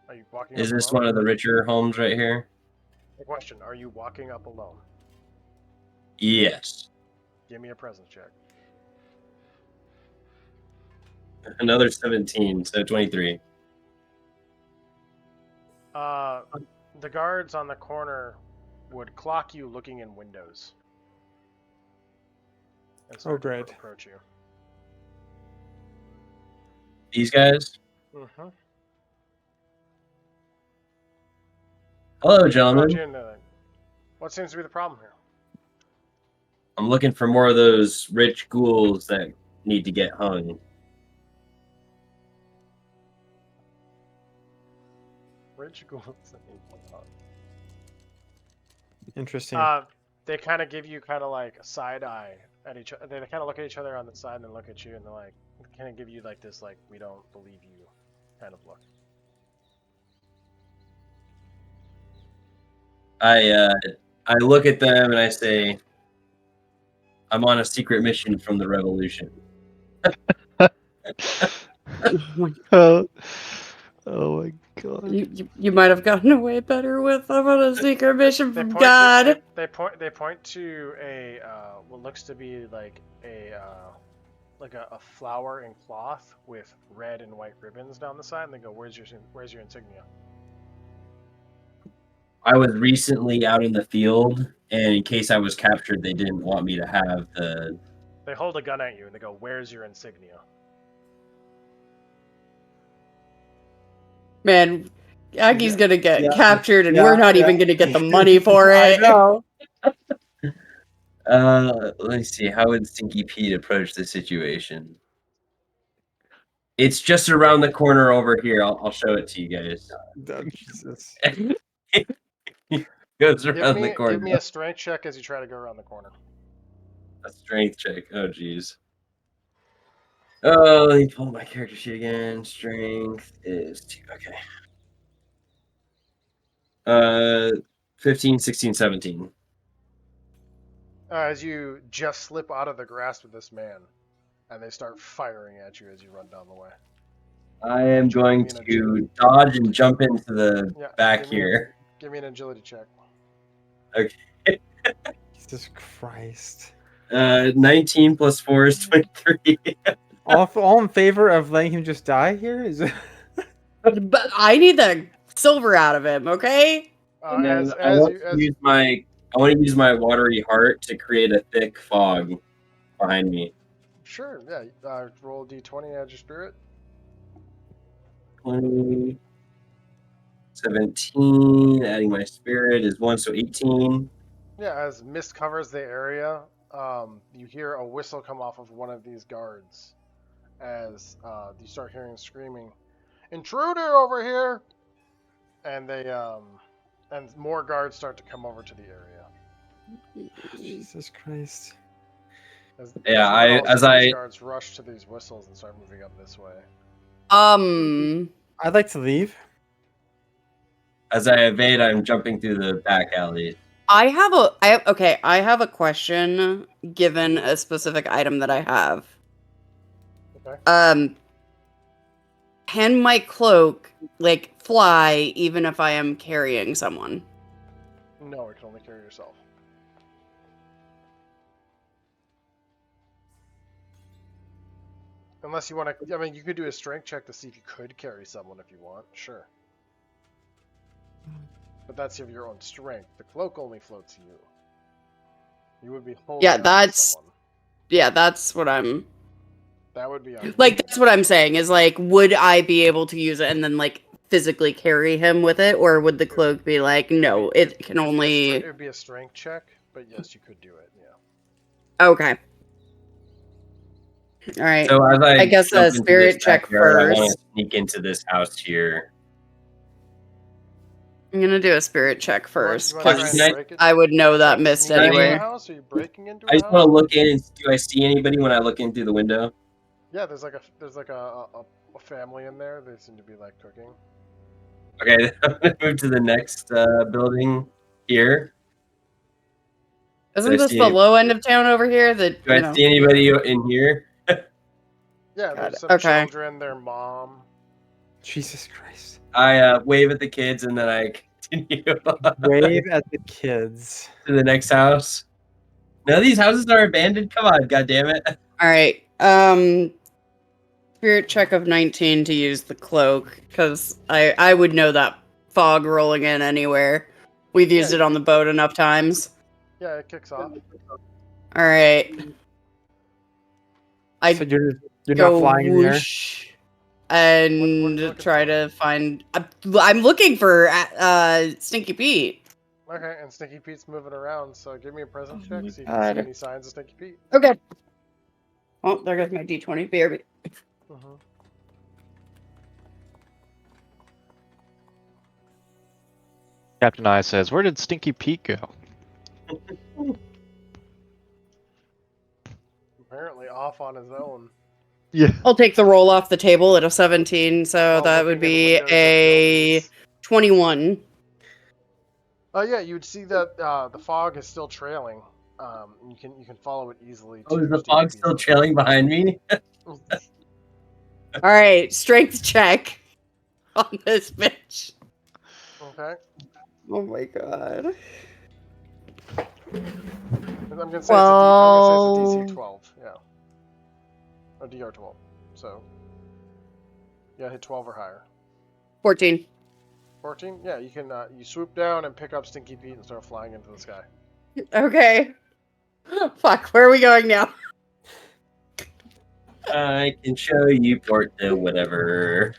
Are you walking Is up this alone? one of the richer homes right here? The question: are you walking up alone? Yes. Give me a presence check. Another 17, so 23. The guards on the corner would clock you looking in windows. And start to great. approach you. These guys? Mm-hmm. Hello, Approach gentlemen. you and what seems to be the problem here? I'm looking for more of those rich ghouls that need to get hung. Rich ghouls. Interesting. They kind of give you kind of like a side eye at each other. They kind of look at each other on the side and then look at you and they're like, kind of give you like this, like, we don't believe you kind of look. I look at them and I say, I'm on a secret mission from the revolution. Oh, oh my god. you might have gotten away better with I'm on a secret mission They from point God. To, they point to a what looks to be like a flower and cloth with red and white ribbons down the side, and they go, "Where's your insignia?" I was recently out in the field, and in case I was captured, they didn't want me to have the... They hold a gun at you and they go, "Where's your insignia?" Man, Aggie's gonna get Yeah, captured, and yeah, we're not yeah. even gonna get the money for I it. know. Let me see. How would Stinky Pete approach the situation? It's just around the corner over here. I'll show it to you guys. Oh, Jesus. Goes around the Give corner. me a strength check as you try to go around the corner. A strength check. Oh, jeez. Oh, let me pull my character sheet again. Strength is 2. Okay. 15, 16, 17. As you just slip out of the grasp of this man, and they start firing at you as you run down the way. I am going to dodge and jump into the back here. Give me an agility check. Okay. Jesus Christ. 19 plus 4 is 23. All in favor of letting him just die here? Is it? But I need the silver out of him, okay? And then I want to use my watery heart to create a thick fog behind me. Sure, yeah. Roll a d20, add your spirit. 20, 17, adding my spirit is 1, so 18. Yeah, as mist covers the area, you hear a whistle come off of one of these guards as you start hearing screaming, "Intruder over here!" And they and more guards start to come over to the area. Jesus Christ. As I guards rush to these whistles and start moving up this way. I'd like to leave. As I evade, I'm jumping through the back alley. I have a question given a specific item that I have. Okay. Can my cloak fly even if I am carrying someone? No, it can only carry yourself. Unless you want to, I mean, you could do a strength check to see if you could carry someone if you want. Sure. But that's of your own strength. The cloak only floats you. You would be holding someone. Yeah, that's what I'm... That would be that's what I'm saying, is would I be able to use it and then physically carry him with it, or would the cloak be no, it can only... It would be a strength check, but yes, you could do it, yeah. Okay. Alright. So as I guess a spirit check first. I want to sneak into this house here. I'm gonna do a spirit check first, You wanna try because and break it? I would know that mist Sneak into a anywhere. house? Are you breaking into a I just house? want to look in and do I see anybody when I look in through the window? Yeah, there's a family in there. They seem to be cooking. Okay, I'm gonna move to the next building here. Isn't this the low end of town over here? Do I see anybody in here? Yeah, there's some children, their mom. Jesus Christ. I wave at the kids and then I continue Wave at the kids. to the next house. None of these houses are abandoned. Come on, goddammit. All right. Spirit check of 19 to use the cloak, because I would know that fog rolling in anywhere. We've used it on the boat enough times. Yeah, it kicks off. All right. So you're not flying in there? And try to find... I'm looking for Stinky Pete. Okay, and Stinky Pete's moving around, so give me a presence check, see if you can see any signs of Stinky Pete. Okay. Oh, there goes my D20. BRB. Captain I says, "Where did Stinky Pete go?" Apparently off on his own. Yeah. I'll take the roll off the table at a 17, so While that would looking be in windows a and buildings. 21. Yeah, you would see that the fog is still trailing. You can follow it easily. Oh, to is the Stinky fog Pete's still trailing behind me? All right, strength check on this bitch. Okay. Oh my god. I'm gonna say it's a DC 12. Yeah. Or DR 12. So. Yeah, hit 12 or higher. 14. 14? Yeah, you can you swoop down and pick up Stinky Pete and start flying into the sky. Okay. Fuck, where are we going now? I can show you port to whatever.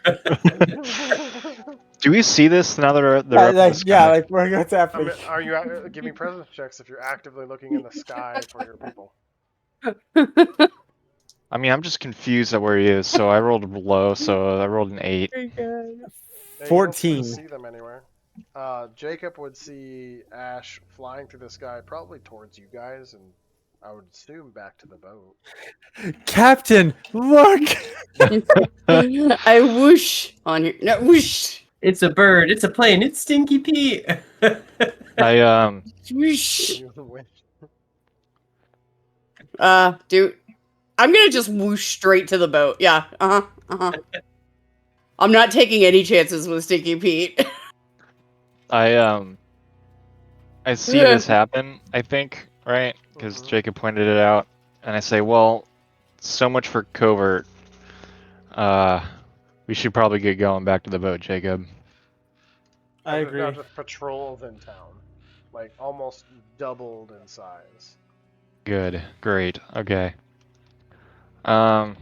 Do we see this now that they're up in the sky? what's happening? Are you give me presence checks if you're actively looking in the sky for your people? I mean, I'm just confused at where he is, so I rolled low, so I rolled an 8. Yeah, you don't 14. see them anywhere. Jacob would see Ash flying through the sky, probably towards you guys, and I would assume back to the boat. Captain, look! I whoosh on your... No, whoosh! It's a bird. It's a plane. It's Stinky Pete. I Whoosh. You win. Dude, I'm gonna just whoosh straight to the boat. Yeah. I'm not taking any chances with Stinky Pete. I see this happen. I think, right? Because Mhm. Jacob pointed it out, and I say, well, so much for covert. We should probably get going back to the boat, Jacob. I There's now agree. just patrols in town, like almost doubled in size. Good, great, okay. I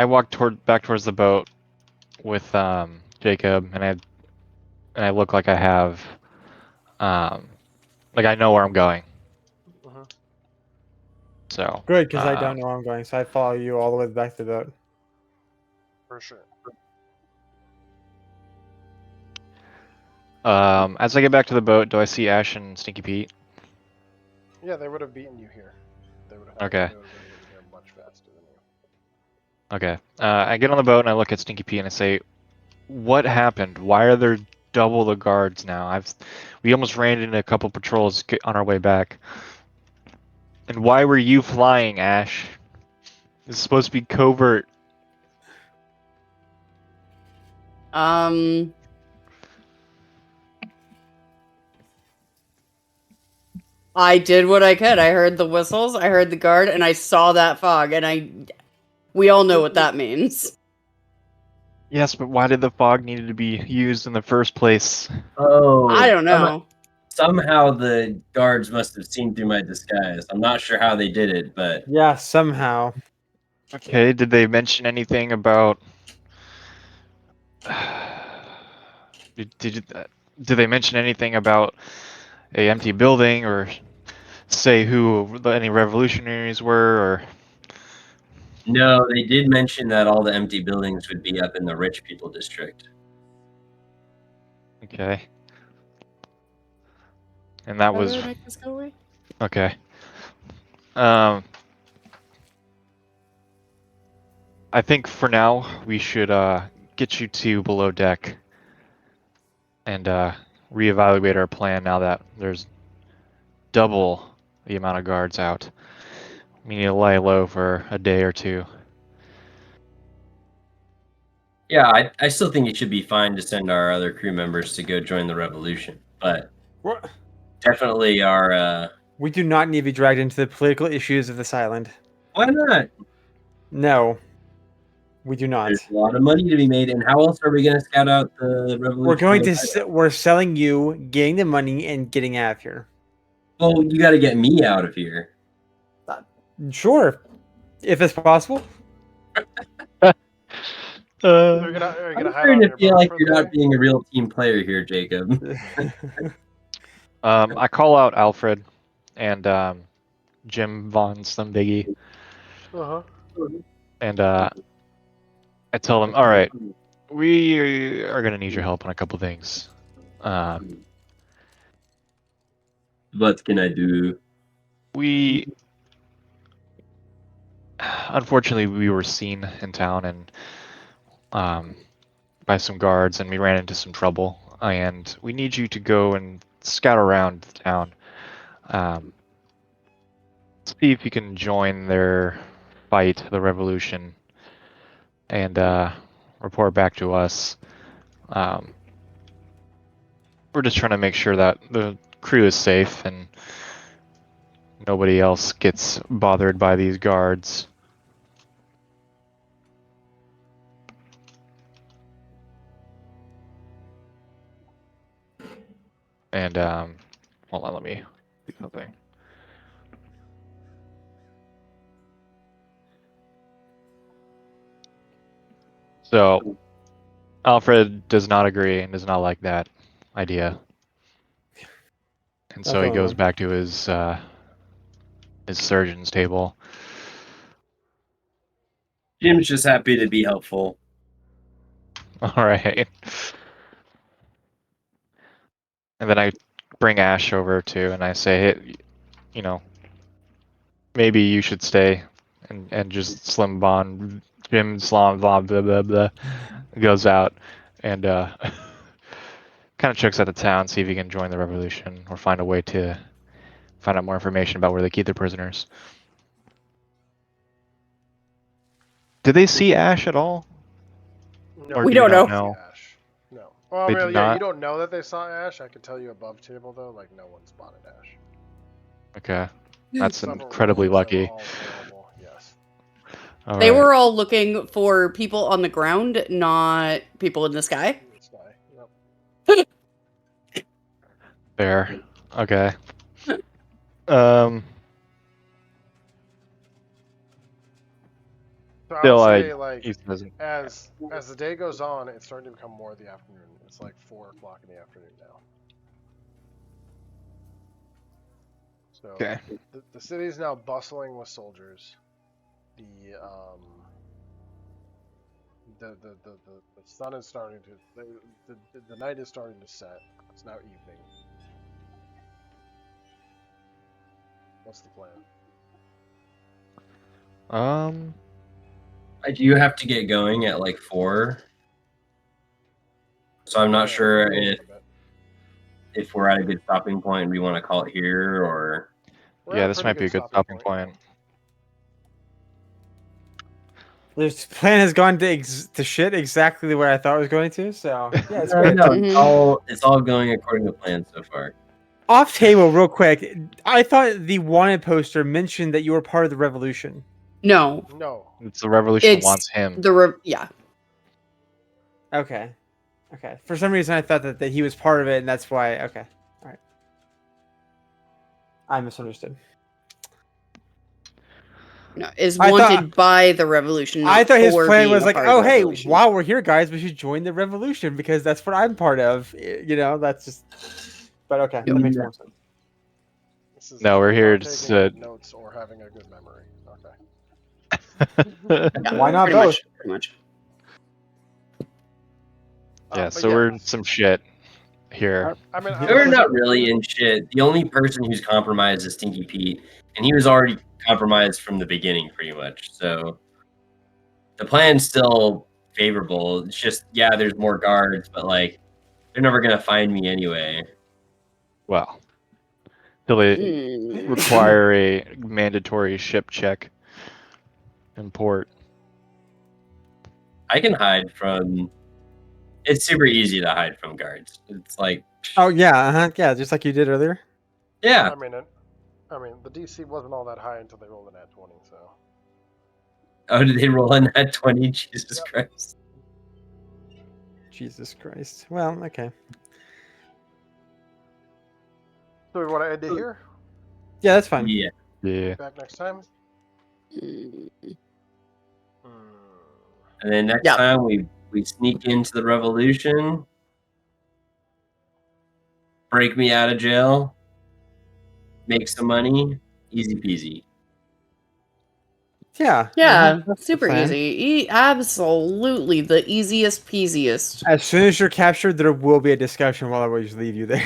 walk back towards the boat with Jacob, and I look like I have, like I know where I'm going. Mhm. So Good, because I don't know where I'm going, so I follow you all the way back to the boat. For sure. As I get back to the boat, do I see Ash and Stinky Pete? Yeah, they would have beaten you here. They would have. Okay. They would have been getting here much faster than you. Okay. I get on the boat and I look at Stinky Pete and I say, "What happened? Why are there double the guards now? We almost ran into a couple patrols on our way back. And why were you flying, Ash? This is supposed to be covert." I did what I could. I heard the whistles, I heard the guard, and I saw that fog, and we all know what that means. Yes, but why did the fog need to be used in the first place? Oh, I don't know. somehow the guards must have seen through my disguise. I'm not sure how they did it, but Yeah, somehow. Okay, did they mention anything about? Did they mention anything about a empty building or say who any revolutionaries were or? no, they did mention that all the empty buildings would be up in the rich people district. Okay. And that How was do I make this go away? okay. I think for now we should get you to below deck and reevaluate our plan now that there's double the amount of guards out. We need to lay low for a day or two. Yeah, I still think it should be fine to send our other crew members to go join the revolution, but What? definitely our We do not need to be dragged into the political issues of this island. why not? No, we do not. There's a lot of money to be made, and how else are we going to scout out the revolution? We're going to. We're selling you, getting the money, and getting out of here. Well, you got to get me out of here. Sure, if it's possible. Are you gonna I'm hide starting on to your feel boat like for you're the not day? being a real team player here, Jacob. I call out Alfred and Jim Von Slim Biggie, Uh huh. and I tell them, all right, we are gonna need your help on a couple things. What can I do? We unfortunately we were seen in town and by some guards, and we ran into some trouble. And we need you to go and scout around the town, see if you can join their fight, the revolution, and report back to us. Um, we're just trying to make sure that the crew is safe and nobody else gets bothered by these guards. And hold on, let me do something. So Alfred does not agree and does not like that idea, and so he goes back to his surgeon's table. Jim's just happy to be helpful. All right. And then I bring Ash over too, and I say, hey, you know, maybe you should stay and just slim bond Jim Slam blah blah blah blah. goes out and kind of checks out the town, see if he can join the revolution or find a way to find out more information about where they keep their prisoners. Did they see Ash at all? No, Or We do you don't not know. know? Ash. No. Well, They I mean, did yeah, not? you don't know that they saw Ash. I can tell you above table though, like no one spotted Ash. Okay. That's Several incredibly rifles that were lucky. all available. Yes. All They right. were all looking for people on the ground, not people in the sky. This guy. Yep. Fair. Okay. Um. So I Still, would I say like he doesn't. as the day goes on, it's starting to become more of the afternoon. It's like 4 o'clock in the afternoon now. So Okay. the city is now bustling with soldiers. The sun is starting to the night is starting to set. It's now evening. What's the plan? I do have to get going at like 4. So I'm not Yeah, sure we're if we're at a good stopping point and we want to call it here or We're Yeah, at this pretty might be a good stopping point. This plan has gone to shit exactly the way I thought it was going to. So yeah, it's no, great. no, Mhm. it's all going according to plan so far. Off table, real quick. I thought the wanted poster mentioned that you were part of the revolution. No, No. It's the revolution it's wants him. yeah. Okay. Okay. For some reason, I thought that he was part of it, and that's why. Okay. All right. I misunderstood. No, is I thought- wanted by the revolution. Not I thought his for plan being was a like, part of oh, the hey, revolution. while we're here, guys, we should join the revolution because that's what I'm part of. You know, that's just. But okay, that makes more sense. This is No, we're not here taking to. good notes or having a good memory. Okay. Yeah, Why not pretty both? much, pretty much. Yeah, But so we're in some shit here. I mean, We're not really in shit. The only person who's compromised is Stinky Pete, and he was already compromised from the beginning, pretty much. So the plan's still favorable. It's just, yeah, there's more guards, but like, they're never gonna find me anyway. Well, till they Mm. require a mandatory ship check in port. I can hide from. It's super easy to hide from guards. It's like, Oh yeah, yeah, just like you did earlier. yeah. I mean, the DC wasn't all that high until they rolled an at 20. So Oh, did they roll in that 20? Jesus Yep. Christ. Jesus Christ. Well, okay. we want to end it here. Yeah, that's fine. Yeah. Yeah. Back next time. Mm. And then next Yeah. time we sneak into the revolution, break me out of jail, make some money, easy peasy. Yeah. Yeah, that's the super plan. easy. Absolutely the easiest peasiest. As soon as you're captured, there will be a discussion while I always leave you there.